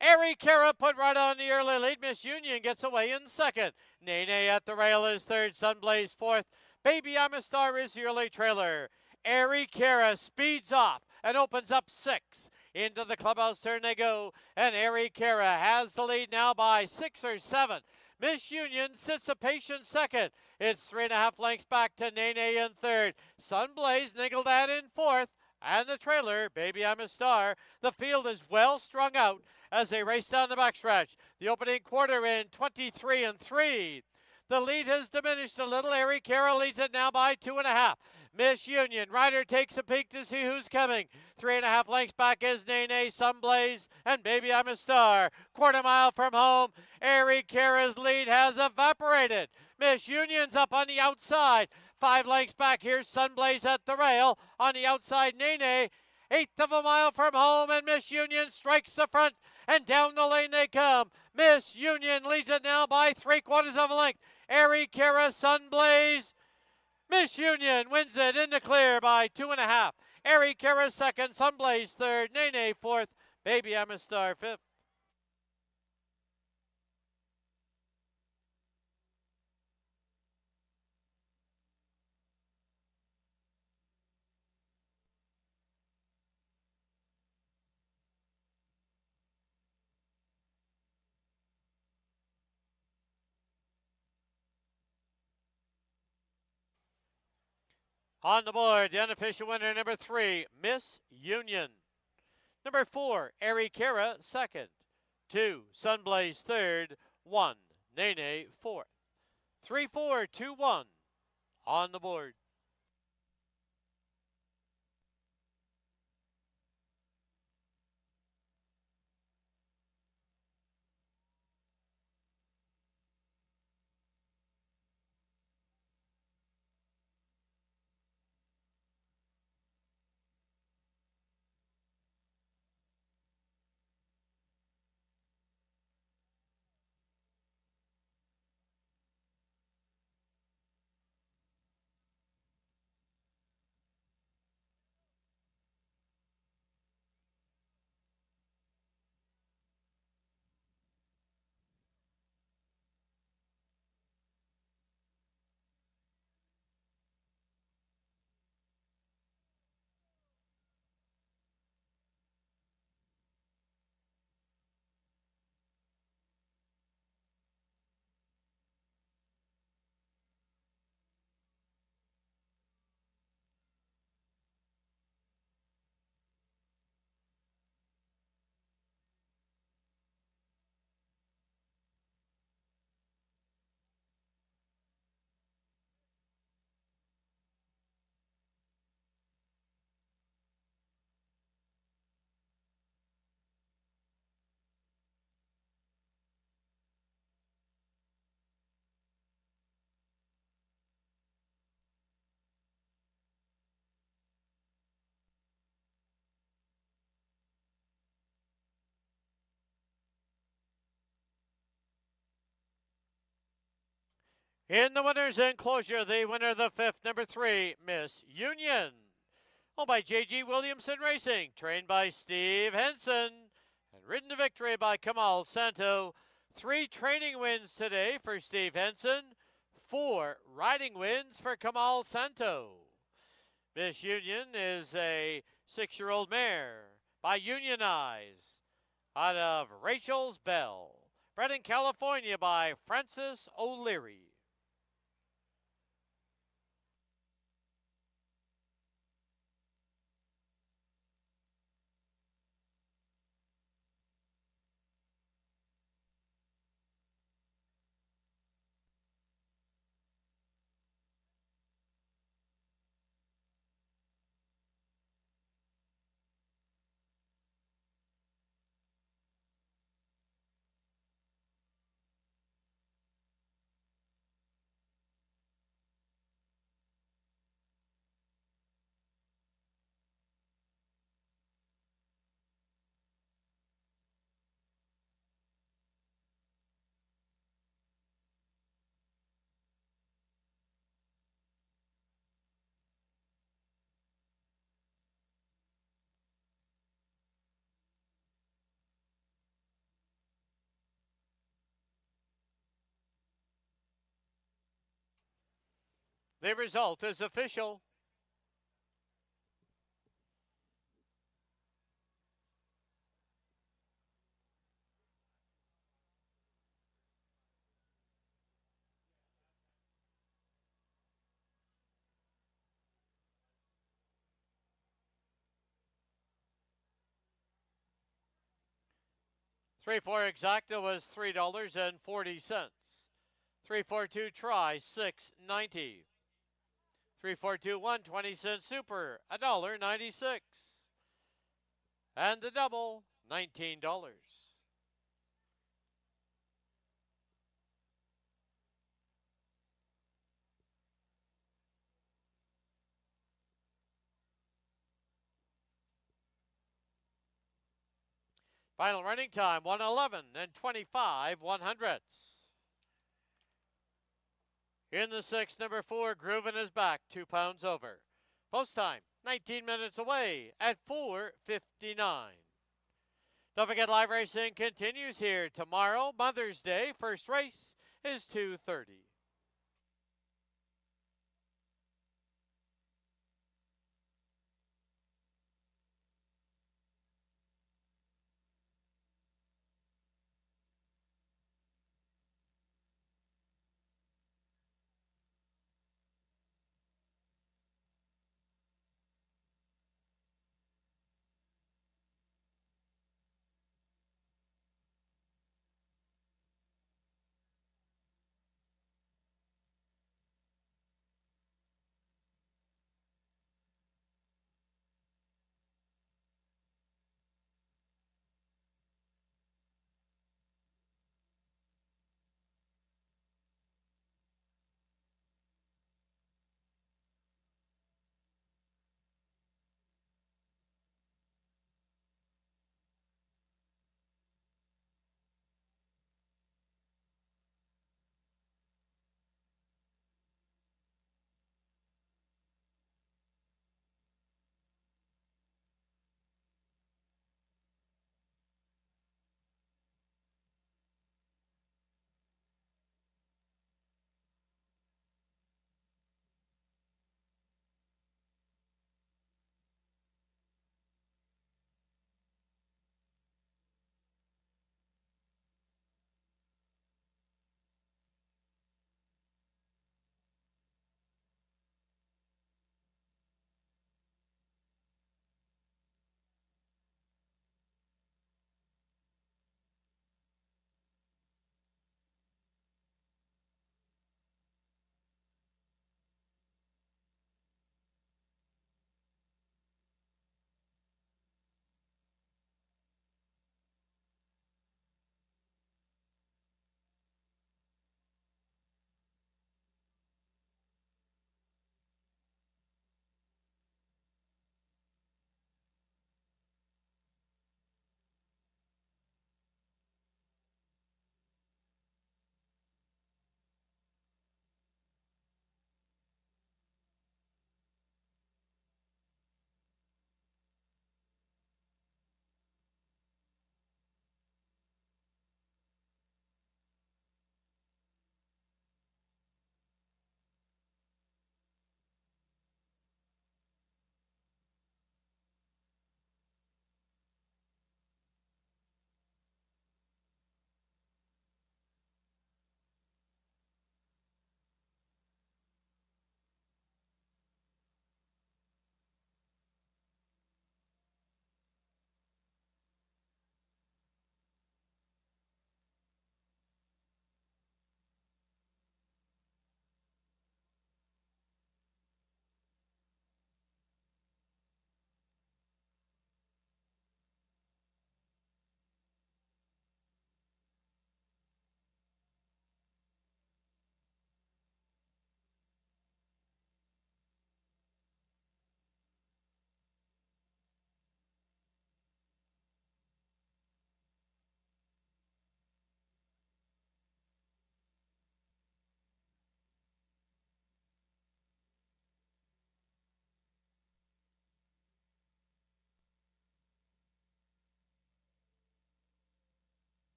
Airy Kara put right on the early lead. Miss Union gets away in second. Nene at the rail is third. Sunblaze fourth. Baby I'm a Star is the early trailer. Airy Kara speeds off and opens up 6. Into the clubhouse turn they go. And Airy Kara has the lead now by 6 or 7. Miss Union sits a patient second. It's 3.5 lengths back to Nene in third. Sunblaze niggled at in fourth. And the trailer, Baby I'm a Star. The field is well strung out as they race down the backstretch. The opening quarter in 23 and 3. The lead has diminished a little. Airy Kara leads it now by 2.5. Miss Union, rider takes a peek to see who's coming. 3.5 lengths back is Nene, Sunblaze, and Baby I'm a Star. Quarter mile from home, Airy Kara's lead has evaporated. Miss Union's up on the outside. 5 lengths back, here's Sunblaze at the rail. On the outside, Nene. 1/8 of a mile from home, and Miss Union strikes the front, and down the lane they come. Miss Union leads it now by 3/4 of a length. Airy Kara, Sunblaze. Miss Union wins it in the clear by 2.5. Airy Kara second, Sunblaze third, Nene fourth, Baby I'm a Star fifth. On the board, the unofficial winner, number 3, Miss Union. Number 4, Airy Kara, second. 2, Sunblaze, third. 1, Nene, fourth. 3, 4, 2, 1 on the board. In the winner's enclosure, the winner of the 5th, number 3, Miss Union. Owned by J.G. Williamson Racing, trained by Steve Henson, and ridden to victory by Kamal Santo. 3 training wins today for Steve Henson, 4 riding wins for Kamal Santo. Miss Union is a 6-year-old mare by Unionize out of Rachel's Bell, bred in California by Francis O'Leary. The result is official. Three four exacta was $3.40. 342 try $6.90. 3421 20-cent super $1.96. And the double $19. Final running time 1:11 and 25/100ths. In the sixth, number 4, Groovin is back, 2 pounds over. Post time 19 minutes away at 4:59. Don't forget, live racing continues here tomorrow, Mother's Day. First race is 2:30.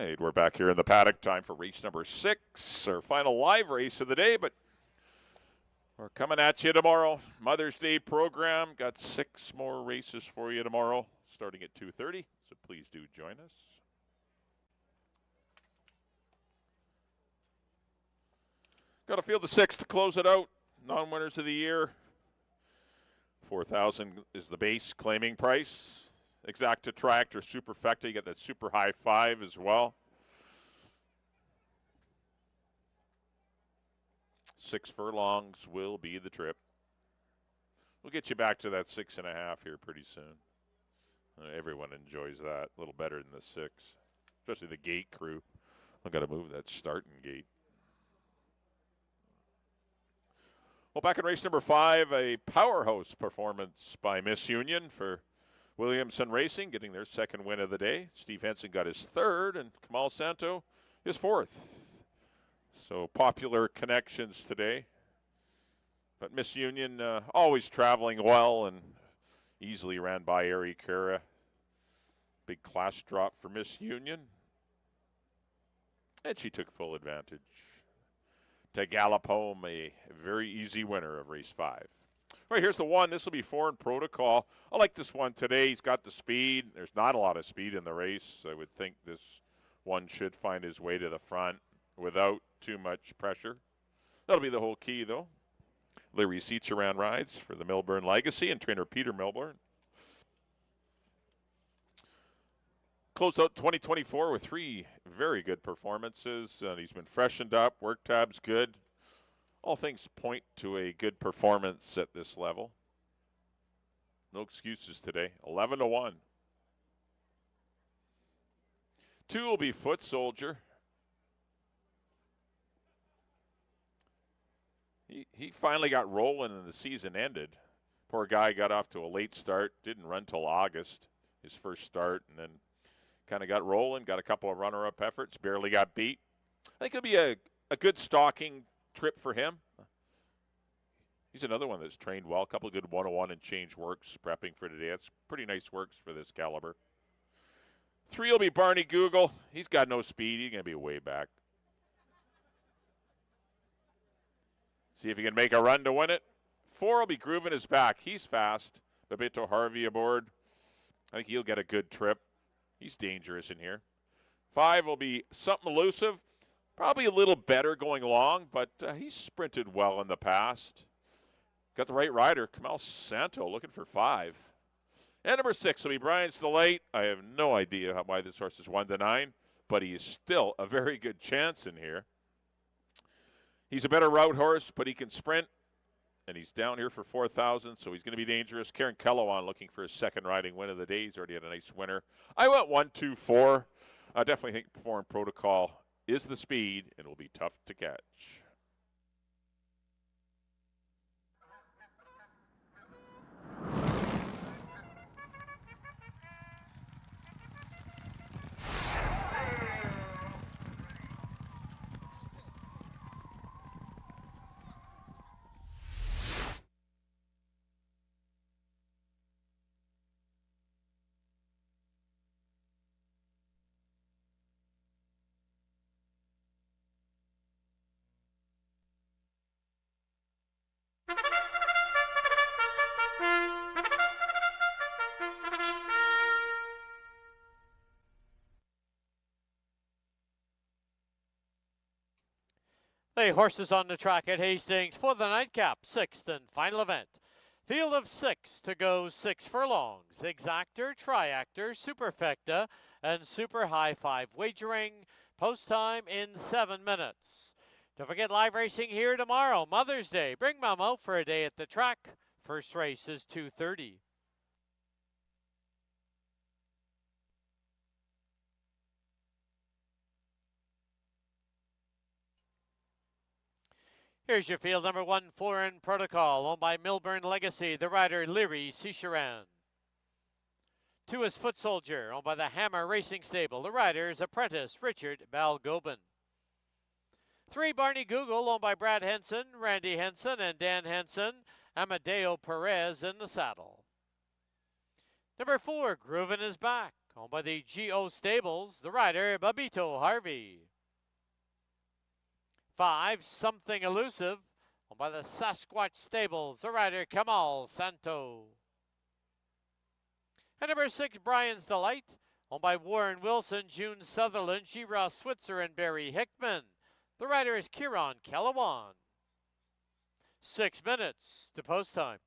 right, we're back here in the paddock. Time for race number 6, our final live race of the day, but we're coming at you tomorrow. Mother's Day program. Got 6 more races for you tomorrow, starting at 2:30, so please do join us. Got a field of 6 to close it out. Non-winners of the year. $4,000 is the base claiming price. Exacta Tractor, Superfecta. You got that super high 5 as well. 6 furlongs will be the trip. We'll get you back to that 6.5 here pretty soon. Everyone enjoys that a little better than the 6, especially the gate crew. I've got to move that starting gate. Well, back in race number 5, a powerhouse performance by Miss Union for Williamson Racing, getting their 2nd win of the day. Steve Henson got his 3rd, and Kamal Santo his 4th. So popular connections today. But Miss Union always traveling well and easily ran by Ari Kura. Big class drop for Miss Union. And she took full advantage to gallop home a very easy winner of race 5. All right, here's the 1. This will be foreign protocol. I like this one today. He's got the speed. There's not a lot of speed in the race. I would think this one should find his way to the front without too much pressure. That'll be the whole key, though. Larry Seacharan rides for the Milburn Legacy and trainer Peter Milburn. Closed out 2024 with 3 very good performances. He's been freshened up. Work tab's good. All things point to a good performance at this level. No excuses today. 11-1. 2 will be Foot Soldier. He finally got rolling and the season ended. Poor guy got off to a late start. Didn't run till August, his first start, and then kind of got rolling, got a couple of runner-up efforts, barely got beat. I think it'll be a good stalking trip for him. He's another one that's trained well. A couple of good 101 and change works prepping for today. That's pretty nice works for this caliber. 3 will be Barney Google. He's got no speed. He's going to be way back. See if he can make a run to win it. 4 will be Groovin' His Back. He's fast. Babito Harvey aboard. I think he'll get a good trip. He's dangerous in here. 5 will be Something Elusive. Probably a little better going long, but he's sprinted well in the past. Got the right rider, Kamal Santo, looking for 5. And number 6 will be Brian's Delight. I have no idea why this horse is 1-9, but he is still a very good chance in here. He's a better route horse, but he can sprint, and he's down here for 4,000, so he's going to be dangerous. Karen Kellowan looking for his 2nd riding win of the day. He's already had a nice winner. I went 1-2-4. I definitely think Foreign Protocol is the speed and will be tough to catch. The horses on the track at Hastings for the nightcap, 6th and final event. Field of 6 to go 6 furlongs. Exactor, Triactor, Superfecta, and Super High 5 wagering. Post time in 7 minutes. Don't forget live racing here tomorrow, Mother's Day. Bring Mom out for a day at the track. First race is 2:30. Here's your field, number 1, Foreign Protocol, owned by Milburn Legacy, the rider Larry Seacharan. 2 is Foot Soldier, owned by the Hammer Racing Stable, the rider's apprentice Richard Balgobin. 3, Barney Google, owned by Brad Henson, Randy Henson, and Dan Henson, Amadeo Perez in the saddle. Number 4, Groovin' His Back, Owned by the GO Stables, the rider Babito Harvey. 5, Something Elusive, owned by the Sasquatch Stables, the rider Kamal Santo. And number 6, Brian's Delight, owned by Warren Wilson, June Sutherland, G-Ross Switzer, and Barry Hickman. The rider is Kieran Calawan. 6 minutes to post time.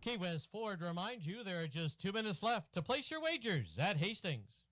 Key West Ford reminds you there are just 2 minutes left to place your wagers at Hastings.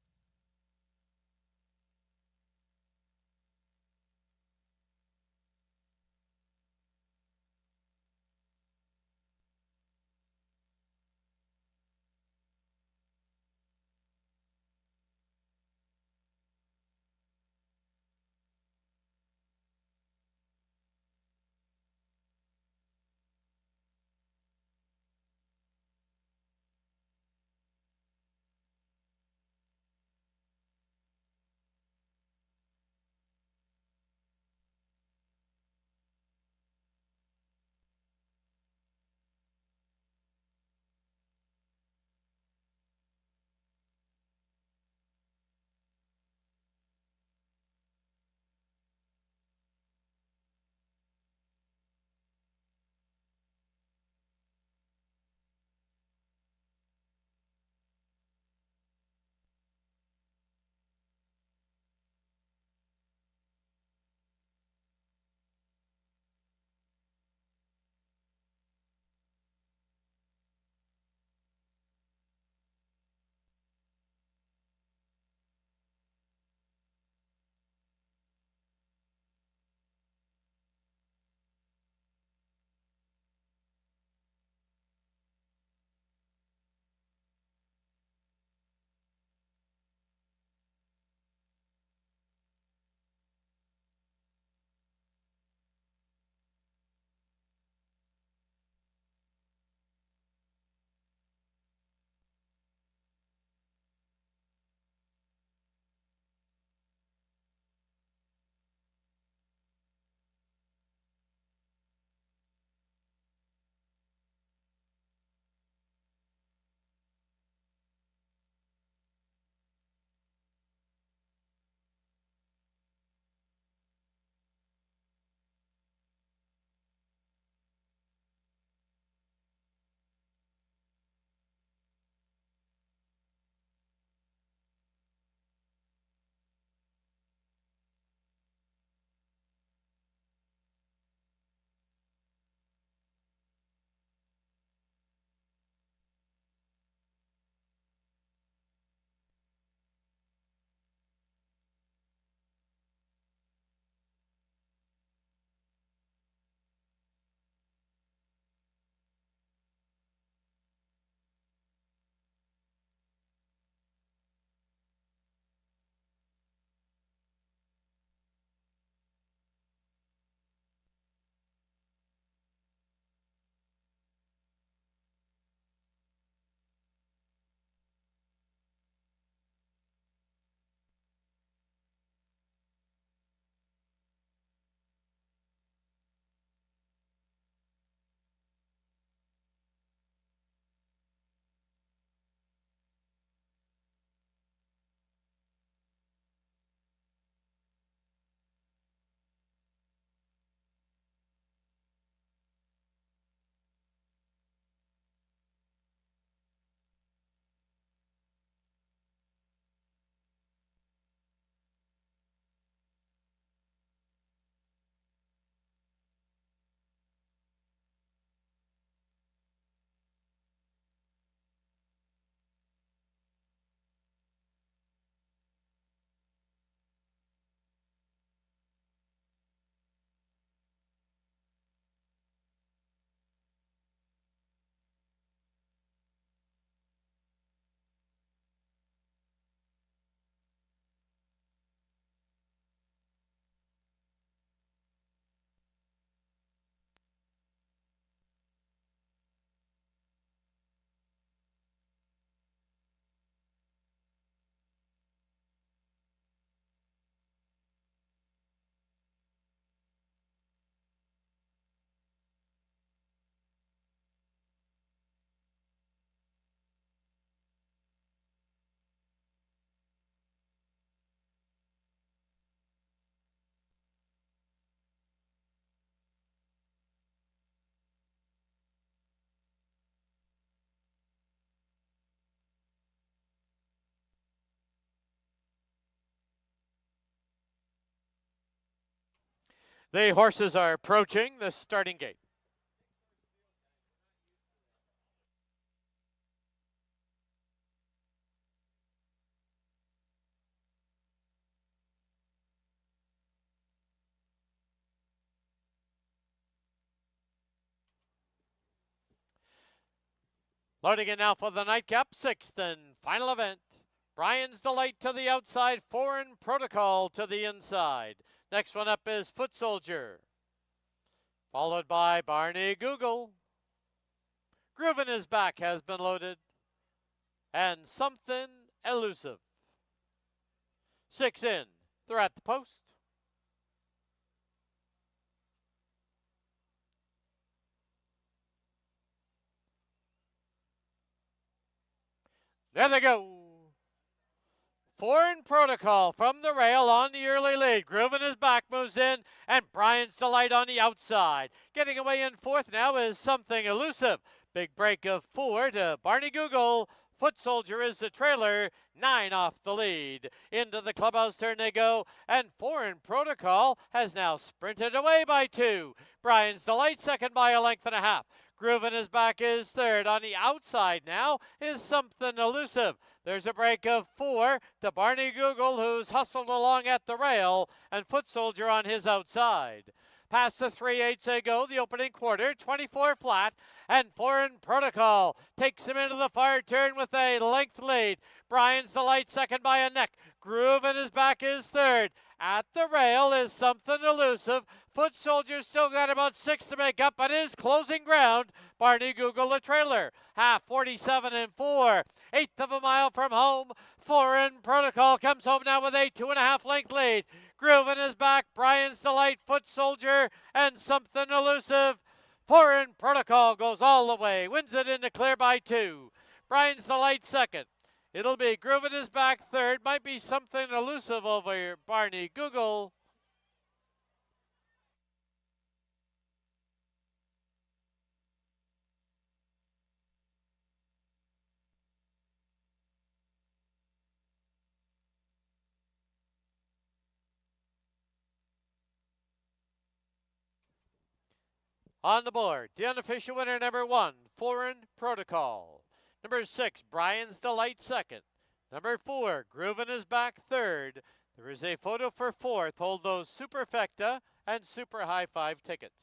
The horses are approaching the starting gate. Loading in now for the nightcap, sixth and final event. Brian's Delight to the outside, Foreign Protocol to the inside. Next one up is Foot Soldier, followed by Barney Google. Groovin' His Back has been loaded, and Something Elusive. 6 in, they're at the post. There they go. Foreign Protocol from the rail on the early lead. Groovin' His Back moves in, and Brian's Delight on the outside. Getting away in fourth now is Something Elusive. Big break of 4 to Barney Google. Foot Soldier is the trailer, 9 off the lead. Into the clubhouse turn they go, and Foreign Protocol has now sprinted away by 2. Brian's Delight second by a length and a half. Groovin' His Back is third. On the outside now is Something Elusive. There's a break of 4 to Barney Google, who's hustled along at the rail, and Foot Soldier on his outside. Past the 3/8 they go, the opening quarter, 24 flat, and Foreign Protocol takes him into the far turn with a length lead. Brian's Delight second by a neck. Groovin' His Back is third. At the rail is Something Elusive. Foot Soldier still got about 6 to make up, but is closing ground. Barney Google the trailer. Half 47 and 4. Eighth of a mile from home. Foreign Protocol comes home now with a 2.5 length lead. Groovin' His Back, Brian's Delight, Foot Soldier, and Something Elusive. Foreign Protocol goes all the way. Wins it in the clear by 2. Brian's Delight second. It'll be Groovin' His Back third. Might be Something Elusive over Barney Google. On the board, the unofficial winner, number 1, Foreign Protocol. Number 6, Brian's Delight second. Number 4, Groovin' His Back third. There is a photo for fourth. Hold those Superfecta and Super High Five tickets.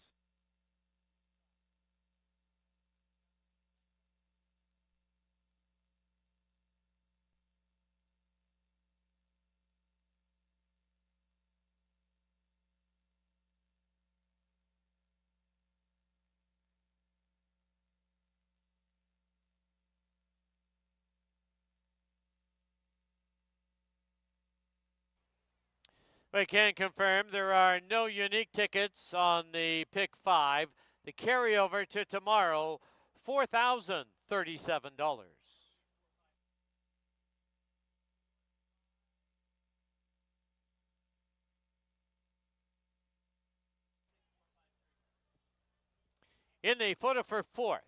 We can confirm there are no unique tickets on the pick 5. The carryover to tomorrow, $4,037. In the photo for fourth,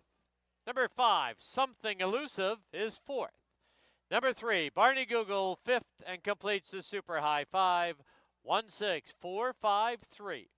number 5, Something Elusive, is fourth. Number 3, Barney Google, fifth, and completes the Super High Five, 16453.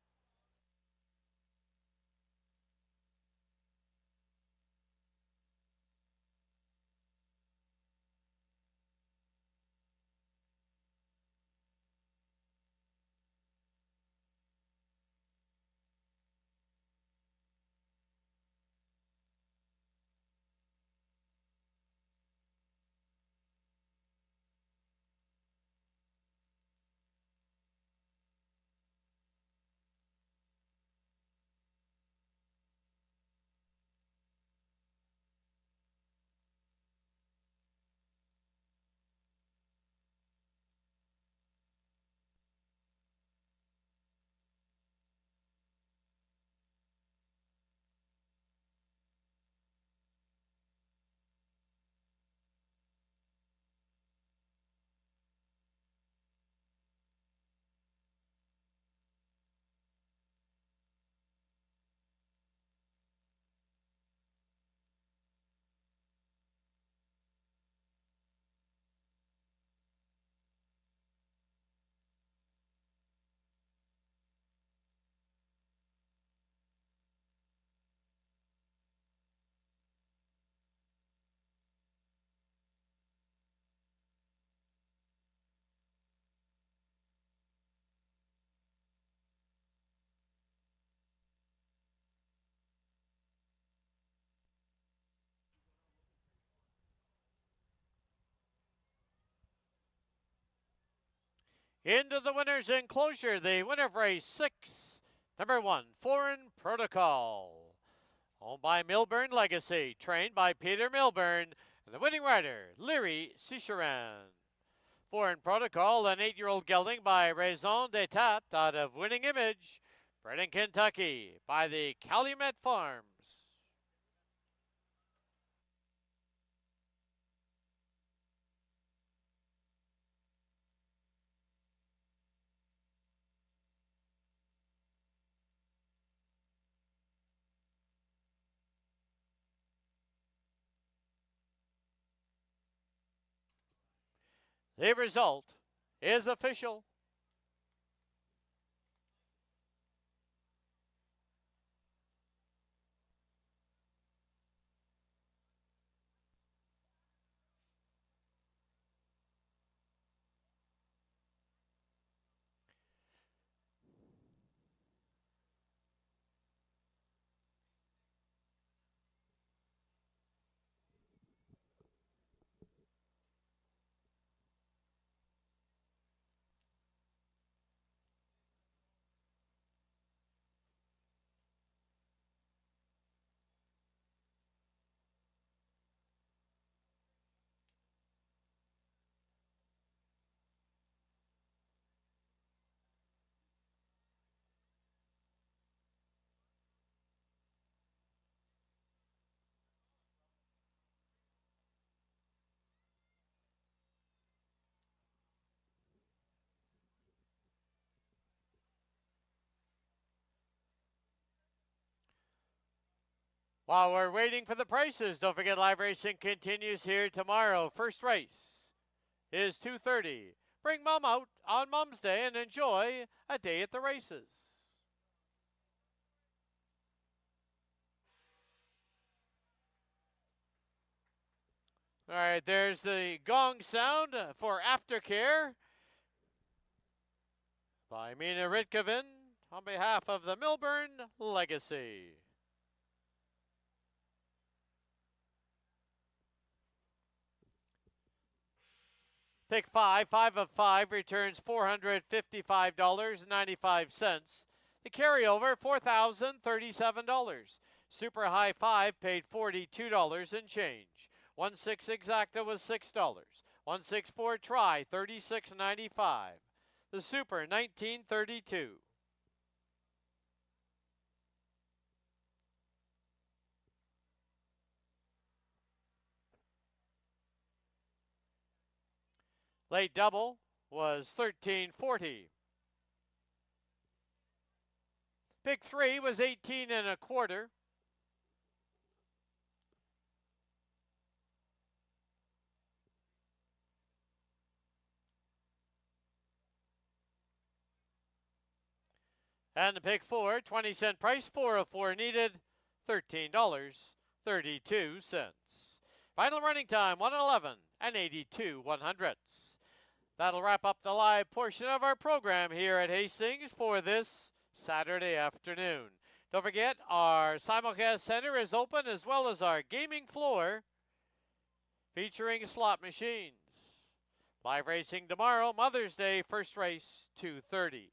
Into the winner's enclosure, the winner of race 6, number 1, Foreign Protocol. Owned by Milburn Legacy, trained by Peter Milburn, and the winning rider, Leary Cicheran. Foreign Protocol, an 8-year-old gelding by Raison d'Etat out of Winning Image, bred in Kentucky by the Calumet Farms. The result is official. While we're waiting for the prices, don't forget live racing continues here tomorrow. First race is 2:30. Bring Mom out on Mom's Day and enjoy a day at the races. All right, there's the gong sound for aftercare by Mina Ritkoven on behalf of the Milburn Legacy. Pick 5, 5 of 5 returns $455.95. The carryover, $4,037. Super High 5 paid $42 and change. 1-6 Exacta was $6. 1-6-4 Try, $36.95. The Super, $19.32. Late double was $13.40. Pick 3 was $18.25. And the pick 4, 20-cent price, 4 of 4 needed, $13.32. Final running time, 1:11 and 82/100ths. That'll wrap up the live portion of our program here at Hastings for this Saturday afternoon. Don't forget, our simulcast center is open, as well as our gaming floor featuring slot machines. Live racing tomorrow, Mother's Day, first race, 2:30.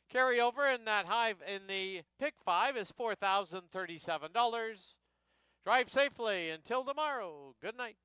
Carryover in that high in the pick 5 is $4,037. Drive safely until tomorrow. Good night.